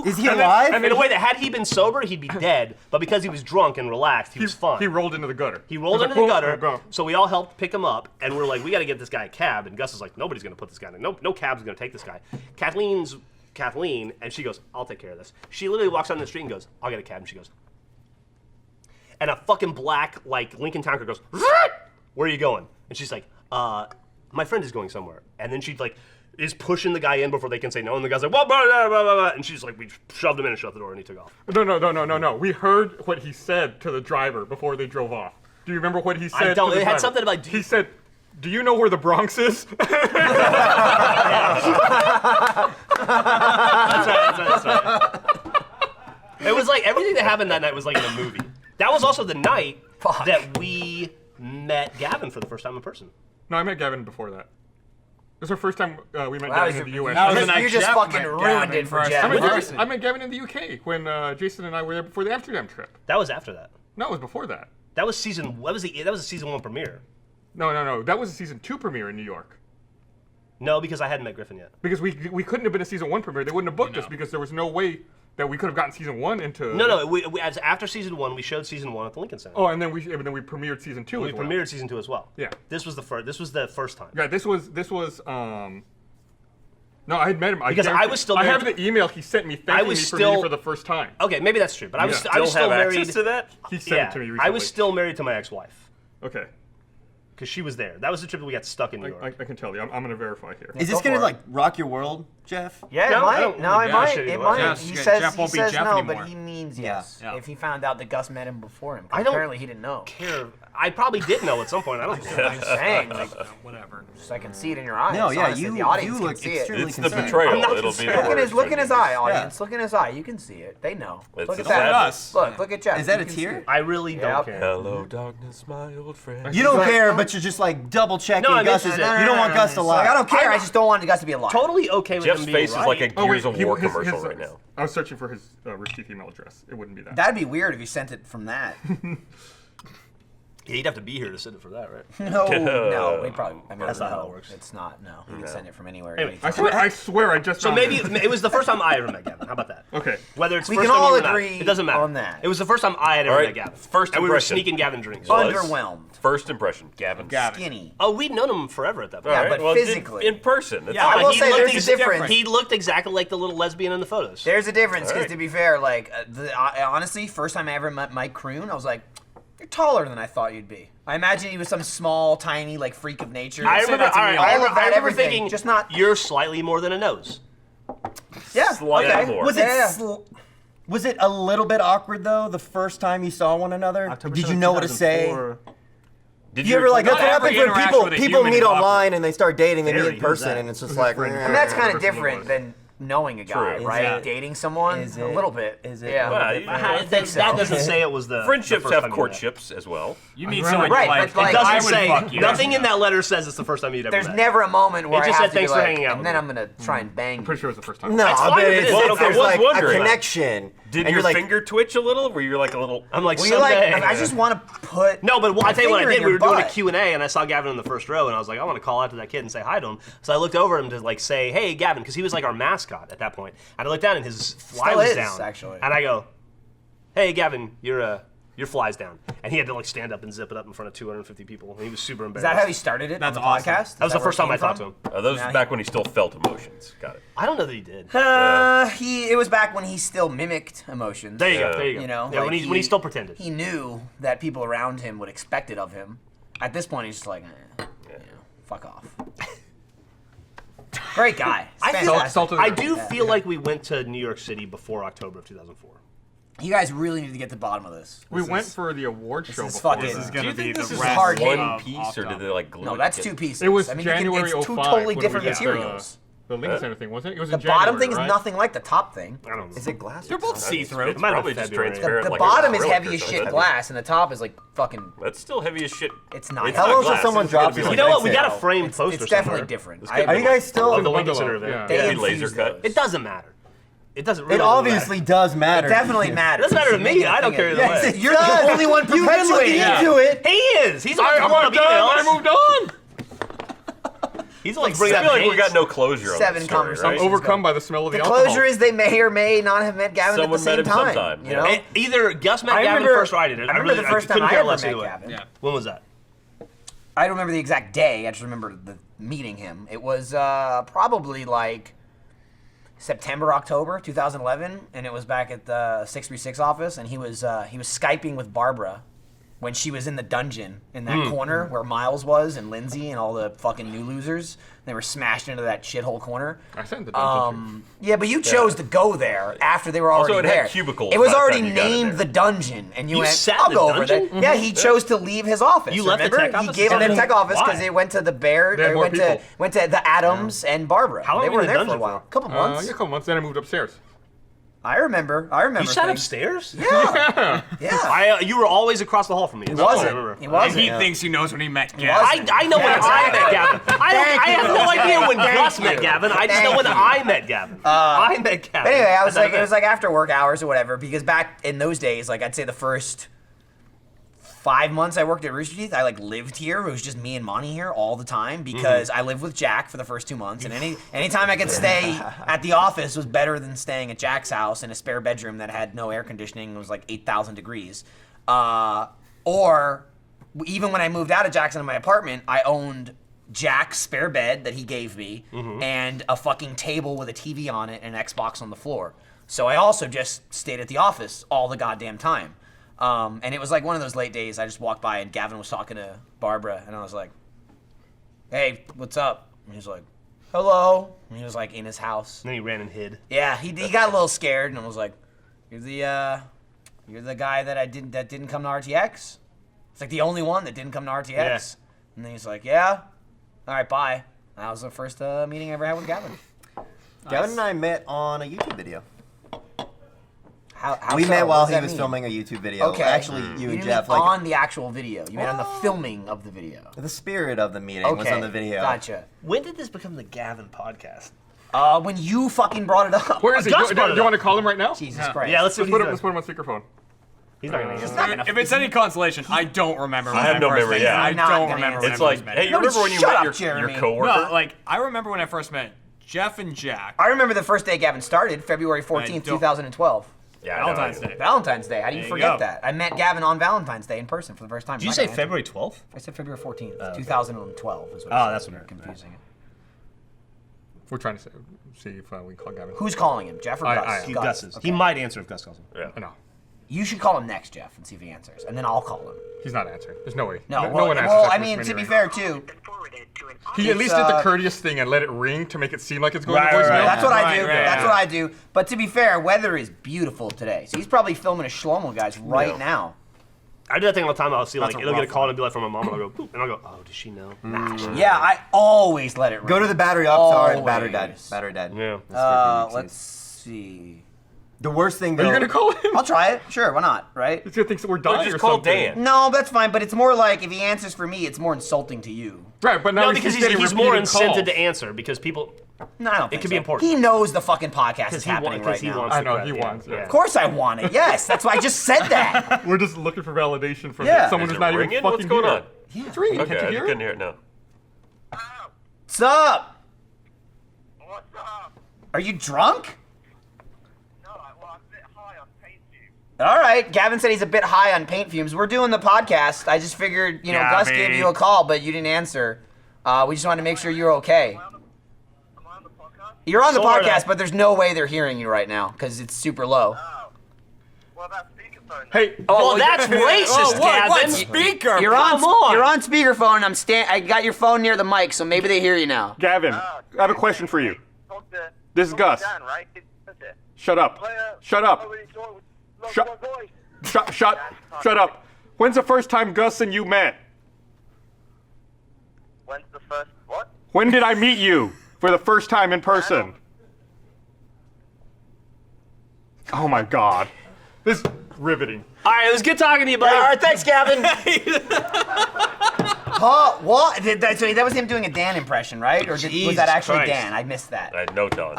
Is he alive? In a way that had he been sober, he'd be dead. But because he was drunk and relaxed, he was fine. He rolled into the gutter. He rolled It was into the like, gutter, "Go." so we all helped pick him up, and we're like, we got to get this guy a cab. And Gus is like, nobody's gonna put this guy in. No cab's gonna take this guy. Kathleen, and she goes, I'll take care of this. She literally walks down the street and goes, I'll get a cab. And she goes, and a fucking black like Lincoln Town car goes, where are you going? And she's like, my friend is going somewhere. And then she like is pushing the guy in before they can say no, and the guy's like, blah, blah, blah, blah, blah. And she's like, we shoved him in and shut the door, and he took off. No. We heard what he said to the driver before they drove off. Do you remember what he said? I don't. To the It had driver? something about. He said, "Do you know where the Bronx is?" That's right. It was like everything that happened that night was like in a movie. That was also the night that we met Gavin for the first time in person. No, I met Gavin before that. It was our first time we met That was Gavin in the U.S. that was the night You just Jeff fucking met ruined Gavin it for first. Jeff. I met Gavin in the UK when Jason and I were there before the Amsterdam trip. That was after that. No, it was before that. That was season. That was a season 1 premiere. No. That was a season 2 premiere in New York. No, because I hadn't met Griffin yet. Because we couldn't have been a season 1 premiere. They wouldn't have booked us because there was no way that we could have gotten season 1 into. No. As after season 1, we showed season 1 at the Lincoln Center. Oh, and then we premiered season 2 we as well. premiered season 2 as well. Yeah. This was the first. This was the first time. Yeah, this was. No, I had met him. Because I was still I have married the email he sent me thanking me for meeting for the first time. Okay, maybe that's true, but I was Still still have married. access to that? He sent it to me recently. I was still married to my ex-wife Okay. because she was there. That was the trip that we got stuck in New York. I can tell you. I'm going to verify here. Is this Go gonna for it. like rock your world, Jeff? Yeah, No, it I might. don't- No, it yeah, might. shit, It it might. was. He Yeah, says Jeff won't he be says Jeff no, anymore. but he means yes. Yeah. If he found out that Gus met him before him, 'cause I don't apparently he didn't know. care. I probably did know at some point. I don't care. I'm saying, like, Whatever. just I can see it in your eyes. No, yeah, honestly, you the audience you can look see it. extremely It's the concerned. betrayal. I'm not It'll be the Look in worst. look in his eye, Yeah. audience. Look in his eye. You can see it. They know. It's Look a at that. sadness. Look at Jeff. Is that You a can see tear? it. I really don't Yep. care. Hello, darkness, my old friend. You don't care, but you're just like double checking No, I mean, Gus's. no, You don't want Gus to lie. Like, I don't care. I just don't want Gus to be alive. Totally okay with Jeff's him being face is like a right. Gears of War his- commercial right now. I was searching for his Rooster Teeth email address. It wouldn't be that. That'd be weird if you sent it from that. Yeah, you'd have to be here to sit it for that, right? No, we probably. I mean, That's not no, how it works. It's not. No, you can send it from anywhere. Anyway, anytime. I swear I just So found maybe it. it was the first time I ever met Gavin. How about that? Okay. Whether it's We first can time all you or not, agree it doesn't matter. on that. It was the first time I had ever All right, met Gavin. first and we were impression. sneaking Gavin drinks. Was- Underwhelmed. First impression, Gavin. Skinny. Oh, we'd known him forever at that point. Yeah, All right, but well, physically. in person. That's Yeah, I fine. will he say looked there's a difference. He looked exactly like the little lesbian in the photos. There's a difference, because Alright. to be fair, like, honestly, first time I ever met Mike Croon, I was like, you're taller than I thought you'd be. I imagine he was some small, tiny, like, freak of nature. I remember, all right, all I of remember, that, I remember everything, thinking, just not. you're slightly more than a nose. Yeah, Slightly okay. more. Was it? Yeah. Was it a little bit awkward though the first time you saw one another? October Did you know what to say? 2004. Did You ever like that's Not what every happens when interaction with a people human meet is awkward. online and they start dating, they meet Very, in who's person, that? and it's just like. friend? And that's kind of Person different was. than knowing a guy, True. right? Yeah. Dating someone, Is a it- little bit. is it Yeah. a little Well, bit? you- I think so. That doesn't say it was the Friendships the first have time you met. courtships as well. You meet Right, someone right, you like. but, like, It I doesn't would say fuck you. nothing in that letter says it's the first time you'd ever There's met. never a moment where It I just have said, to be "Thanks for like, hanging out and with then me." I'm gonna try and bang I'm you. pretty sure it was the first time. No, That's fine but if it it's is. if Okay, there's I was like a wondering. connection. Did and your you're like, finger twitch a little? Were you like a little? I'm like, Well, you're like, someday. I just want to put. No, but my I'll tell you what I finger in did. We your were doing a butt. Q&A, and I saw Gavin in the first row, and I was like, I want to call out to that kid and say hi to him. So I looked over him to like say, hey, Gavin, because he was like our mascot at that point. And I looked down, and his fly Still was is, down. actually. And I go, hey, Gavin, your fly's down. And he had to like stand up and zip it up in front of 250 people. And he was super Is embarrassed. that how he started it? That's on the awesome. podcast? Is That was the where first it time I came talked to from? him. Those Now back when he still felt emotions. Got it. I don't know that he did. It was back when he still mimicked emotions. There you go. Yeah. There you go. You know, yeah, like when he still pretended. He knew that people around him would expect it of him. At this point, he's just like, you know, fuck off. Great guy. I feel- Fantastic. Salt of the I earth. do feel like we went to New York City before October of 2004. You guys really need to get to the bottom of this. We This went is- for the award show is before. fucking- that. This is gonna Do you be think the this is rest hard one hitting. piece, or did they like glue No, it that's together? two pieces. It was I mean, you January can, it's two 05 totally when we different did materials. The Lincoln Center thing, wasn't it? It was The in January, bottom thing is right? nothing like the top thing. I don't know. is it glass? They're both see-through. It's might have probably been just February. transparent. The like bottom a is acrylic heavy or as something. shit glass, and the top is like fucking. That's still heavy as shit. It's not. It's How not long till glass. someone It's gonna drops be it? You like- know what? We got a It's- framed it's poster definitely somewhere. different. This could Are be you guys still? Of the Lincoln bungalow, Center event. yeah. They Maybe infuse laser cut. those. It doesn't matter. It doesn't really It obviously does matter. It definitely to you. matters. It doesn't matter to You me. make it a I don't thing care of- either Yes, way. it You're the does. only one You've been perpetuating looking it. into it. He is. He's the one I'm pulling up done. I emails. moved on. He's the one I bringing feel up like we names. got no closure on Seven that story, conversations. right? Overcome by the smell of the The alcohol. closure is they may or may not have met Gavin Someone at the met same him time. sometime, You yeah. know? And either Gus met I Gavin remember- first or I did. I remember the first time couldn't I care ever less met either way. Gavin. Yeah. When was that? I don't remember the exact day. I just remember the meeting him. It was probably like September, October 2011, and it was back at the 636 office, and he was Skyping with Barbara when she was in the dungeon in that corner where Miles was and Lindsay and all the fucking new losers. They were smashed into that shithole corner. I sat in the dungeon Yeah, but you chose to go there after they were already Also, it had there. cubicles It was by the already time you got in named there. the dungeon, and you You went, sat I'll in the go over there. dungeon? Yeah, he chose to leave his office. You left the remember? tech office He gave and up the sat tech in- office because Why? they went to the Bear. They had They more went people. to the Adams and Barbara. How long they were you were in the there for a dungeon while. for? A couple months. Yeah, a couple months. Then I moved upstairs. I remember. I remember. You sat things. upstairs? Yeah. Yeah. You were always across the hall from me. He That's all I wasn't. remember. He wasn't. He thinks he knows when he met Gavin. wasn't. I know when Yeah, I met Gavin. I have no idea when Thank Gus met you. Gavin. I just know Thank when you. I met Gavin. I met Gavin. But anyway, I was At that like, it event. was like after work hours or whatever, because back in those days, like I'd say the first 5 months I worked at Rooster Teeth, I like lived here. It was just me and Monty here all the time because I lived with Jack for the first 2 months, and anytime I could stay at the office was better than staying at Jack's house in a spare bedroom that had no air conditioning and was like 8,000 degrees. Or even when I moved out of Jack's into my apartment, I owned Jack's spare bed that he gave me and a fucking table with a TV on it and an Xbox on the floor. So I also just stayed at the office all the goddamn time. And it was like one of those late days. I just walked by and Gavin was talking to Barbara, and I was like, "Hey, what's up?" And he was like, "Hello." And he was like in his house. And then he ran and hid. Yeah, he got a little scared and was like, "You're the guy that didn't come to RTX." It's like the only one that didn't come to RTX. Yeah. And then he's like, "Yeah, all right, bye." That was the first meeting I ever had with Gavin. Gavin and I met on a YouTube video. How We so? met What while does he that was mean? filming a YouTube video. Okay. Actually, you You and didn't Jeff, mean like on the actual video. You mean on the filming of the video. the spirit of the meeting was Okay, on the video. Gotcha. When did this become the Gavin podcast? When you fucking brought it up. Where is he? Gus Do brought it you up. want to call him right now? Jesus Christ. Yeah, let's see Let's what put he's him doing. on speakerphone. He's not gonna not answer. gonna- If it's any consolation, I don't remember. I have no memory, yeah. I I'm not don't gonna remember. answer. when It's I like, first met hey, him. you remember when you shut met up, your Jeremy. coworker? No, like I remember when I first met Jeff and Jack. I remember the first day Gavin started, February 14th, don't- 2012. Yeah, I know. Valentine's Day. Valentine's Day. How do you There you forget go. that? I met Gavin on Valentine's Day in person for the first time. Did you I'm not say gonna answer. February 12th? I said February 14th, 2012 is what Oh, I said. that's what You're it- confusing it. We're trying to see if we can call Gavin. Who's calling him? Jeff or Gus? I am. He Gus. Gus's. Okay. He might answer if Gus calls him. Yeah. No, You should call him next, Jeff, and see if he answers, and then I'll call him. he's not answering. There's no way. No, no well, one answers well that I first mean, to be minute. fair too. He at least did the courteous thing and let it ring to make it seem like it's going to voicemail. That's what I do. Right, That's what I do. But to be fair, weather is beautiful today. So he's probably filming a Shlomo, guys, right now. I do that thing all the time. I'll see, like, That's a it'll get a rough call one. and be like from my mom, and I'll go, boop, and I'll go, oh, does she know? Nah, she knows. Yeah, I always let it ring. Go to the battery up. Sorry, the battery died. Always. Battery died. Yeah. Let's see. The worst thing, though. Are you gonna call him? I'll try it. Sure, why not? Right? He's gonna think that we're Or dying just or call something. Dan. No, that's fine. But it's more like if he answers for me, it's more insulting to you. Right, but now No, because getting he's more repeated incented calls. to answer because people. No, I don't think could so. be important. He knows the fucking podcast is He happening wants right now. I the know, credit, he wants it. Of course I want it. Yes, that's why I just said that. We're just looking for validation from Yeah. someone Is who's it not even ringing? fucking What's going here. on? Yeah. It's ringing. Okay, Can't I you hear couldn't it? hear it now. What's up? What's up? Are you drunk? No, well, I'm a bit high on paint fumes. All right. Gavin said he's a bit high on paint fumes. We're doing the podcast. I just figured, Gus gave you a call, but you didn't answer. We just wanted to make sure you're okay. Am I on the podcast? You're on the Sorta. podcast, but there's no way they're hearing you right now because it's super low. Oh. What about speakerphone? Hey, Well, that's racist, Gavin. What speaker? You're Come on. You're on speakerphone. I got your phone near the mic, so maybe they hear you now. Gavin, I have a question for you. Talk to, This is talk Gus. to Dan, right? Shut up. Shut up. Shut. Shut up. When's the first time Gus and you met? When's the first, what? When did I meet you for the first time in person? Oh my God. This is riveting. All right, it was good talking to you, buddy. All right, thanks, Gavin. Paul, what? So that was him doing a Dan impression, right? Or was Jesus that actually Christ. Dan? I missed that. I had no telling.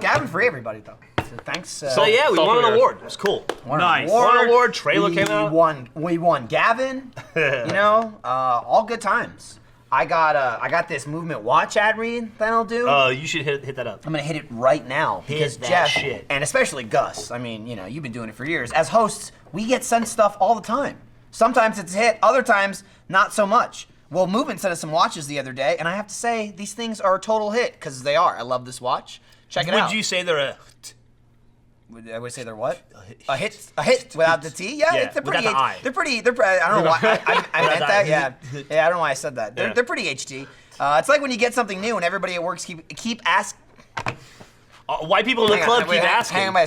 Gavin for everybody though. So thanks. So yeah, we Salt won of an the award. It was cool. Won Nice. Won an award. Trailer came out. We won Gavin. All good times. I got this Movement Watch ad read that I'll do. You should hit that up. I'm gonna hit it right now because that Jeff shit. and especially Gus. I mean, you've been doing it for years. As hosts, we get sent stuff all the time. Sometimes it's a hit, other times not so much. Well, Movement sent us some watches the other day, and I have to say these things are a total hit because they are. I love this watch. Check it out. Would you say they're a? I would say they're what? A hit without the T? Yeah, Yeah, they're pretty. without the I. They're pretty. I don't know why I meant that. Yeah, I don't know why I said that. Yeah. They're pretty HT. It's like when you get something new and everybody at work keep asking. White people in the club keep asking. Hang on,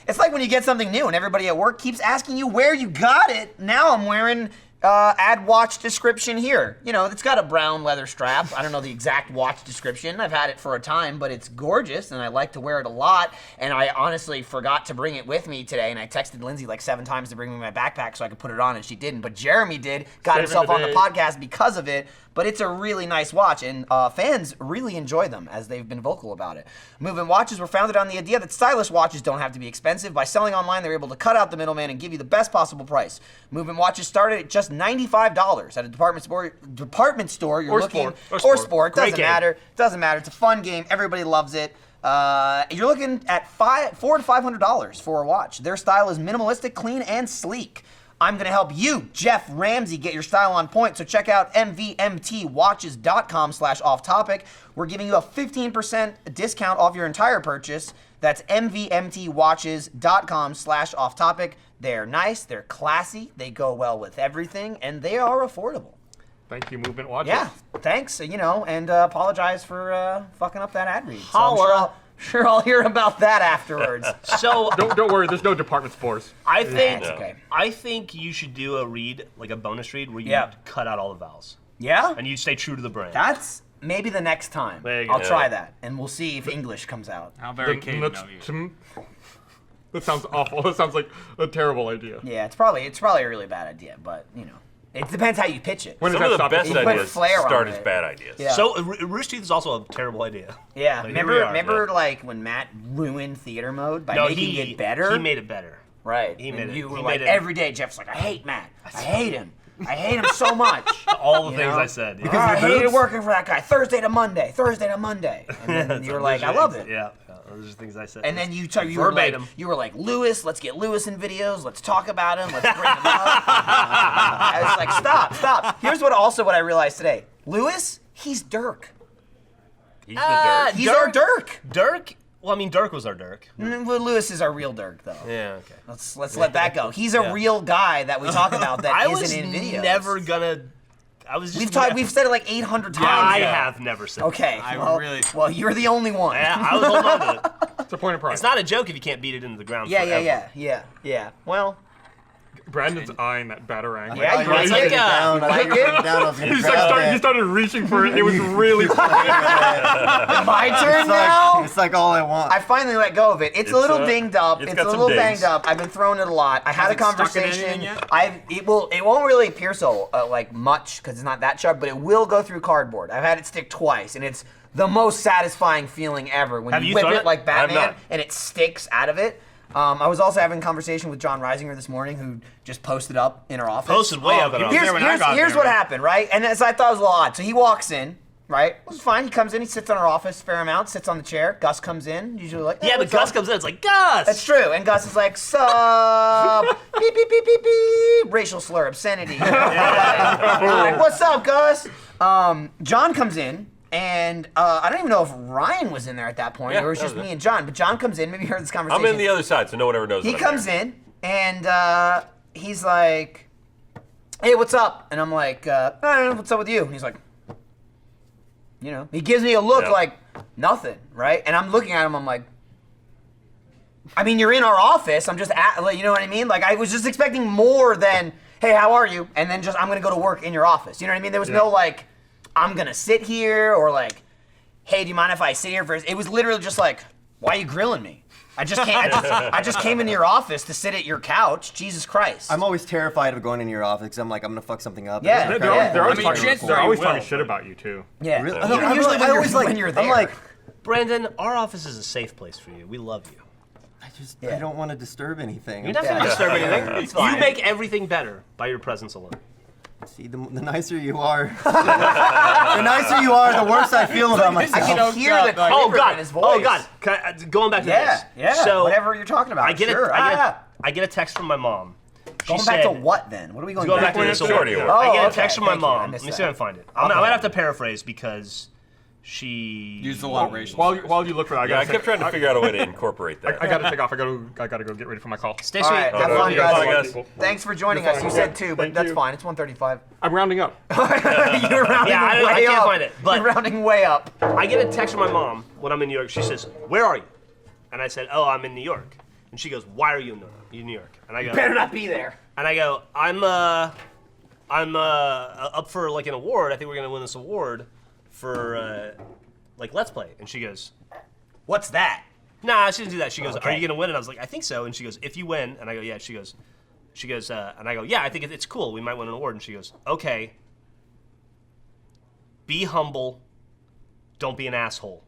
it's like when you get something new and everybody at work keeps asking you where you got it. Now I'm wearing ad watch description here. It's got a brown leather strap. I don't know the exact watch description. I've had it for a time, but it's gorgeous and I like to wear it a lot. And I honestly forgot to bring it with me today. And I texted Lindsay like 7 times to bring me my backpack so I could put it on, and she didn't. But Jeremy did, got Saving himself the on the day. podcast because of it. But it's a really nice watch, and fans really enjoy them, as they've been vocal about it. Movement Watches were founded on the idea that stylish watches don't have to be expensive. By selling online, they're able to cut out the middleman and give you the best possible price. Movement Watches started at just $95 at a department store. You're Or looking sport. or sport. Great Doesn't game. matter. Doesn't matter. It's a fun game. Everybody loves it. You're looking at $400 to $500 for a watch. Their style is minimalistic, clean, and sleek. I'm going to help you, Jeff Ramsey, get your style on point. So check out mvmtwatches.com/off-topic. We're giving you a 15% discount off your entire purchase. That's mvmtwatches.com/off-topic. They're nice, they're classy, they go well with everything, and they are affordable. Thank you, Movement Watches. Yeah, thanks, and apologize for fucking up that ad read. So Holla. I'm sure I'll hear about that afterwards. So Don't worry, there's no department stores. I think That's okay. I think you should do a read, like a bonus read, where you Yeah. cut out all the vowels Yeah? and you stay true to the brand. That's maybe the next time. There you go. I'll try that, and we'll see if English comes out. How very Then Canadian let's- of you. That sounds awful. That sounds like a terrible idea. Yeah, it's probably a really bad idea, but it depends how you pitch it. When does Some of that the stop? best You put ideas flair on start as it. bad ideas. Yeah. So Rooster Teeth is also a terrible idea. Yeah, Like, here we are. remember like when Matt ruined theater mode by No, making it better? He made it better. Right. He and made it- you were he like made it- every day. Jeff's like, I hate Matt. I hate him. I hate him so much. All the You things know? I said. Yeah. Because I hated working for that guy. Thursday to Monday. And then you were like, I love it. Yeah, those are things I said. And then you were like, Lewis, let's get Lewis in videos. Let's talk about him. Let's bring him up. I was like, stop. Here's what I realized today. Lewis, he's Dirk. He's the dirt. He's our Dirk. Dirk. Well, I mean, Dirk was our Dirk. Well, Lewis is our real Dirk, though. Yeah. Okay. Let's let that go. He's a real guy that we talk about that I isn't was in videos. never gonna I was just. We've said it like 800 times. I have never said. Okay. That. Well, you're the only one. Yeah, I was holding on to it. It's a point of pride. It's not a joke if you can't beat it into the ground. Yeah. Well. Brandon's eyeing that batarang. Yeah, you like it? Down, I put it down, I was gonna grab it. He started reaching for it. It was really My turn It's now? like, it's like all I want. I finally let go of it. It's a little dinged up. it's It's got a some little dings. banged up. I've been throwing it a lot. I had a it stuck in conversation. anything yet? It won't really pierce like much because it's not that sharp, but it will go through cardboard. I've had it stick twice, and it's the most satisfying feeling ever when Have you you whip thrown it it? like I've Batman not. and it sticks out of it. I was also having a conversation with John Reisinger this morning, who just posted up in our office. Posted way up. he was there when I got Here's there, what right? happened, right? And as I thought it was a little odd. So he walks in, right? It was fine. He comes in, he sits in our office a fair amount, sits on the chair. Gus comes in, usually like, Yeah, but what's Gus up? comes in. It's like Gus. That's true. And Gus is like, sup, beep, beep, beep, beep, beep, racial slur, obscenity. Like, what's up, Gus? John comes in, and I don't even know if Ryan was in there at that point, Yeah, or it was that just was me it. and John. But John comes in, maybe you heard this conversation. I'm in the other side, so no one ever knows. He that I'm comes there. in, and he's like, hey, what's up? And I'm like, I don't know, what's up with you? And he's like, you know, he gives me a look Yeah. like nothing, right? And I'm looking at him, I'm like, I mean, you're in our office. I'm just at, you know what I mean? Like, I was just expecting more than, hey, how are you? And then just, I'm gonna go to work in your office. You know what I mean? There was no like, I'm gonna sit here, or like, hey, do you mind if I sit here for? It was literally just like, why are you grilling me? I just can't. I just came into your office to sit at your couch. Jesus Christ. I'm always terrified of going into your office because I'm like, I'm gonna fuck something up. Yeah. They're always, they're always I mean, talking, chances they're are you always will, talking shit but- about you too. Yeah. Really? Usually I'm when always you're, like, when you're there. I'm like, Brandon, our office is a safe place for you. We love you. I don't want to disturb anything. You're not going to disturb anything. It's fine. You make everything better by your presence alone. See, the nicer you are, the nicer you are, the worse I feel about myself. I can hear the Oh quiver God! in his voice. Oh God! Going back to this. Yeah. So whatever you're talking about. I get sure. I get a text from my mom. She Going back said, to what then? What are we going Going back back to to? this Sorority award. award. I get a okay, text from my thank you. I mom. Let missed me see if I that. can find it. I might have to paraphrase because she Used a lot of racial. While you look for that, Yeah, I kept trying to figure out a way to incorporate that. I gotta take off. I gotta go get ready for my call. Stay All sweet. right, have no, fun, yeah, guys. bye, guys. Thanks for joining You're us. fine. You said Yeah. 2, but Thank that's you. fine. It's 1:35. I'm rounding up. You're rounding Yeah, I way can't up. find it, but- You're rounding way up. I get a text from my mom when I'm in New York. She says, "Where are you?" And I said, "Oh, I'm in New York." And she goes, "Why are you in New York?" And I go, Better not be there. And I go, I'm up for like an award. I think we're gonna win this award for like Let's Play. And she goes, What's that? Nah, she didn't do that. She goes, Okay. Are you gonna win? And I was like, I think so. And she goes, If you win, and I go, Yeah. She goes, and I go, Yeah, I think it's cool. We might win an award. And she goes, Okay. Be humble. Don't be an asshole.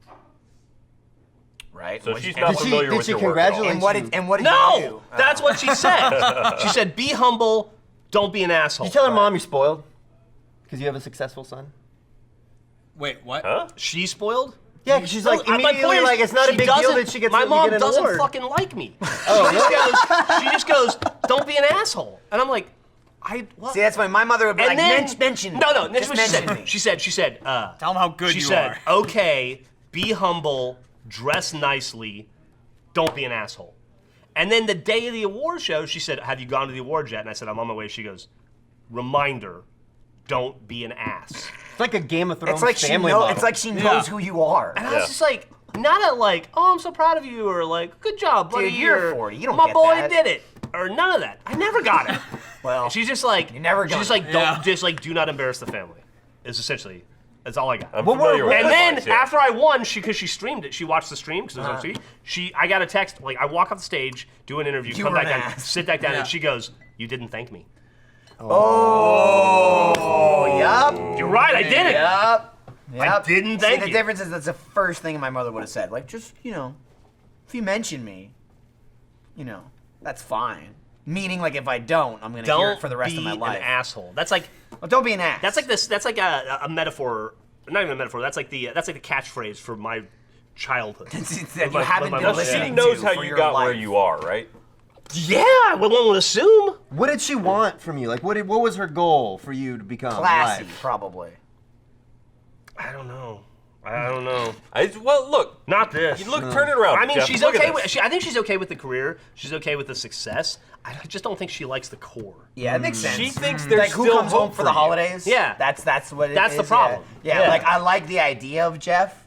Right. So What'd she's you- not Did she- familiar did with she your work at all. congratulate And what did you No, do? that's what she said. She said, Be humble. Don't be an asshole. Did you tell her mom you're spoiled because you have a successful son? Wait, what? Huh? She's spoiled? Yeah, 'cause she's like my immediately point is, like it's not a she big deal doesn't- that she gets My you mom get an doesn't award. fucking like me. Oh, She just goes, "Don't be an asshole," and I'm like, what? See, that's when my mother would be And like, then mention. No, that's just what she mention said. me. She said, Tell them how good she you said, are. "Okay, be humble, dress nicely, don't be an asshole." And then the day of the award show, she said, "Have you gone to the awards yet?" And I said, "I'm on my way." She goes, "Reminder, don't be an ass." It's like a Game of Thrones It's like she family knows. model. It's like she knows Yeah. who you are. And I was just like, not a like, "Oh, I'm so proud of you," or like, "Good job, buddy," Dude, you're or 40. You don't "My get boy that." did it," or none of that. I never got it. Well, She's just like, You never she's just got like, it. don't, Yeah. just like, do not embarrass the family. Is essentially, that's all I got. I'm familiar with And that then mindset. after I won, because she streamed it, she watched the stream because it was on TV. I got a text like I walk off the stage, do an interview, You come were back an down, ass. sit back down, Yeah. and she goes, "You didn't thank me." Oh, yup. You're right, I did it. Yep. I didn't thank See, you. the difference is that's the first thing my mother would have said. Like, just, if you mention me, that's fine. Meaning, like, if I don't, I'm going to hear Don't it for the rest be of my life. an asshole. That's like Well, don't be an ass. that's like this. That's like a metaphor. Not even a metaphor. That's like the catchphrase for my childhood. that you my- haven't my been mother. She listening knows to how for you your got life. where you are, right? Yeah, one would assume. What did she want from you? Like, what was her goal for you to become? Classy, in life? probably. I don't know. I don't know. Well, look. Not this. You turn it around. I mean, Jeff. she's Look at okay this. with. I think she's okay with the career. She's okay with the success. I just don't think she likes the core. Yeah, it makes sense. She thinks there's like who still comes home hope for the you. holidays. Yeah. that's what it is. That's the problem. Yeah. Yeah. Like I like the idea of Jeff.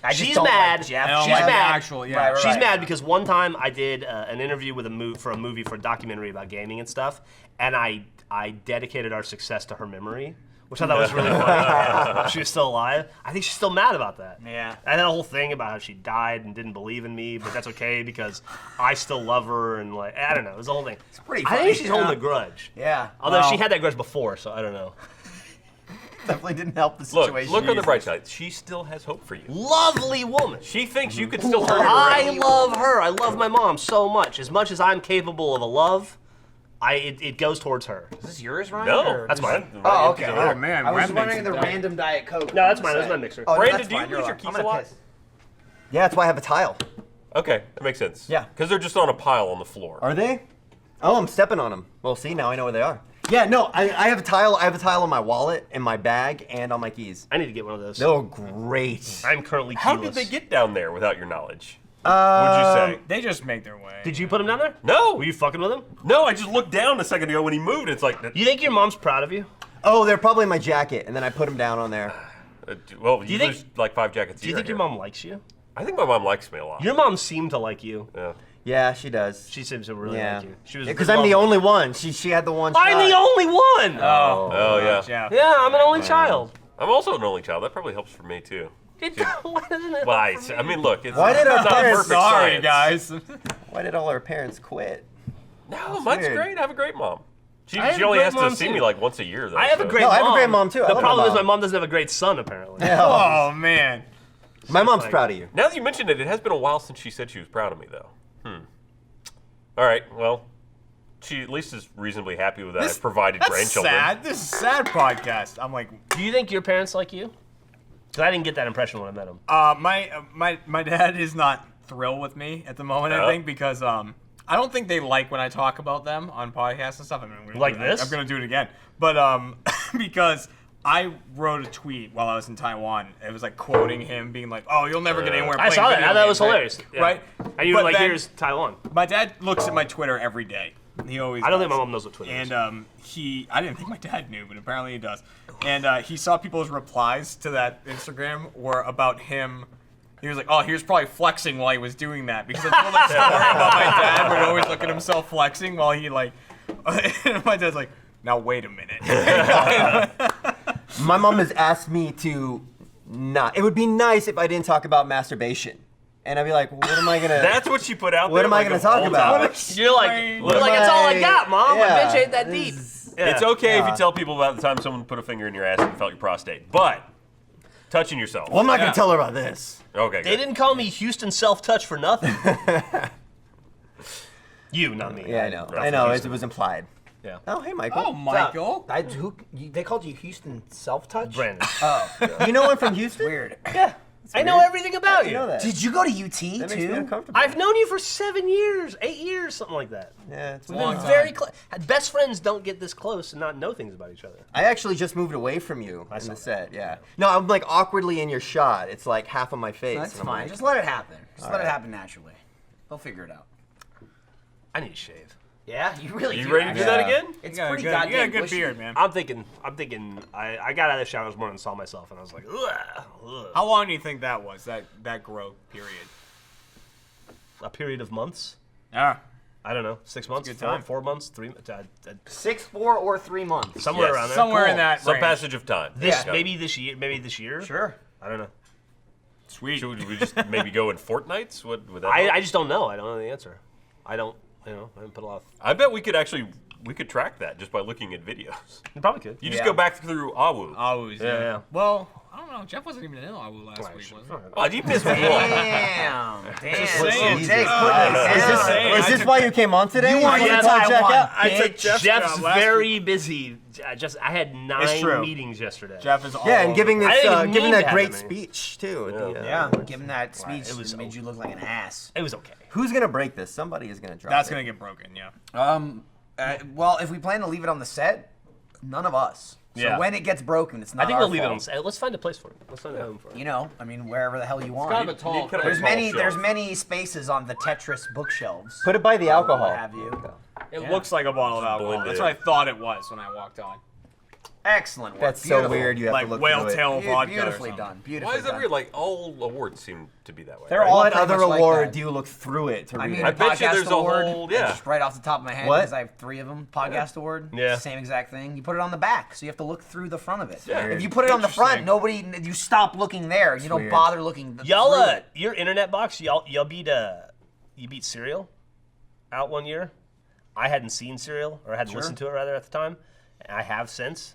I just She's don't mad. Like Jeff. I don't She's like the mad. actual, yeah. Right, She's mad because one time I did an interview with for a movie for a documentary about gaming and stuff, and I dedicated our success to her memory, which I thought was really funny. She was still alive. I think she's still mad about that. Yeah. And then a whole thing about how she died and didn't believe in me, but that's okay because I still love her and like I don't know. It was the whole thing. It's pretty I funny. think she's holding a grudge. Yeah. Although Well, she had that grudge before, so I don't know. definitely didn't help the situation. Look on the bright side. She still has hope for you. Lovely woman. She thinks you could still turn it I around. love her. I love my mom so much. As much as I'm capable of a love, it goes towards her. Is this yours, Ryan? No, or that's just- mine. Oh, okay. Oh, man, I was Ryan wondering makes the it down. random Diet Coke. No, that's mine. That's my mixer. Oh, no, Brandon, that's do you fine. lose You're your right. keys I'm a gonna lot? piss. Yeah, that's why I have a tile. Okay, that makes sense. Yeah. Because they're just on a pile on the floor. Are they? Oh, I'm stepping on them. Well, see, now I know where they are. Yeah, no, I have a tile. I have a tile on my wallet, in my bag, and on my keys. I need to get one of those. They're great. I'm currently keyless. How did they get down there without your knowledge? Would you say? They just make their way. Did you put him down there? No. Were you fucking with him? No, I just looked down a second ago when he moved. It's like, You think your mom's proud of you? Oh, they're probably in my jacket, and then I put them down on there. well, you you think- lose like 5 jackets a Do you year think your here. mom likes you? I think my mom likes me a lot. Your mom seemed to like you. Yeah. Yeah, she does. She seems to really Yeah. like you. She was Because I'm the only one. She had the one shot. I'm the only one. Oh, yeah. Jeff. Yeah, I'm an only child. I'm also an only child. That probably helps for me, too. Why doesn't it? Why? I mean, look, it's Why did our not parents- perfect Sorry, science. guys. Why did all our parents quit? No, mine's weird. great. I have a great mom. She I have a only great has to mom, see too. me like once a year, though. I have a so- great No, mom. I have a great mom, too. I The love my problem is mom. my mom doesn't have a great son, apparently. Oh, man. My mom's proud of you. Now that you mentioned it, it has been a while since she said she was proud of me, though. All right, well, she at least is reasonably happy with that. I provided That's grandchildren. sad. This is a sad podcast. I'm like, Do you think your parents like you? Because I didn't get that impression when I met him. my dad is not thrilled with me at the moment. No? I think because I don't think they like when I talk about them on podcasts and stuff. I mean, I'm gonna Like do it- this? I'm gonna do it again, but because I wrote a tweet while I was in Taiwan. It was like quoting him, being like, "Oh, you'll never get anywhere." I playing saw that. video I thought it was games," hilarious. Yeah. Right? And you were But like, then here's Taiwan. My dad looks at my Twitter every day. He always. I don't think does. my mom knows what Twitter is. And I didn't think my dad knew, but apparently he does. And he saw people's replies to that Instagram were about him. He was like, "Oh, he was probably flexing while he was doing that," because I told a story about my dad would always look at himself flexing while he like. And my dad's like, "Now wait a minute." My mom has asked me to not. It would be nice if I didn't talk about masturbation. And I'd be like, what am I gonna? That's what she put out What there. am I like, gonna of talk all about? time. You're like, that's all I got, Mom. Yeah. My bitch ain't that deep. Yeah. It's okay if Yeah. you tell people about the time someone put a finger in your ass and felt your prostate, but touching yourself. Well, I'm not gonna tell her about this. Okay. They good. didn't call me Houston Self-Touch for nothing. You, not me. Yeah, I know. Right. I know. It was implied. Yeah. Oh, hey, Michael. Oh, Michael. They called you Houston Self-Touch? Brandon. You know I'm from Houston? Weird. Yeah. I know everything about You know that. Did you go to UT That makes me too? uncomfortable. I've known you for 7 years, 8 years, something like that. Yeah, it's We've long been time. very close. Best friends don't get this close and not know things about each other. I actually just moved away from you in saw the that. set. Yeah. No, I'm like awkwardly in your shot. It's like half of my face. That's and I'm fine. like, Just let it happen. Just let right. it happen naturally. They'll figure it out. I need to shave. Yeah, you really You do. ready to do that actually. again? It's You got a pretty good, goddamn you got a good bushy. beard, man. I'm thinking, I got out of the shower this morning and saw myself and I was like, ugh. How long do you think that was? That growth period? A period of months? Ah, I don't know, 6 months, good time. 4 months, 3, 6, 4, or 3 months. somewhere Yes. around there. somewhere in Cool. that Some range. passage of time. This Yeah. maybe this year. Sure. I don't know. Sweet. Should we just maybe go in fortnights? What would that? I just don't know. I don't know the answer. I don't. I haven't put a lot. Of, I bet we could track that just by looking at videos. you probably could. You just Yeah. go back through Awu. Always. Yeah. Well, I don't know. Jeff wasn't even in Awu last week, was he? Oh, you missed me. What? Damn. Damn. saying. Jake, Jesus put Christ. this Is down. this saying- Is I this took- why you came on today? You want wanted to to call Taiwan. Jack out? I took Jeff's Jeff's job last very busy. I had 9 true. meetings yesterday. Jeff is all Yeah, and giving I this, didn't even giving mean that to have great him in. speech too. at the, Yeah, giving that speech It was made you look like an ass. It was okay. Who's gonna break this? Somebody is gonna drop That's it. gonna get broken. Yeah. Well, if we plan to leave it on the set, none of us. So Yeah. when it gets broken, it's not I think our we'll leave fault. it on. Let's find a place for it. Let's find a home for it. You know, I mean, wherever the hell you want. kind of a tall. kind of There's a tall many. shelf. There's many spaces on the Tetris bookshelves. Put it by the alcohol. What have you? It looks like a bottle of alcohol. blended. That's what I thought it was when I walked on. Excellent work. That's so Beautiful. weird. You have Like to look whale through it. tail vodka. Beautifully or something. done. Beautifully Why is that done. weird? Like all awards seem to be that way. They're right? all What pretty other much like award that. do you look through it to I read mean, it? I bet you podcast there's a award, whole- yeah. just right off the top of my head, What? because I have 3 of them. Podcast award, Yeah. same exact thing. You put it on the back, so you have to look through the front of it. Yeah. If you put it on the front, Interesting. nobody, you stop looking there. You don't weird. bother looking. Y'all, through it. your internet box, y'all beat you beat Serial out one year. I hadn't seen Serial or hadn't listened to it rather at the time. I have since.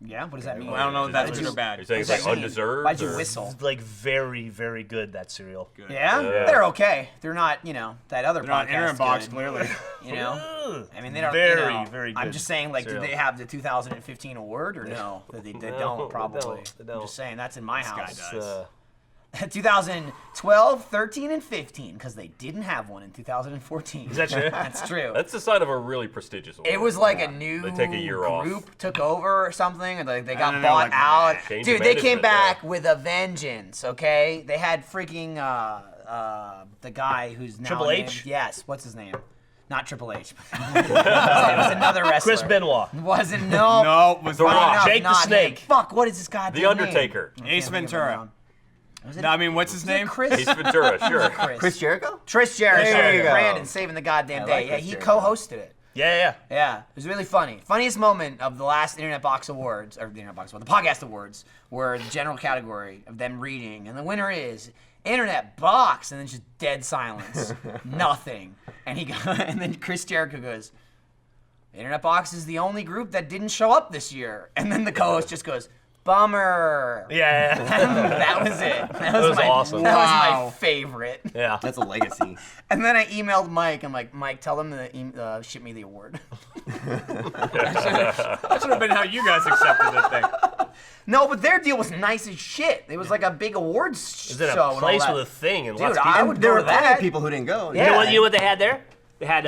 Yeah, what does that mean? I don't know if that's good or You're bad. saying it's What like does that mean? undeserved? Why'd you or- whistle? It's like very, very good, that Serial. Yeah? Yeah. They're okay. They're not, that other They're not podcast internet box, good, clearly. You know? I mean, they don't. Very, very I'm good just saying, like, cereal. did they have the 2015 award or no? They No, don't, probably. they don't. I'm just saying, that's in my guy house. does. 2012, 13, and 15, because they didn't have one in 2014. Is that true? That's true. That's the sign of a really prestigious award. It was like a new They take a year off. group took over or something, and they got don't know, bought like, out. change Dude, of they came management, back yeah. with a vengeance. Okay, they had freaking the guy who's now Triple named- H? Yes, what's his name? Not Triple H. it was another wrestler. Chris Benoit. Wasn't no. No, it was Funny not. enough, Jake the not him. Snake. Fuck, what is this guy? The Undertaker. Ace Ventura. Was it, No, I mean, what's his was it name? Chris? Ace Ventura, sure. Chris Jericho? Trish Jericho. There you go. Brandon saving the goddamn I day. like Yeah, Chris he Jericho. co-hosted it. Yeah. Yeah, it was really funny. Funniest moment of the last Internet Box Awards, or the Internet Box Awards, the Podcast Awards, were the general category of them reading, and the winner is Internet Box, and then just dead silence, nothing. And and then Chris Jericho goes, Internet Box is the only group that didn't show up this year, and then the co-host just goes, bummer. Yeah. That was it. That was my, awesome. That was my Wow. favorite. Yeah. That's a legacy. And then I emailed Mike. I'm like, Mike, tell them to ship me the award. That should have been how you guys accepted the thing. No, but their deal was nice as shit. It was like a big awards Is it show. a and place all that. with a thing and Dude, lots of I people? would There go were to plenty that. of people who didn't go. Yeah. You know what they had there? They had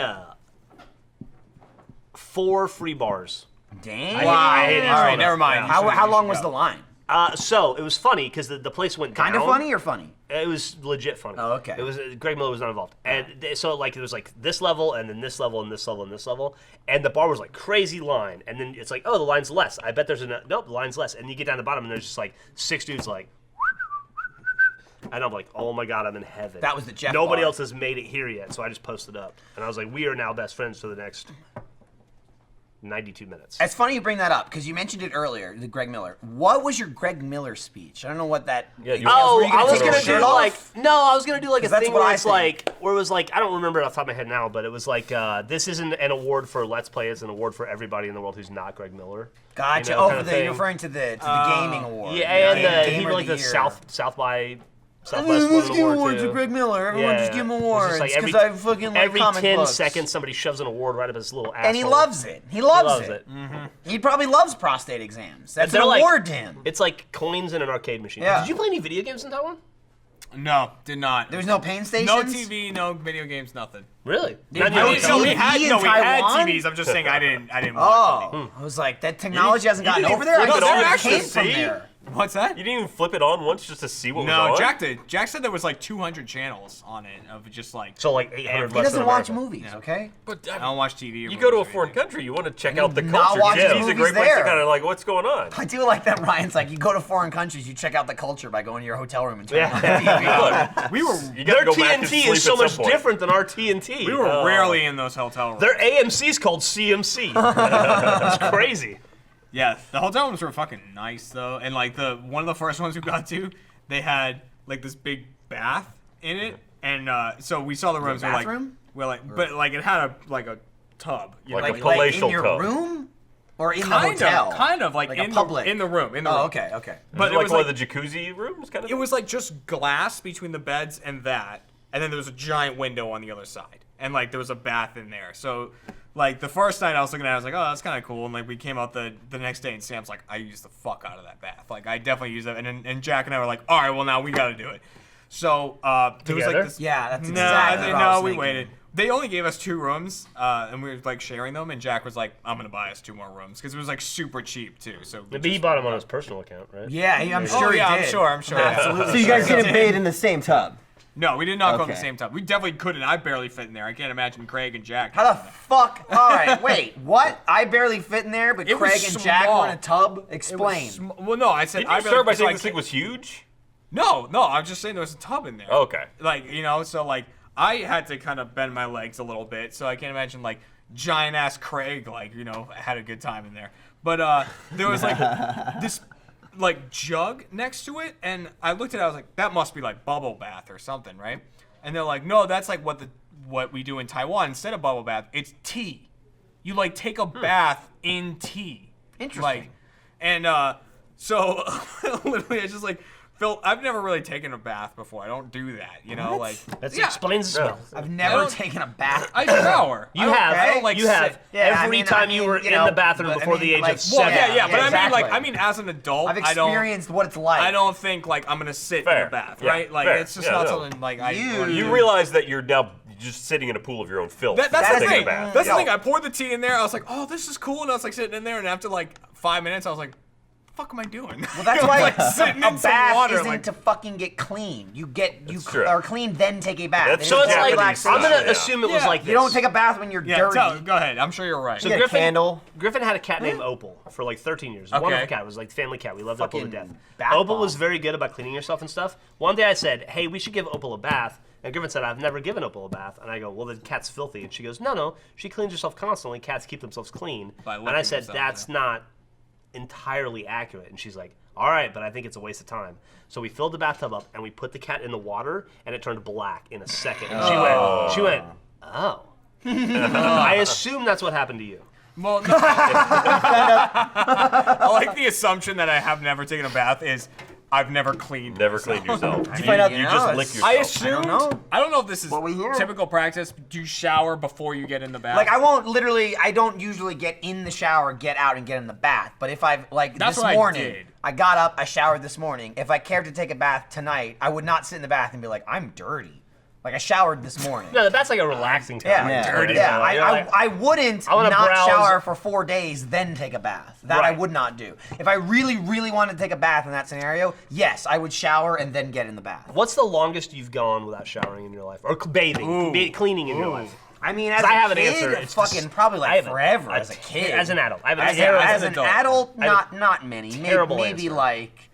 4 free bars. Damn. I hated All right, it. never mind. How, You should- how you long should was go. the line? So it was funny because the place went down. Kind of funny or funny? It was legit funny. Oh, okay. It was Greg Miller was not involved, and so like it was like this level, and then this level, and this level, and this level, and the bar was like crazy line, and then it's like, oh, the line's less. I bet there's nope, the line's less, and you get down the bottom, and there's just like 6 dudes like, and I'm like, oh my god, I'm in heaven. That was the Jeff Nobody bar. else has made it here yet, so I just posted up, and I was like, we are now best friends for the next 92 minutes. It's funny you bring that up because you mentioned it earlier, the Greg Miller. What was your Greg Miller speech? I don't know what that. Yeah, you- Oh, Were you I was take your gonna do shirt off? I was gonna do like a 'Cause that's thing what where I it's think. like, where it was like, I don't remember it off the top of my head now, but it was like, this isn't an award for Let's Play, it's an award for everybody in the world who's not Greg Miller. Gotcha. You know, Oh, kind of you're thing. referring to the gaming award. Yeah, and Gamer even of like the Year. South by Southwest Let's won give an award awards too. to Greg Miller. Everyone Yeah, just give him it's just awards like because I fucking like every comic 10 books. seconds somebody shoves an award right up his little asshole. And he loves it. He loves, loves it. it. He probably loves prostate exams. That's They're an like- award to him. It's like coins in an arcade machine. Yeah. Did you play any video games in Taiwan? No, did not. There's no pain stations. No TV, no video games, nothing. Really? There's Not no even- TV No, we had in no, Taiwan? TVs. I'm just saying I didn't watch Oh, I was like, that technology hasn't you gotten didn't over there. I flip thought it on it just to came from see? there. it. What's that? You didn't even flip it on once just to see what was No, on? Jack did. Jack said there was like 200 channels on it of just like. So like 800 He less doesn't than watch America. movies, okay? But I don't watch TV. Or you go to a movies or foreign anything. country, you want to check out the not culture. watch the He's a movies great place to there. kind of like, what's going on? I do like that Ryan's like, you go to foreign countries, you check out the culture by going to your hotel room and turning on the Yeah. TV. We were You got Their to go back and TNT sleep is so at some much point. different than our TNT. we were rarely in those hotel rooms. Their AMC's called CMC. That's crazy. Yeah, the hotel rooms were fucking nice though, and like one of the first ones we got to, they had like this big bath in it, and so we saw the rooms. bathroom? We're like, but like it had a tub, you Like know, a Like palatial in your tub. room? Or in the kind hotel? of, kind of like, Like a in public. in the room, in the room. Oh, okay, okay. But Is it like one of the jacuzzi rooms, kind of? it was like just glass between the beds and that, and then there was a giant window on the other side, and like there was a bath in there. So, like the first night I was looking at it, I was like, oh, that's kind of cool. And like we came out the next day, and Sam's like, I used the fuck out of that bath. Like I definitely used it. And Jack and I were like, all right, well now we got to do it. So there was like Together? this. Yeah, that's No, exactly what I was we thinking. waited. They only gave us 2 rooms, and we were like sharing them. And Jack was like, "I'm gonna buy us 2 more rooms because it was like super cheap too." So Maybe he bought them on his personal account, right? Yeah, I'm sure he yeah, did. I'm sure. Absolutely. So you guys didn't bathe in the same tub? No, we did not go in the Okay. same tub. We definitely couldn't. I barely fit in there. I can't imagine Craig and Jack. How the fuck? All right, wait. What? I barely fit in there, but It was Craig and Jack small. were in a tub. It was Explain. well, no, I said Did I you barely start by fit, so saying I this thing can't- was huge? No, I was just saying there was a tub in there. Oh, okay. Like, so like I had to kind of bend my legs a little bit, so I can't imagine like giant ass Craig had a good time in there. But there was like this like jug next to it, and I looked at it, I was like, that must be like bubble bath or something, right? And they're like, no, that's like what we do in Taiwan. Instead of bubble bath, it's tea. You like take a bath in tea. Interesting. Like, and so literally I just like felt I've never really taken a bath before. I don't do that, like That yeah. explains the smell. I've I never don't- taken a bath. I shower. You have. I don't like you have. sit. Yeah, Every time you were in the bathroom but I before mean, the age like, of Well, 7. yeah, but exactly. I mean as an adult, I've I don't experienced what it's like. I don't think like I'm gonna sit in Fair. a bath, Yeah, right? Like fair. it's just Yeah, not no. something like I You- wanna You do. realize that you're now just sitting in a pool of your own filth. That's That the is taking thing. a bath. That's the Yo. thing. I poured the tea in there. I was like, "Oh, this is cool," and I was like sitting in there. And after like 5 minutes, I was like, "The fuck am I doing?" Well, that's why like sitting a in some bath water. isn't Like, to fucking get clean. You true. are clean, then take a bath. That's It So is it's for like, Japanese I'm going style, to yeah. assume it was Yeah. like this. You don't take a bath when you're yeah, dirty. go ahead. I'm sure you're right. So You get a candle. Griffin had a cat named Opal for like 13 years. Okay. Wonderful cat. It was like family cat. We loved Opal to Fucking death. bath Opal bomb. was very good about cleaning herself and stuff. One day I said, hey, we should give Opal a bath. And Griffin said, I've never given Opal a bath. And I go, well, the cat's filthy. And she goes, no, she cleans herself constantly. Cats keep themselves clean. By And I licking said, themselves, that's not entirely accurate. And she's like, all right, but I think it's a waste of time. So we filled the bathtub up and we put the cat in the water and it turned black in a second. And she went, oh. I assume that's what happened to you. Well, no. I like the assumption that I have never taken a bath is I've never cleaned. Never cleaned yourself. you find out- You you just know, lick it's- yourself. I assumed. know. I don't know if this is What we hear. typical practice. Do you shower before you get in the bath? Like I don't usually get in the shower, get out, and get in the bath. But if I've That's this what I morning, did. I got up, I showered this morning. If I cared to take a bath tonight, I would not sit in the bath and be like, I'm dirty. Like I showered this morning. No, that's like a relaxing time. Yeah, Dirty. yeah. You're like, I wouldn't I wanna not browse- shower for 4 days, then take a bath. That I Right. would not do. If I really, really wanted to take a bath in that scenario, yes, I would shower and then get in the bath. What's the longest you've gone without showering in your life? Or bathing, cleaning in your life? I mean, as 'Cause I a have an kid, answer. It's fucking just- probably I like have a- forever a as a te- kid. as an adult. I have an As, terrible- as an adult, I have not many. terrible Maybe answer. like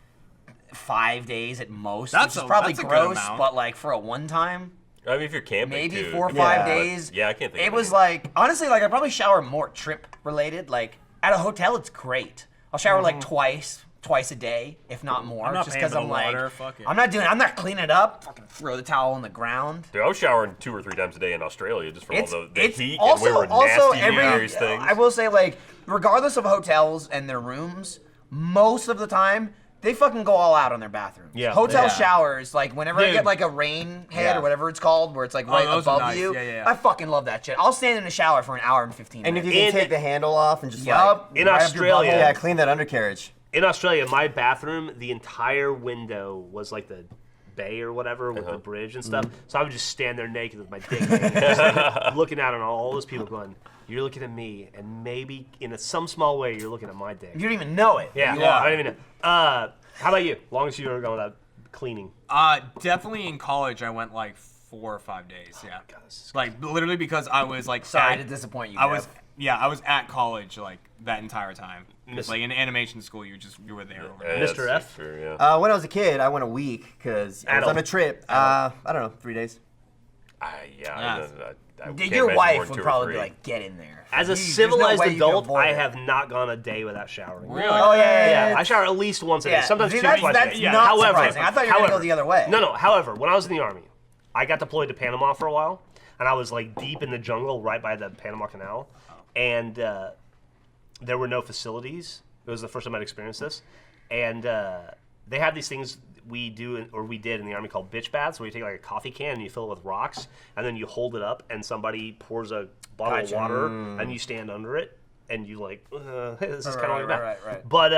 5 days at most. That's which a- is probably that's a good gross, amount. but like for a one time. I mean, if you're camping, Maybe too, 4 or it 5 could be, but days. Yeah, I can't think. It of was any. like honestly, like I probably shower more trip related. Like at a hotel, it's great. I'll shower like twice a day, if not more. I'm not just paying because for I'm the like, water, fuck it. I'm not cleaning it up. Fucking throw the towel on the ground. Dude, I was showering 2 or 3 times a day in Australia just for all the heat also, and we were also nasty in various things. I will say, like, regardless of hotels and their rooms, most of the time they fucking go all out on their bathrooms. Yeah. Hotel Yeah. showers, like whenever I Dude. get like a rain head Yeah. or whatever it's called, where it's like right those are above nice. you. Yeah, yeah, yeah. I fucking love that shit. I'll stand in the shower for an hour and 15 And if minutes. you In- can take the handle off and just Yup. In right up your Australia- butthole. yeah, clean that undercarriage. In Australia, my bathroom, the entire window was like the bay or whatever with the bridge and stuff. So I would just stand there naked with my dick hanging, just like, looking out on all those people going, you're looking at me, and maybe in some small way you're looking at my dick. You don't even know it. Yeah, You are. I don't even know. How about you? Longest you've ever gone without cleaning? Definitely in college, I went like 4 or 5 days. Yeah, God, this is- like literally because I was like Sorry at- to disappoint you. I was Jeff. I was at college like that entire time. Miss- Like in animation school, you were there. Over there. Yeah, Mr. that's F? True, yeah. When I was a kid, I went a week because I was Adult. on a trip. I don't know, 3 days. Yeah. I can't Your imagine more wife than would 2 or probably 3. be like, get in there. As a There's no civilized way you can adult, avoid I it. have not gone a day without showering. Really? Oh yeah. I shower at least once a day, Yeah. sometimes See, 2 that's, twice that's a day. Yeah. not However, surprising. I thought you were gonna go the other way. No. However, when I was in the Army, I got deployed to Panama for a while, and I was like deep in the jungle right by the Panama Canal, and there were no facilities. It was the first time I'd experienced this, and they have these things we did in the Army called bitch baths, where you take like a coffee can and you fill it with rocks, and then you hold it up, and somebody pours a bottle Gotcha. of water, and you stand under it. And you like, this is kind of like that. Right. But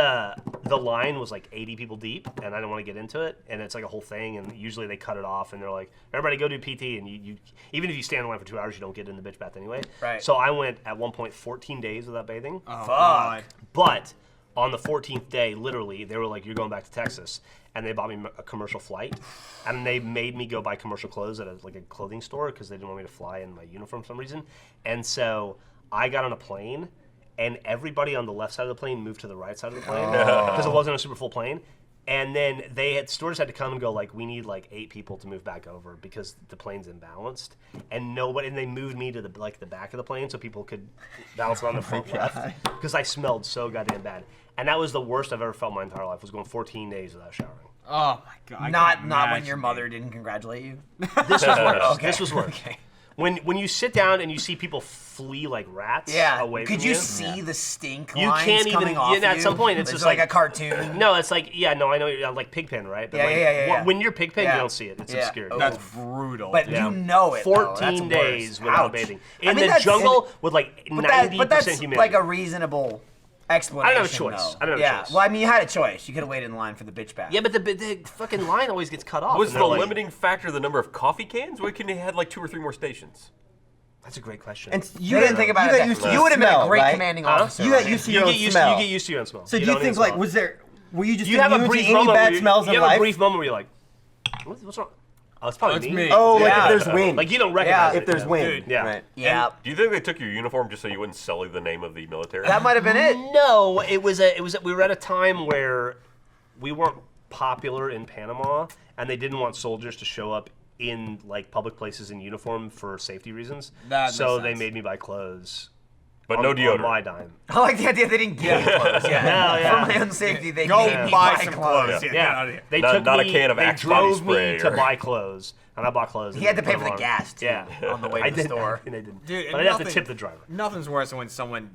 the line was like 80 people deep, and I didn't want to get into it. And it's like a whole thing, and usually they cut it off, and they're like, everybody go do PT, and you even if you stand in line for 2 hours, you don't get in the bitch bath anyway. Right. So I went at one point 14 days without bathing. Oh, Fuck. God. But on the 14th day, literally, they were like, you're going back to Texas. And they bought me a commercial flight. And they made me go buy commercial clothes at a clothing store because they didn't want me to fly in my uniform for some reason. And so I got on a plane, and everybody on the left side of the plane moved to the right side of the plane because it wasn't a super full plane. And then stewardess had to come and go, like, we need like 8 people to move back over because the plane's imbalanced. And they moved me to the back of the plane so people could balance on the front left because I smelled so goddamn bad. And that was the worst I've ever felt my entire life, was going 14 days without showering. Oh my God. Not when your mother didn't congratulate you. This was worse. Okay. This was worse. Okay. When you sit down and you see people flee like rats away from you. Could you see the stink You lines can't coming even. off At you? some point, it's just like a cartoon. No, it's like I know you're like Pigpen, right? But Yeah. When you're Pigpen, Yeah. you don't see it. It's obscured. Oh. That's brutal. But dude. you know it. 14 though. That's days worse. without Ouch. bathing I in mean, the that's- jungle with like But 90% that's humidity. like a reasonable explanation. I don't have a choice. Though. I don't have a yeah. choice. Well, I mean, you had a choice. You could have waited in line for the bitch bath. Yeah, but the fucking line always gets cut off. Was and the they're like- limiting factor the number of coffee cans? Why couldn't they had like 2 or 3 more stations? That's a great question. And You didn't think about you it. got used to You your would have been a smell, great right? commanding Huh? officer. You got right? used to you your own get used. smell. You get used to your own smell. So do you don't think even like smell. were you just You have a immune brief to any moment. bad where smells you in have life? a brief moment where you're like, what's wrong? Oh, it's probably It's me. me. Oh, like Yeah. if there's wind. Like you don't recognize if it. there's wind. Dude, Yeah. Right. Yeah. Do you think they took your uniform just so you wouldn't sully the name of the military? That might have been it. No, it was we were at a time where we weren't popular in Panama, and they didn't want soldiers to show up in like public places in uniform for safety reasons. That so makes they sense. made me buy clothes. but on, no on deodorant. my dime. I like the idea they didn't give you clothes. Yeah. No, yeah. For my own safety, they Go made me buy some clothes. clothes. Yeah. Yeah, Get out of here. they Not- took not a me. can of they Axe body drove me spray to or- buy clothes, and I bought clothes. He had to and pay put for the them on. gas too Yeah, on the way I to the did. store. And they didn't. Dude, but and I'd have to nothing- tip the driver. Nothing's worse than when someone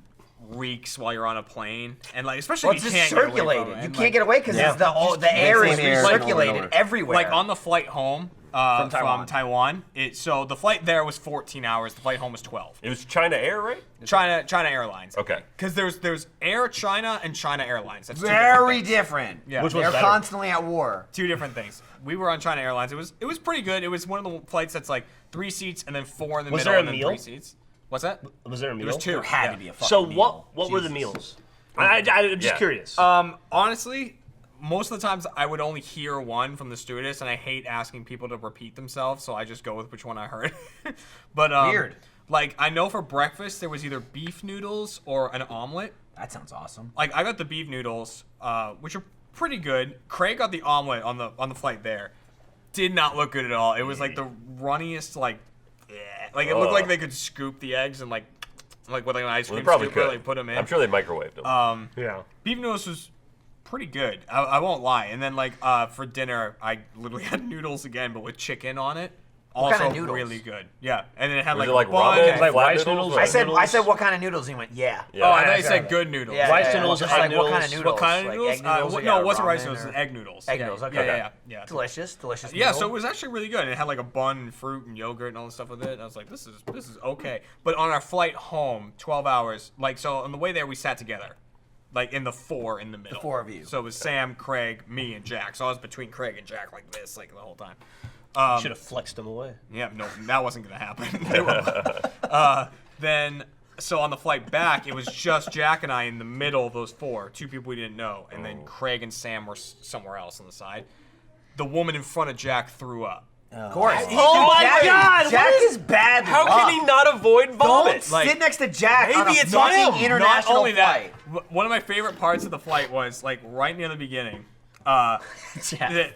reeks while you're on a plane, and like especially Well, if it's you just can't get away from circulated. it, You and, can't like, get away because Yeah. the air is Same air over and recirculated over. everywhere. Like on the flight home from Taiwan. Taiwan, so the flight there was 14 hours. The flight home was 12. It was China Air, right? China Airlines. Okay. Because there's Air China and China Airlines. That's two very different things. different. Yeah. Which one's They're better? constantly at war. Two different things. We were on China Airlines. It was pretty good. It was one of the flights that's like 3 seats and then 4 in the Was middle there a and then meal? 3 seats. What's that? Was there a It meal? was 2. There had yeah. to be a fucking So meal. what were the Jesus. meals? I'm just Yeah. curious. Honestly, most of the times I would only hear one from the stewardess, and I hate asking people to repeat themselves, so I just go with which one I heard. But Weird. Like I know for breakfast there was either beef noodles or an omelet. That sounds awesome. Like I got the beef noodles, which are pretty good. Craig got the omelet on the flight there. Did not look good at all. It was like the runniest, like it looked like they could scoop the eggs and like with like an ice Well, cream they probably scooper, could. like put them in. I'm sure they microwaved them. yeah. Beef noodles was pretty good. I won't lie. And then like for dinner, I literally had noodles again, but with chicken on it. What Also kind of noodles? really good. Yeah, and then it had Was like it like a bun. ramen? and- Like flat rice noodles? noodles? or- I said what kind of noodles? He went, yeah. Yeah. Oh, I thought you Yeah, said yeah. good noodles. Yeah, Rice yeah, noodles, Just egg like what kind of noodles. noodles? What kind of Like noodles? egg noodles? No, Yeah, it wasn't rice ramen noodles. It or- was egg noodles. Egg Yeah, noodles, Yeah, okay. yeah. Delicious Yeah, meal. so it was actually really good. And it had like a bun and fruit and yogurt and all this stuff with it. And I was like, this is okay. But on our flight home, 12 hours, like so on the way there we sat together. Like in the 4 in the middle. The 4 of you. So it was Sam, Craig, me, and Jack. So I was between Craig and Jack like this, like the whole time. Should have flexed them away. Yeah, no, that wasn't gonna happen. Then, so on the flight back, it was just Jack and I in the middle of those 4, 2 people we didn't know, and then Craig and Sam were somewhere else on the side. The woman in front of Jack threw up. Of course. Oh my Jack, God, Jack what is bad. How can he not avoid vomit? Don't sit next to Jack on a maybe it's fucking him. international Not only flight. that, one of my favorite parts of the flight was like right near the beginning.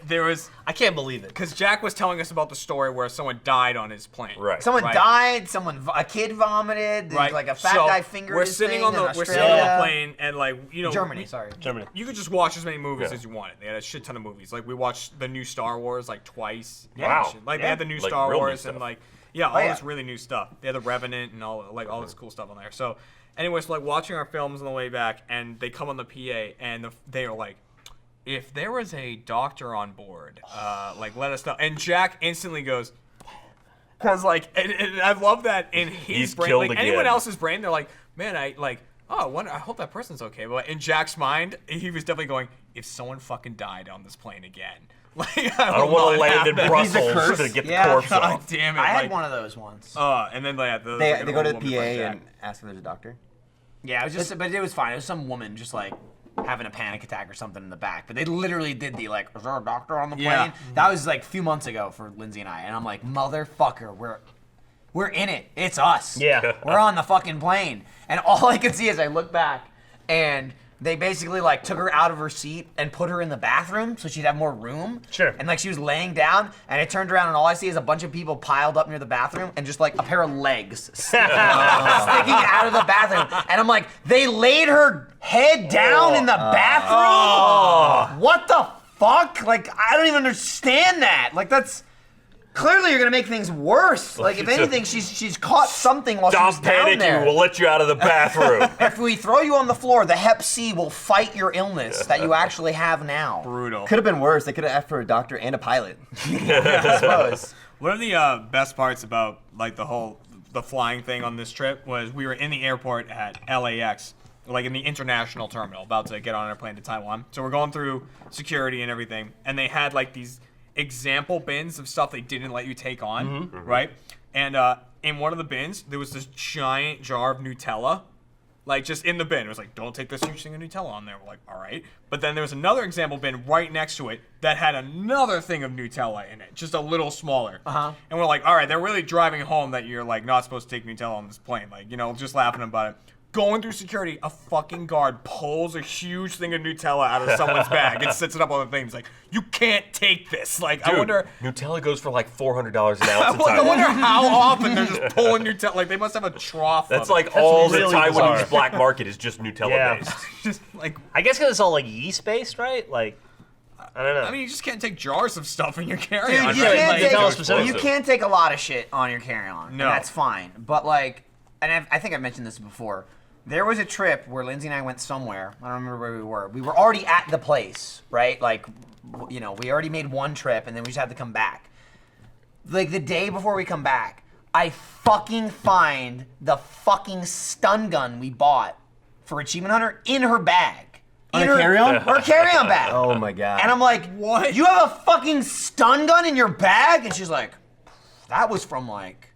There was I can't believe it. because Jack was telling us about the story where someone died on his plane. Right. Someone Right. died. A kid vomited. There's Right. like a fat So, guy fingered we're his sitting thing on in the Australia. plane and like Germany. Sorry. Germany. You could just watch as many movies Yeah. as you wanted. They had a shit ton of movies. Like we watched the new Star Wars like twice. Wow. Like they had the new Like, Star real new Wars and stuff. like all yeah. this really new stuff. They had the Revenant and all this cool stuff on there. So, anyways, like watching our films on the way back, and they come on the PA and they are like, if there was a doctor on board, like let us know. And Jack instantly goes. Cause like, and I love that in his He's brain, killed like anyone again. else's brain, they're like, man, oh, I hope that person's okay. But in Jack's mind, he was definitely going, if someone fucking died on this plane again. Like, I don't want to land in Brussels to get the corpse God off. damn it. I had one of those once. And then they go to the PA and ask if there's a doctor. Yeah, but it was fine. It was some woman just like having a panic attack or something in the back. But they literally did the like, is there a doctor on the plane? Yeah. That was like a few months ago for Lindsay and I. And I'm like, motherfucker, we're in it. It's us. Yeah. We're on the fucking plane. And all I could see is I look back and they basically like took her out of her seat and put her in the bathroom so she'd have more room. Sure. And like she was laying down and I turned around and all I see is a bunch of people piled up near the bathroom and just like a pair of legs sticking out of the bathroom. And I'm like, they laid her head down in the bathroom? What the fuck? Like, I don't even understand that. Like, that's... Clearly, you're gonna make things worse. Like, if anything, she's caught something while she's down there. Stop panicking. We'll let you out of the bathroom. If we throw you on the floor, the Hep C will fight your illness that you actually have now. Brutal. Could have been worse. They could have asked for a doctor and a pilot. I suppose. One of the best parts about like the flying thing on this trip was we were in the airport at LAX, like in the international terminal, about to get on our plane to Taiwan. So we're going through security and everything, and they had like these example bins of stuff they didn't let you take on, right? And in one of the bins, there was this giant jar of Nutella, like just in the bin. It was like, don't take this huge thing of Nutella on there. We're like, all right. But then there was another example bin right next to it that had another thing of Nutella in it, just a little smaller. And we're like, all right, they're really driving home that you're like not supposed to take Nutella on this plane. Like, you know, just laughing about it. Going through security, a fucking guard pulls a huge thing of Nutella out of someone's bag and sets it up on the thing. He's like, you can't take this. Like, Dude, I wonder... Nutella goes for like $400 an ounce in I Taiwan. wonder how often they're just pulling Nutella. Like, they must have a trough. That's of it. like all the really Taiwanese bizarre. black market is just Nutella based. Just like... I guess because it's all like yeast based, right? Like, I don't know. I mean, you just can't take jars of stuff in your carry-on. Dude, right? you can't take a lot of shit on your carry-on. No. And that's fine. But like, and I think I've mentioned this before. There was a trip where Lindsay and I went somewhere. I don't remember where we were. We were already at the place, right? Like, you know, we already made one trip and then we just had to come back. Like, the day before we come back, I fucking find the fucking stun gun we bought for Achievement Hunter in her bag. On her carry-on? Her carry-on bag. Oh my god. And I'm like, what? You have a fucking stun gun in your bag? And she's like, that was from like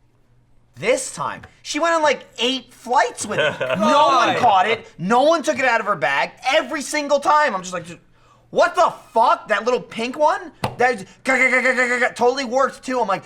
this time. She went on like 8 flights with it. No one caught it. No one took it out of her bag. Every single time. I'm just like, what the fuck? That little pink one? That totally worked too. I'm like,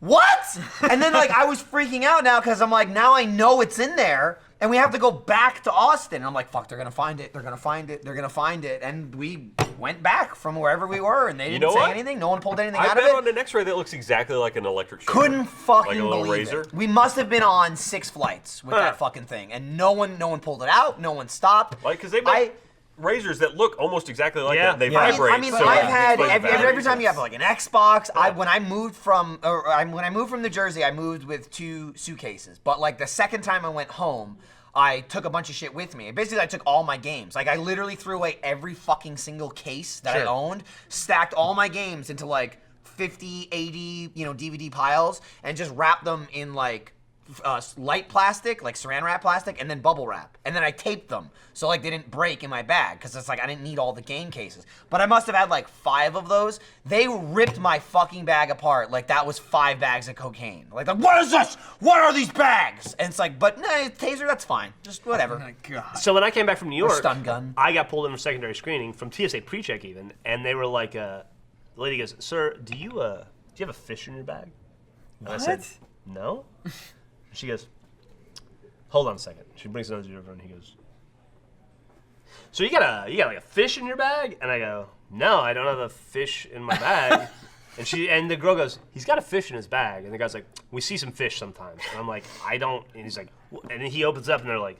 what? And then like I was freaking out now because I'm like, now I know it's in there. And we have to go back to Austin. And I'm like, fuck, they're going to find it. They're going to find it. They're going to find it. And we went back from wherever we were, and they didn't say anything. No one pulled anything out of it. I bet on an X-ray that looks exactly like an electric shaver. Couldn't fucking like a little believe razor. it. We must have been on 6 flights with that fucking thing. And no one pulled it out. No one stopped. Like, because they make razors that look almost exactly like that. They vibrate. I mean, so I've had it's like every time you have like an Xbox. When I moved from New Jersey, I moved with 2 suitcases. But like the second time I went home, I took a bunch of shit with me. Basically, I took all my games. Like, I literally threw away every fucking single case that I owned, stacked all my games into like 50, 80, DVD piles, and just wrapped them in like light plastic, like saran wrap plastic, and then bubble wrap. And then I taped them so like they didn't break in my bag because it's like I didn't need all the game cases. But I must have had like 5 of those. They ripped my fucking bag apart like that was 5 bags of cocaine. Like what is this? What are these bags? And it's like, but nah, taser, that's fine. Just whatever. Oh my God. So when I came back from New York, stun gun. I got pulled in for secondary screening from TSA pre-check even, and they were like, the lady goes, "Sir, do you have a fish in your bag?" And I said, "No." She goes, "Hold on a second." She brings another dude over and he goes, "So you got like a fish in your bag?" And I go, "No, I don't have a fish in my bag." And the girl goes, "He's got a fish in his bag." And the guy's like, "We see some fish sometimes." And I'm like, "I don't." And he's like, and then he opens up and they're like,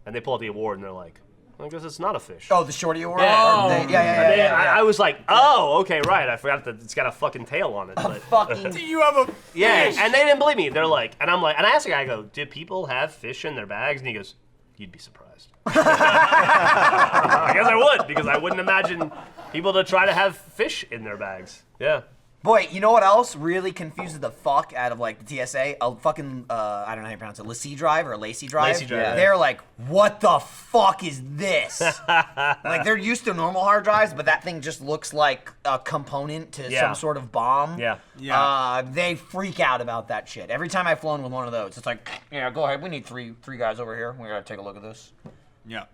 and they pull out the award and they're like, "I guess it's not a fish." Oh, the shorty award? Yeah. Yeah. I was like, oh, okay, right. I forgot that it's got a fucking tail on it. Fucking. Do you have a Yeah, and they didn't believe me. They're like, and I'm like, and I asked the guy, I go, "Do people have fish in their bags?" And he goes, "You'd be surprised." I guess I would, because I wouldn't imagine people to try to have fish in their bags. Yeah. Boy, you know what else really confuses the fuck out of like the TSA? A fucking I don't know how you pronounce it, Lacy drive or Lacy drive. Lacy drive. Yeah. They're like, what the fuck is this? Like they're used to normal hard drives, but that thing just looks like a component to some sort of bomb. Yeah. They freak out about that shit. Every time I've flown with one of those, it's like, yeah, go ahead. We need three guys over here. We gotta take a look at this. Yeah.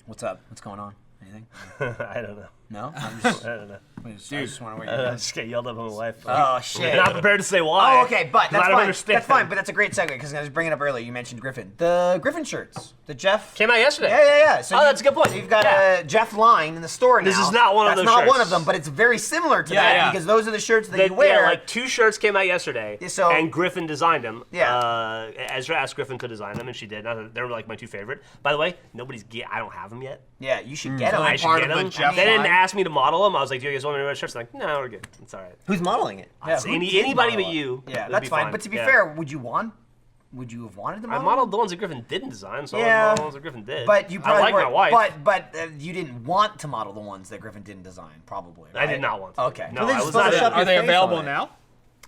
What's up? What's going on? Anything? I don't know. No? I don't know. I just want to I just get yelled at by my wife. Oh, shit. I'm not prepared to say why. Oh, okay, but that's I don't fine. understand. That's fine, but that's a great segue because I was bringing it up earlier. You mentioned Griffin. The Griffin shirts. The Jeff. Came out yesterday. Yeah. So that's a good point. You've got Jeff line in the store now. This is not one of those That's not shirts. one of them, but it's very similar to that because those are the shirts that you wear. Yeah, like 2 shirts came out yesterday, and Griffin designed them. Yeah. Ezra asked Griffin to design them, and she did. They were like my 2 favorite. By the way, I don't have them yet. Yeah, you should get them. I should get them. They didn't ask me to model them. I was like, do you guys want me to wear shirts? They're like, no, we're good. It's all right. Who's modeling it? Yeah, anybody but you. Yeah, It'd that's be fine. But to be fair, would you have wanted to model? I modeled the ones that Griffin didn't design, so I modeled the ones that Griffin did. But you probably I like my wife. But you didn't want to model the ones that Griffin didn't design, probably. Right? I did not want to. Okay. No, I was not. Are they available now?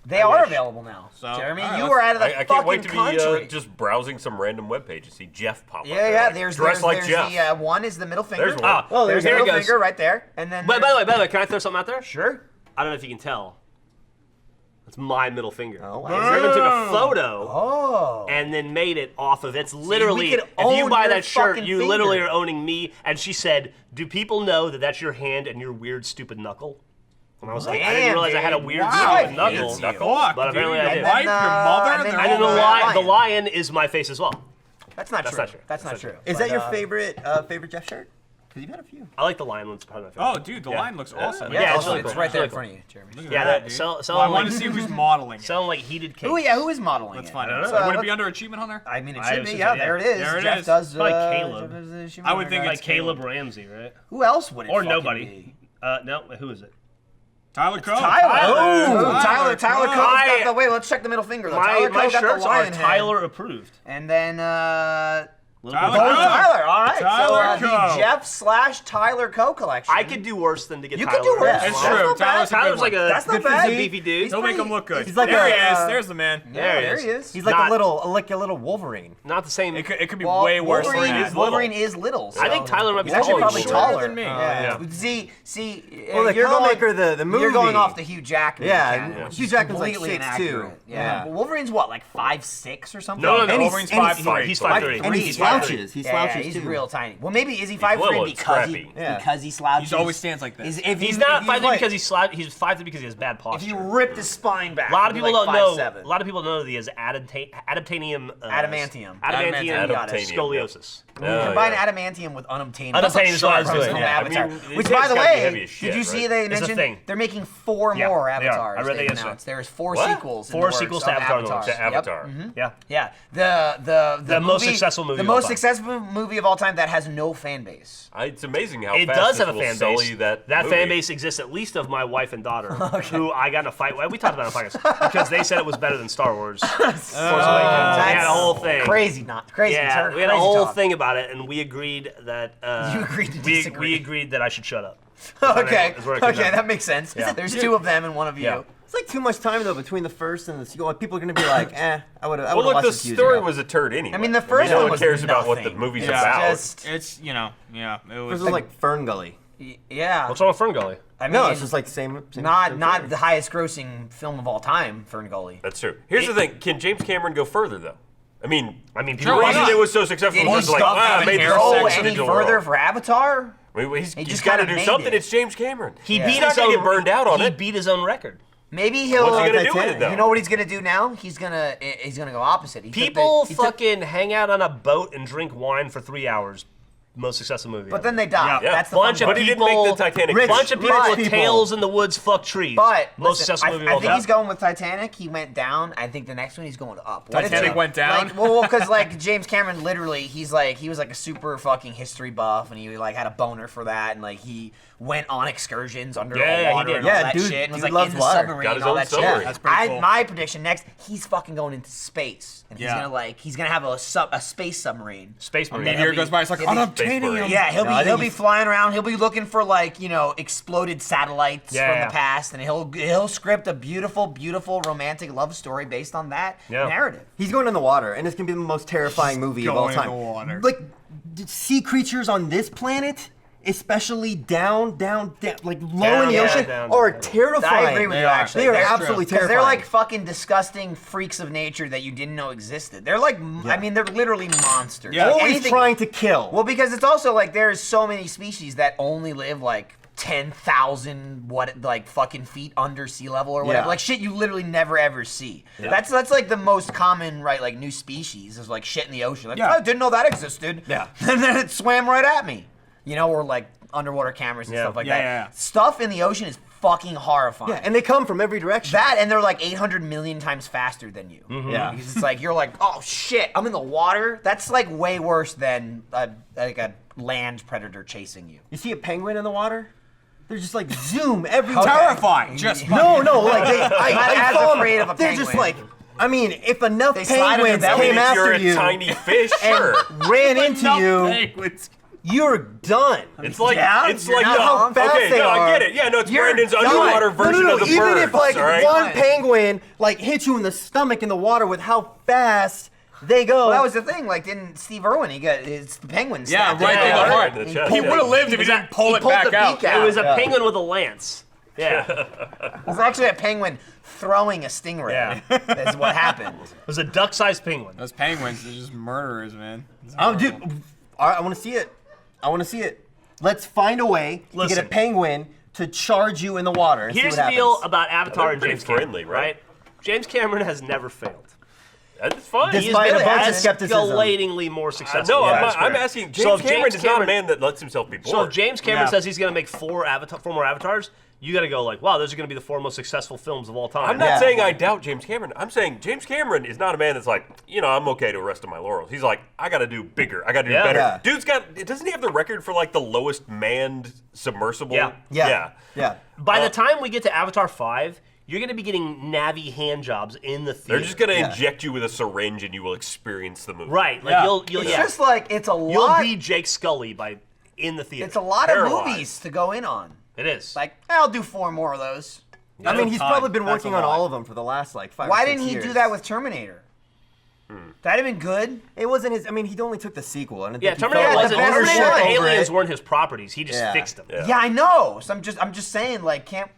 They are available now. So, Jeremy, right, you were out of the I can't fucking wait to country. be just browsing some random webpage and see Jeff pop up. Yeah. Like, There's dressed like Jeff. the one is the middle finger. There's one. There's the here it middle goes. finger right there, and then. But by the way, can I throw something out there? Sure. I don't know if you can tell. It's my middle finger. Oh, wow. Griffin took a photo Oh. and then made it off of it. It's literally, could if you own buy your that shirt, fucking you literally finger. are owning me. And she said, do people know that that's your hand and your weird, stupid knuckle? And I was like, I didn't Damn, realize I had a dude. weird, Wow. stupid knuckle. Fuck, But apparently I your did. wife, your mother, and then And then the lion is my face as well. That's not That's true. not true. That's not true. Is that your favorite Jeff shirt? Because you've had a few. I like the lion one's probably my favorite. Oh, dude, the line looks awesome. Yeah, it's really it's cool. right there in It's front really of you, Jeremy. Look at Yeah, that, that dude. Well, I want to see who's modeling it. selling like heated cakes. Oh yeah, who is modeling Let's it? find I out. don't know. Would it be let's- under Achievement Hunter? I mean, it I should was be. just Yeah, saying, there it yeah. is. There it Jeff is. does. Probably Caleb. Jeff does the Achievement I would Hunter think guy. it's Like Caleb Ramsey, right? Who else would it Or fucking nobody. be? No, who is it? Tyler Coe. Tyler. Oh, Tyler Coe. Coe's got the. Wait, let's check the middle finger. Though. Tyler My Coe got the shirts are lion head. Tyler approved. And then Tyler oh, Coe. Tyler. All right. Tyler so Coe. the Jeff/Tyler Coe collection. I could do worse than to get You Tyler. could do worse. It's That's true. not bad. Tyler's like a That's not good bad. physique, beefy dude. He'll make him look good. He's like there a, he is. There's the man. Yeah, there he is. He's like Not- a little Wolverine. Not the same. It could be Well, way worse than Wolverine, that. Wolverine is little. I think so- Tyler might be He's actually taller probably than taller than me. Yeah. Yeah. See, Well, the you're comic going, or the movie. You're going off the Hugh Jackman. Yeah, canon, which Hugh is Jackman's like completely 6'2". inaccurate. Yeah. Yeah. But Wolverine's what, like 5'6" or something? No. And he's- Wolverine's and he's- 5'3". He's 5'3". And he He's slouches. He Yeah, slouches he's too. real tiny. Well, maybe is he little 5'3" and because scrappy. because he slouches? He always stands like this. He's not 5'3" because he's 5'3" because he has bad posture. If you ripped his spine back, a lot of he'd people be like don't know. 5'7". A lot of people know that he has adamantium. Adamantium. Adamantium scoliosis. Combine adamantium with unobtainium. Unobtainium is what I was Sharp doing, from yeah. Avatar. I mean, Which, his by head's the gotta be heavy way, as shit, did you see right? they It's a mentioned thing. they're making 4 Yeah, more they are. avatars? I read that they've yesterday. announced. There's 4 What? sequels. in 4 the works sequels of to Avatar. Avatars. To Yep. Avatar. Yeah. Yeah, the most movie- successful movie the of all most time. successful movie of all time that has no fan base. It's amazing how It fast does this have a will fan sully base. That fan movie. base exists at least of my wife and daughter, who I got in a fight with. We talked about it on podcast because they said it was better than Star Wars. Force Awakens. We had a whole thing. Crazy, not crazy. Yeah, term, we had a crazy whole talk. thing about it, and we agreed that You agreed to we disagree. agreed that I should shut up. Okay, Is where it came okay, down. that makes sense. Yeah. There's 2 of them and 1 of you. Yeah. It's like too much time though between the first and the sequel. Like, people are gonna be like, I would have. Well, look, watched the this years story ago. was a turd anyway. I mean, the first no one one was cares about what the nothing. movie's Yeah. about. It's, yeah, it It was. was like Fern Gully. Yeah. What's wrong with Fern Gully? I mean, No, it's just like same not story. the highest grossing film of all time, Fern Gully. That's true. Here's the thing: can James Cameron go further though? I mean, People the Sure, why reason not? it was so successful Did was he like, stop I made this go sex any digital further world. for Avatar? I mean, He he's just got to kinda do made something. it. It's James Cameron. He Yeah. beat He's not his gonna own. get burned out on he it. beat his own record. Maybe he'll. What's he gonna do with it though? You know what he's gonna do now? He's gonna go opposite. He took People the- he took- fucking hang out on a boat and drink wine for 3 hours. Most successful movie. But then they die. Yeah. That's the bunch fun of But he part. didn't people. make the Titanic. Rich. Bunch of people But- with tails in the woods fuck trees. But most listen, successful movie of I all think time. he's going with Titanic. He went down. I think the next one he's going up. What Titanic is it? went down? Like, well, because like James Cameron, literally, he was like a super fucking history buff, and he like had a boner for that, and like he went on excursions under Yeah, he water did. and all Yeah, that dude- shit, and was dude like loves in the water. submarine Got his and all own that submarine. shit. That's pretty cool. My prediction next, he's fucking going into space, and Yeah. he's gonna have a space submarine. Space Marine. Meteor goes by. It's like He'll be- unobtainium. iceberg. Yeah, No, I think he'll be he's- flying around. He'll be looking for like exploded satellites Yeah, from yeah. the past, and he'll script a beautiful romantic love story based on that Yeah. narrative. He's going in the water, and it's gonna be the most terrifying movie of all going in time. the water. Like, sea creatures on this planet, especially down, like low Down, in the yeah, ocean, down, are down. terrifying. I agree with you. are. Actually, They are They're absolutely true. 'Cause terrifying. they're like fucking disgusting freaks of nature that you didn't know existed. They're like, I mean, they're literally monsters. Yeah. Like, always trying to kill. Well, because it's also like there's so many species that only live like 10,000 fucking feet under sea level or whatever. Yeah. Like shit you literally never ever see. That's like the most common like new species is like shit in the ocean. Like, Yeah. I didn't know that existed. Yeah. And then it swam right at me. Or like underwater cameras and Yeah. stuff like Yeah, that. yeah, yeah. Stuff in the ocean is fucking horrifying. Yeah, and they come from every direction. That and they're like 800 million times faster than you. Yeah. Because it's like you're like, oh shit, I'm in the water. That's like way worse than a land predator chasing you. You see a penguin in the water? They're just like zoom everywhere. Terrifying. Just No, like I Not as saw 'em. afraid of a They're just penguin. like, I mean, if enough They slide on their penguins belly. came If you're after a you tiny fish, sure. and ran into you, you're done. It's like Yeah, it's you're like not the, wrong. How fast okay, they no, I are. get it. Yeah, no, it's You're Brandon's done. underwater version no, of the even birds. if like all right? one penguin like hits you in the stomach in the water with how fast they go. Well, that was the thing. Like, didn't Steve Irwin? It's the penguin. Yeah, snapped right it. through the Yeah, heart. right in the chest, He yeah. would have lived if he didn't pull it pulled back the out. beak out. It was a Yeah. penguin with a lance. Yeah. It was actually a penguin throwing a stingray. Yeah. That's what happened. It was a duck-sized penguin. Those penguins, they're just murderers, man. Oh, dude, all right, I want to see it. I want to see it. Let's find a way to get Listen. a penguin to charge you in the water. And Here's see the what deal happens. about Avatar They're and pretty James Cameron, friendly, right? James Cameron has never failed. That's fine. This- He's Despite been a bunch of skepticism. escalatingly more successful. no, than I'm, his I'm career. asking. James So if Cameron James is not a Cameron- man that lets himself be bored. So if James Cameron Yeah. says he's going to make four more Avatars, you got to go like, wow, those are going to be the four most successful films of all time. I'm not Yeah. saying I doubt James Cameron. I'm saying James Cameron is not a man that's like, I'm okay to rest of my laurels. He's like, I got to do bigger. I got to do Yeah. better. Yeah. Dude's doesn't he have the record for like the lowest manned submersible? Yeah. Yeah. By the time we get to Avatar 5, you're going to be getting Navi hand jobs in the theater. They're just going to Yeah. inject you with a syringe and you will experience the movie. Right. Like Yeah. you'll It's yeah. just like it's a You'll lot. be Jake Scully in the theater. It's a lot Paralyzed. of movies to go in on. It is. Like, I'll do 4 more of those. I mean, he's Time. probably been That's working a on lot. all of them for the last like 5 Why or 6 didn't he years. do that with Terminator? That'd have been good. It wasn't his. I mean, he only took the sequel. I didn't yeah, think he Terminator felt wasn't. like Terminator Terminator over and Aliens it. weren't his properties. He just Yeah. fixed them. Yeah. Yeah, I know. So I'm just saying, like, can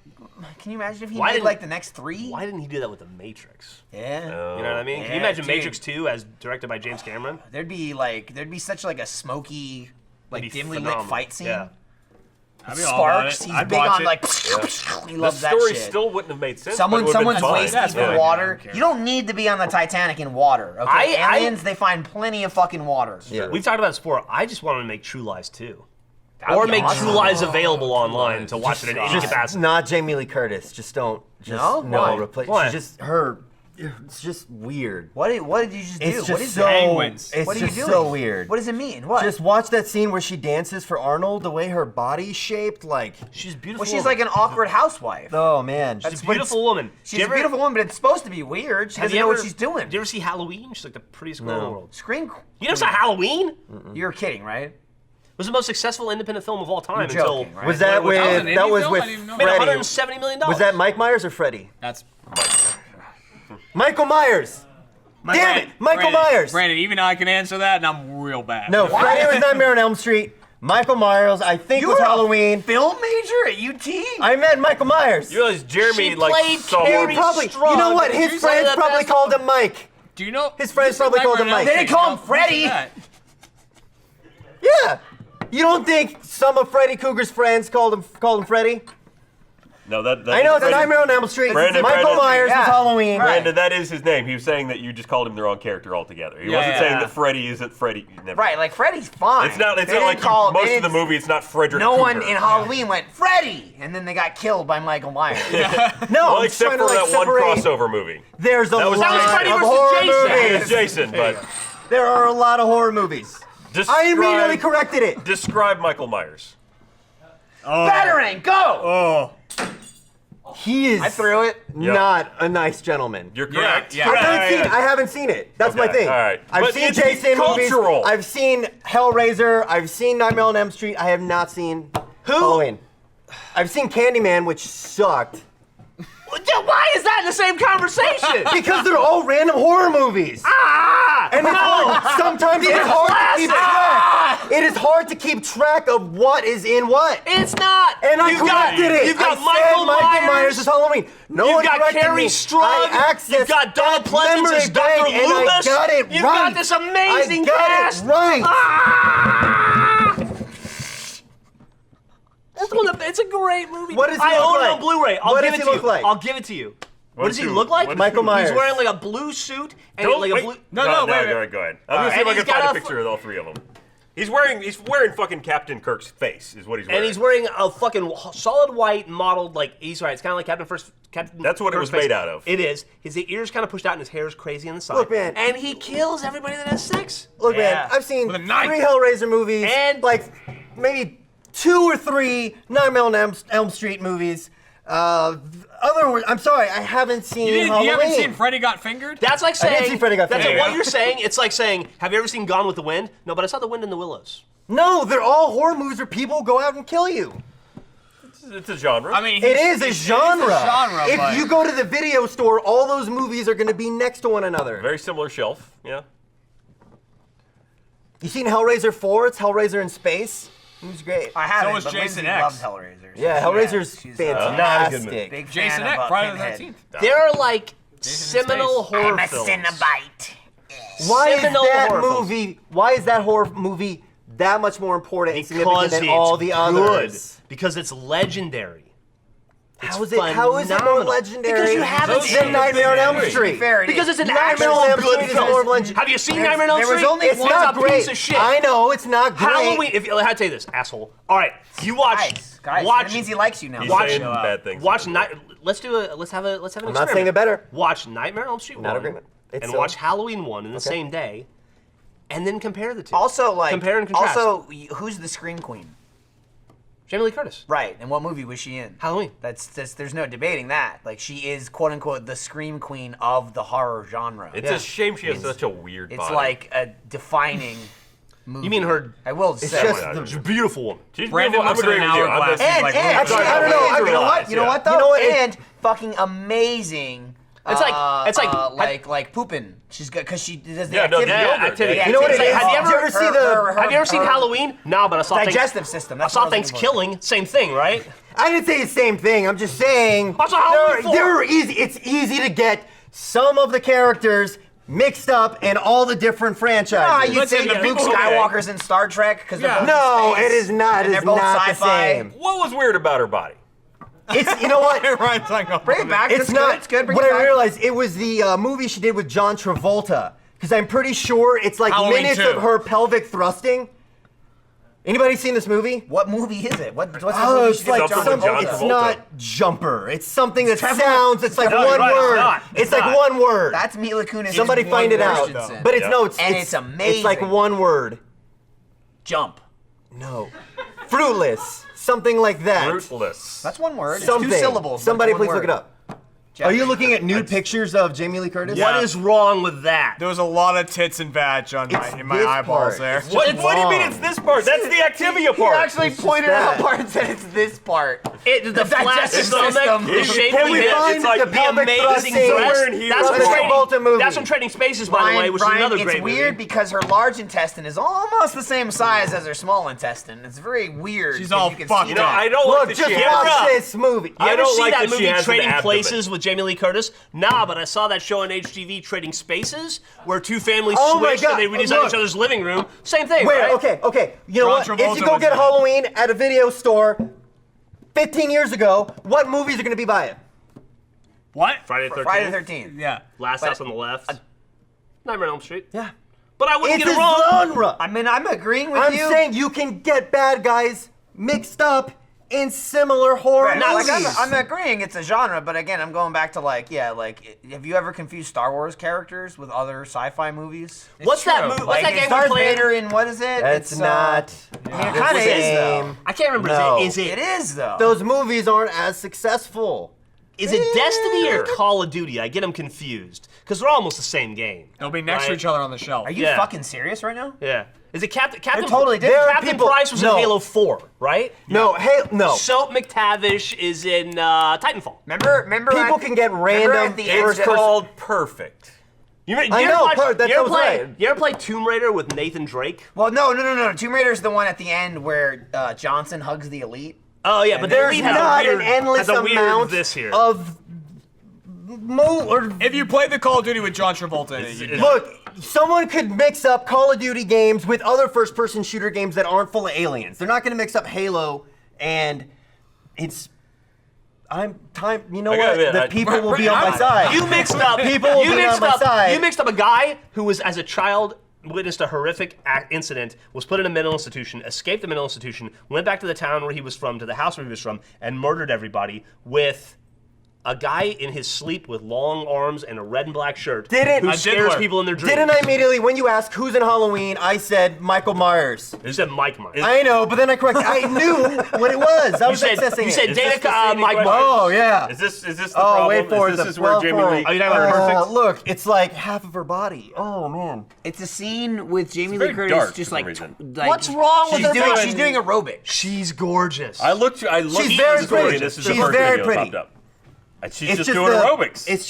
you imagine if he Why made didn't- like the next 3? Why didn't he do that with The Matrix? Yeah. You know what I mean? Can Yeah, you imagine dude. Matrix 2 as directed by James Cameron? There'd be such like a smoky, like It'd be dimly phenomenal. lit fight scene. Yeah. I'd be all about Sparks. it. He's I'd big watch on it. like. He The loves that story shit. still wouldn't have made sense. but it would've been Someone's fine. wasting That's fine. water. I don't care. You don't need to be on the Titanic in water. Okay, I- aliens they find plenty of fucking water. Yeah. We've talked about this before. I just wanted to make True Lies 2. That'd Or be make awesome. True Lies available online to watch it in any Just capacity. not Jamie Lee Curtis. Just don't. Just No? Why? replace. Why? She's just her. It's just weird. What did you just do? It's What just is so. that? Penguins. It's What are you just doing? so weird. What does it mean? What? Just watch that scene where she dances for Arnold. The way her body's shaped, like. She's beautiful. well, she's like an awkward housewife. Oh man. That's She's a what beautiful woman. She's a beautiful woman, but it's supposed to be weird. She doesn't know what she's doing. Did you ever see Halloween? She's like the prettiest girl in the world. Scream. You never saw Halloween? You're kidding, right? It was the most successful independent film of all time You're until joking, right? Was that Was that an with? That indie was film? with I didn't even know. made Freddie. $170 million. Was that Mike Myers or Freddie? That's Michael Myers. Damn it, Michael Brandon, Myers. Brandon, even I can answer that, and I'm real bad. No, Freddie was Nightmare on Elm Street. Michael Myers, I think, was You're a Halloween. Film major at UT? I met Michael Myers. You realize Jeremy She like played saw Carrie Probably. Strong. You know what? Did His you say friends that probably last called time? him Mike. Do you know? His friends probably called him Mike. They didn't call him Freddy. Yeah. You don't think some of Freddy Cougar's friends called him Freddy? No, that I know it's Brandon- Nightmare on Elm Street. Brandon, Michael Brandon. Myers Yeah. was Halloween. Brandon, that is his name. He was saying that you just called him the wrong character altogether. He wasn't saying that Freddy isn't Freddy. Never. Right, like Freddy's fine. It's not. It's They not didn't like call- most they of the didn't- movie. It's not Frederick. No one Cougar. in Halloween went Freddy, and then they got killed by Michael Myers. No, Well, I'm just except trying for to, like, that one separate. crossover movie. There's a That was lot Freddy of versus horror Jason. It movies. was Jason, but There are a lot of horror movies. I immediately corrected it. Describe Michael Myers. Batarang, go! He is I threw it. not a nice gentleman. You're correct. Yeah. I haven't seen it. That's my thing. all right. I've But seen it's Jason movies. cultural. I've seen Hellraiser. I've seen Nightmare on Elm Street. I have not seen Halloween. I've seen Candyman, which sucked. Why is that in the same conversation? Because they're all random horror movies. And sometimes it's hard to keep track. It is hard to keep track of what is in what. It's not. And I corrected it. You've got I said Michael Myers is Halloween. No You've one got corrected Carrie me. Strug. I accessed You've got Donna that Pleasance memory as Dr. bank, and Loomis. I got it You've right. got this amazing I got cast. it right. It's a great movie. What does he I look own like? it on Blu-ray. What does he look like? I'll give it to you. What does he is look he- like? what is Michael Myers. He's wearing like a blue suit and Don't like wait. a blue. No, wait. Go ahead. I'm gonna see if I And can he's got find a a picture of all three of them. He's wearing fucking Captain Kirk's face is what he's wearing. And he's wearing a fucking solid white modeled like he's right. It's kind of like Captain. That's what it Kirk's was face. made out of. It is. His ears kind of pushed out and his hair is crazy on the side. Look, man. And he kills everybody that has sex. Look, Yeah. man, I've seen With a 3 knife. Hellraiser movies And- like maybe 2 or 3 Nightmare on Elm Street movies. I'm sorry, I haven't seen Halloween. You haven't seen Freddy Got Fingered? That's like saying. did see Freddy Got that's Fingered. like what you're saying. It's like saying, have you ever seen Gone with the Wind? No, but I saw the wind in the willows. No, they're all horror movies where people go out and kill you. It's a genre. I mean, It is a genre. but- If you go to the video store, all those movies are going to be next to one another. Very similar shelf. Yeah. You seen Hellraiser 4? It's Hellraiser in space. It was great. I haven't. So is but Jason Lindsay X. loves Hellraiser. Yeah, Hellraiser's she's fantastic. Big fan Jason of, X, Friday the Pinhead. 13th. There are like Jason in seminal space. horror I'm a films. Cenobite. Why is Seminal that horror films. movie? Why is that horror movie that much more important and significant Because than it's all the good. others? Because it's legendary. How is it more phenomenal. legendary Because you haven't seen than Nightmare on Elm To be Street? fair, it Because is. it's an Nightmare actual on Elm good Street is film. more legend- Have you seen Nightmare on Elm there was Street? only It's one not a great. piece of shit. I know it's not great. Halloween. I had to tell you this, asshole. All right, you watch. Guys, watch. that means he likes you now. He's Watch- saying bad things. Watch night. Let's have an experiment. I'm not saying it better. Watch Nightmare on Elm Street Not 1 agreement. It's and still- watch Halloween 1 in the same day, and then compare the two. Also, like, compare and contrast. also, who's the Scream Queen? Jamie Lee Curtis. Right, and what movie was she in? Halloween. That's there's no debating that. Like, she is quote unquote the Scream Queen of the horror genre. It's a shame she has such a weird It's body. like a defining movie. You mean her? I will It's say. just She's a beautiful woman. She's Brandon beautiful. looks I'm at an agreeing with you. hourglass. I'm He's like, and Actually, I don't know. You know what? You know what though? You know what? And fucking amazing. It's like pooping. She's good because she does the Yeah, no, activity. yeah, activity. The You know what it activity. is? Have you ever- Did you ever see the? Have you ever seen Halloween? No, but I saw Digestive system. I That's saw what I was looking for. Thanksgiving. Same thing, right? I didn't say the same thing. I'm just saying. That's what Halloween for. They're easy. It's easy to get some of the characters mixed up in all the different franchises. Ah, you Listen, think the Luke people- Skywalker's in Star Trek because Yeah. No, it is not. And It they're is both not the sci-fi. same. What was weird about her body? It's, you know what? Ryan's like, oh, Bring it back. It's It's not. good. It's good. Bring What it I back. realized, it was the movie she did with John Travolta. Because I'm pretty sure it's like Halloween minutes 2. of her pelvic thrusting. Anybody seen this movie? What movie is it? What's the Oh, movie it's she did like with John something with some, John it's Travolta. not Jumper. It's something that definitely- sounds. It's like No, you're one right, it's word. not. It's It's like not. one word. That's Mila Kunis. Somebody in find one it out. Christensen. But it's Yeah. no. It's And it's it's amazing. It's like one word. Jump. No. Fruitless. Something like that. Fruitless. That's one word. Something. It's 2 syllables. Somebody but it's please one look it word. up. Are you looking at nude pictures of Jamie Lee Curtis? Yeah. What is wrong with that? There was a lot of tits and vag on It's in my this eyeballs part. there. It's What, just what do you mean wrong. it's this part? That's the Activia He part. actually It's just pointed that. out part and said it's this part. The flat digestive stomach, system. the Can shapely we hips, find it's like the the pelvic amazing thrusting breast. somewhere in here? That's From from the Trading, Travolta movie. that's from Trading Spaces, by the way, which is another it's great weird movie. because her large intestine is almost the same size as her small intestine. It's very weird. She's 'cause all you can fucked see You know, that. I don't Look, like that just she has. watch this movie. You I ever don't see like that that she movie has an Trading abdomen. Places with Jamie Lee Curtis? Nah, but I saw that show on HGTV, Trading Spaces, where two families Oh my switched and God, they redesigned look. each other's living room. Same thing, Wait, right? okay. You know John what? If Travolta you go was get in it. Halloween at a video store 15 years ago, what movies are going to be by it? What? Friday the 13th. Friday the 13th. Yeah. But- Last House on the Left. Nightmare on Elm Street. Yeah. But I wouldn't It's get a it wrong. genre. I mean, I'm agreeing with I'm you. saying you can get bad guys mixed up in similar horror Right, no, like, movies. I'm agreeing it's a genre, but again, I'm going back to have you ever confused Star Wars characters with other sci-fi movies? What's that movie? What's Like, that it's game Darth we played? Vader in what is it? That's not. I mean, it kind of is though. I can't remember. No. Is it? It is though. Those movies aren't as successful. Is it Destiny or Call of Duty? I get them confused because they're almost the same game. They'll be next to each other on the shelf. Are you fucking serious right now? Yeah. Is it Captain? totally different. Captain Price was in Halo 4, right? No, no. Soap McTavish is in Titanfall. Remember? People can get random. It's called Perfect. You I know, that was right. You ever play Tomb Raider with Nathan Drake? Well, no. Tomb Raider's the one at the end where Johnson hugs the Elite. Oh yeah, but there's the Elite not has a weird, an endless has a weird amount this here. of If you played the Call of Duty with John Travolta in it, you'd know. Look, someone could mix up Call of Duty games with other first-person shooter games that aren't full of aliens. They're not going to mix up Halo, and it's. You know what? The people will be on my side. You mixed up. People will be on my side. You mixed up a guy who was, as a child, witnessed a horrific incident, was put in a mental institution, escaped the mental institution, went back to the town where he was from, to the house where he was from, and murdered everybody with a guy in his sleep with long arms and a red and black shirt who scares people in their dreams. Didn't I immediately, when you asked who's in Halloween, I said Michael Myers. You said Mike Myers. I know, but then I corrected. I knew what it was. I was accessing You said it. Danica Mike Myers. Oh, yeah. Is this the problem? Wait for it. This is where Jamie Lee... Are you talking about Perfect? Look, it's like half of her body. Oh, man. It's a scene with Jamie very Lee Curtis dark just for like, some reason. What's wrong with her? She's doing aerobics. She's gorgeous. I looked She's very pretty. This is She's the first very video pretty. popped up. And she's just doing aerobics. It's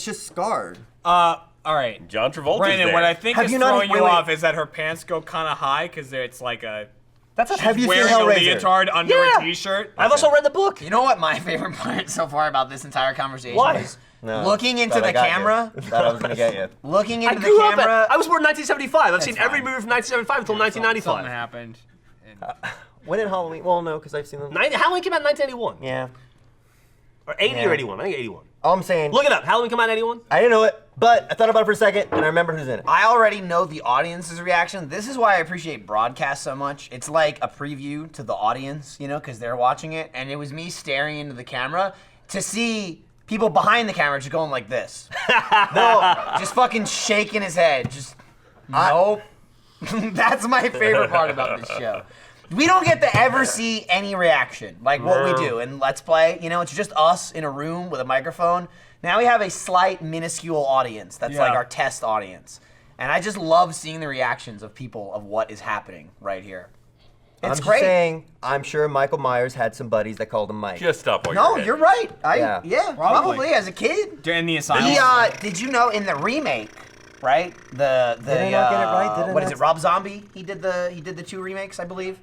just scarred. All right. John Travolta's Brandon, there. what I think Have is you not- throwing you wait. off is that her pants go kind of high because it's like a. Have you seen wearing a Hellraiser? leotard under a t-shirt. I've also read the book. You know what my favorite part so far about this entire conversation What? is? No, Looking into thought I the got you. camera. Thought I was gonna get you. Looking I into grew the up camera. I was born in 1975. I've seen every fine. movie from 1975 until 1995. Something happened. When did Halloween? Well, no, because I've seen them. Halloween came out in 1981. Yeah. Or 80 Yeah. or 81. I think 81. All I'm saying. Look it up. Halloween came out in 81? I didn't know it, but I thought about it for a second, and I remember who's in it. I already know the audience's reaction. This is why I appreciate broadcast so much. It's like a preview to the audience, you know, because they're watching it. And it was me staring into the camera to see people behind the camera just going like this. No, just fucking shaking his head. Just, nope. That's my favorite part about this show. We don't get to ever see any reaction like what we do in Let's Play. You know, it's just us in a room with a microphone. Now we have a slight, minuscule audience that's like our test audience. And I just love seeing the reactions of people of what is happening right here. It's I'm great. just saying, I'm sure Michael Myers had some buddies that called him Mike. Just stop while No, you're you're right. Yeah. Probably as a kid. In the asylum. Did you know in the remake, right? Did I not get it right? Did I what is not- it? Rob Zombie. He did the 2 remakes, I believe.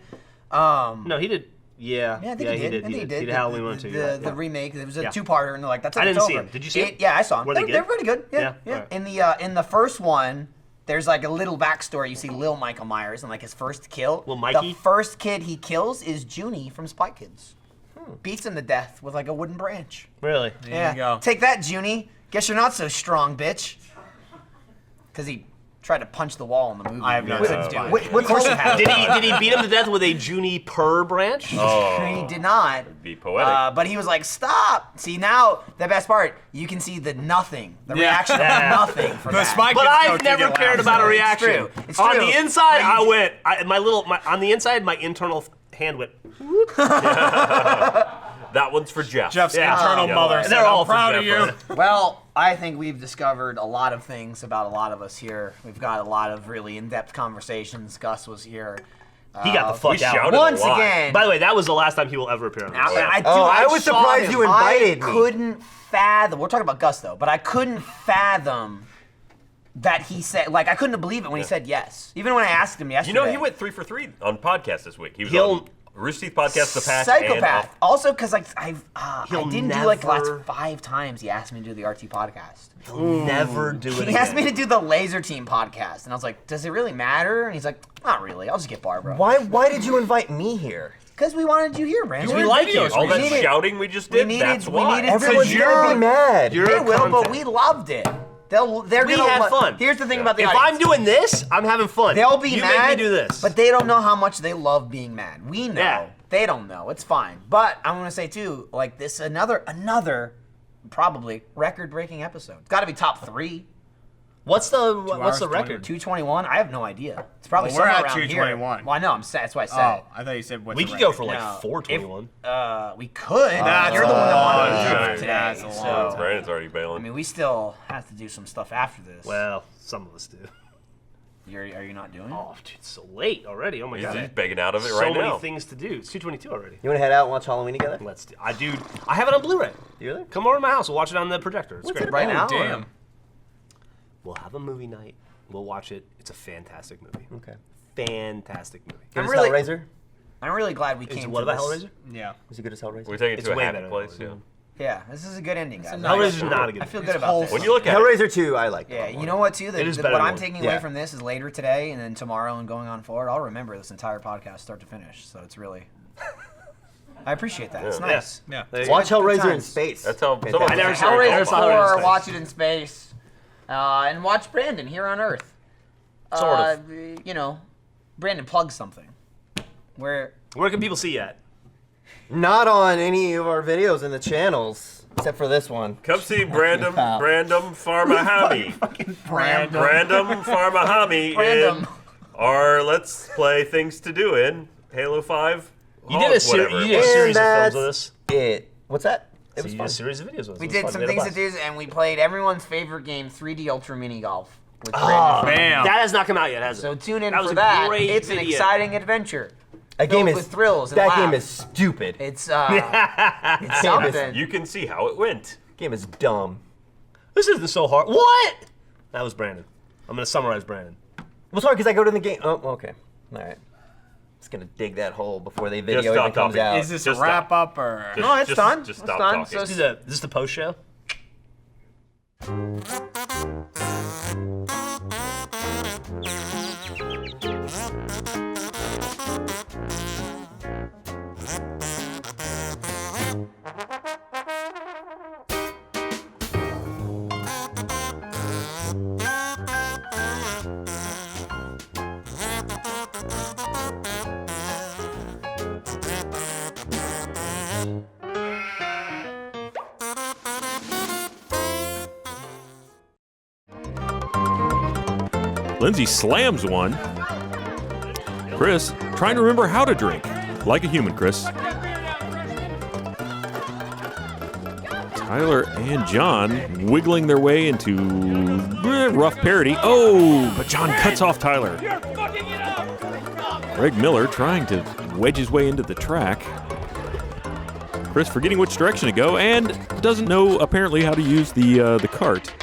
No, he did. Yeah. Yeah, I think he did. I think he did. He did Halloween 1 too. The remake. It was a 2-parter, and they're like, "That's it. I It's didn't see over." him. Did you see him? Yeah, I saw him. Were they They're good? pretty good. Yeah. Yeah? Alright. In the first one, there's like a little backstory. You see Lil Michael Myers and like his first kill. Lil Mikey? The first kid he kills is Junie from Spy Kids. Beats him to death with like a wooden branch. Really? Yeah. you go. Take that, Junie. Guess you're not so strong, bitch. Because he tried to punch the wall in the movie. I have no Couldn't idea. do it. Of course he had. Did he beat him to death with a Juniper branch? He did not. Be poetic. But he was like, "Stop!" See, now the best part, you can see the nothing, the Yeah. reaction of nothing from The that. Spy But Kids I've don't never get cared laughs. about a It's reaction. true. It's On true. the inside, But I you- went. On the inside, my internal hand went. That one's for Jeff. Jeff's Yeah. internal Yeah. mother And said, they're all I'm proud for of Jeff, you. Well, I think we've discovered a lot of things about a lot of us here. We've got a lot of really in-depth conversations. Gus was here. He got the fuck we out. shouted a Once lot. again. By the way, that was the last time he will ever appear on this. I was saw surprised him. you invited I me. couldn't fathom. We're talking about Gus though, but I couldn't fathom that he said. Like I couldn't believe it when he said yes. Even when I asked him You yesterday. know, he went 3 for 3 on podcasts this week. He was He'll- on Rooster Teeth Podcast, The Patch, Psychopath. and Also, because like I He'll didn't do like the last never- 5 times he asked me to do the RT podcast. He'll never do it He asked again. me to do the Laser Team podcast, and I was like, "Does it really matter?" And he's like, "Not really. I'll just get Barbara." Why did you invite me here? Because we wanted you here, Brandon. we like you. all We that needed- shouting we just we did, needed- that's we why. needed- Everyone's you're gonna be mad. You're They will, but content. we loved it. They're We gonna had fun. Here's the thing about the If audience. I'm doing this, I'm having fun. They'll be you mad. make me do this. But they don't know how much they love being mad. We know. Yeah. They don't know. It's fine. But I'm gonna say too, like this another probably record-breaking episode. It's got to be top 3. What's the record? 221? I have no idea. It's probably Well, we're somewhere at around 221. here. Well, I know. That's why I said Oh, it. I thought you said what's We the could go record? for like No. 421. We could. You're the one that wanted to do it today. That's a lot. So, Brandon's already I bailing. mean, we still have to do some stuff after this. Well, some of us do. Are you not doing it? Oh, dude, it's so late already. Oh my He's god. begging out of it So right many now. things to do. It's 2:22 already. You want to head out and watch Halloween together? Let's do. I have it on Blu-ray. You really? Come over to my house. We'll watch it on the projector. It's What's great. it Right about? now? Damn. We'll have a movie night. We'll watch it. It's a fantastic movie. Okay. Fantastic movie. Good as really- Hellraiser? I'm really glad we It's, came what to about this. Hellraiser? Yeah. Was it good as Hellraiser? We take it It's to a way happy better place. than Yeah. Yeah, this is a good ending, guys. Hellraiser's not a good I feel movie. good about this. When you look at it, Hellraiser 2, I like. Yeah, you know what, too? It is What better I'm than one. taking Yeah. away from this is later today and then tomorrow and going on forward, I'll remember this entire podcast start to finish. So it's really... I appreciate that. It's Yeah. nice. Yeah. There you Watch Good Hellraiser in times. space. that's how Fantastic. someone. I never saw it. Hellraiser I saw it in 4, space. watch it in space. And watch Brandon here on Earth. Sort of. You know, Brandon, plug something. Where can people see you at? Not on any of our videos in the channels, except for this one. Come see Brandon Farmahini. Brandon. Brandon Farmahini in Brandon. our Let's Play Things to Do in Halo 5. You did a series whatever. of films that's with us. it. What's that? It So was you did fun. a series of videos with us. We It was did fun. some We had a things to blast. do, and we played everyone's favorite game, 3D Ultra Mini Golf. With Oh, Brandon. Bam. that has not come out yet, has it? So tune in That was for a that. great It's an video. exciting adventure. That game filled is with thrills and That game laughs. is stupid. It's it's something. You can see how it went. Game is dumb. This isn't so hard. What? That was Brandon. I'm gonna summarize Brandon. Well, sorry, because I go to the game. Oh, okay. All right. Just gonna dig that hole before the video stop even comes talking. out. Is this Just a wrap up or? Just- No, it's just- done. Just It's stop done. talking. So Is this the post show? Lindsay slams one. Chris, trying to remember how to drink. Like a human, Chris. Tyler and John wiggling their way into rough parody. Oh, but John cuts off Tyler. Greg Miller trying to wedge his way into the track. Chris forgetting which direction to go and doesn't know apparently how to use the cart.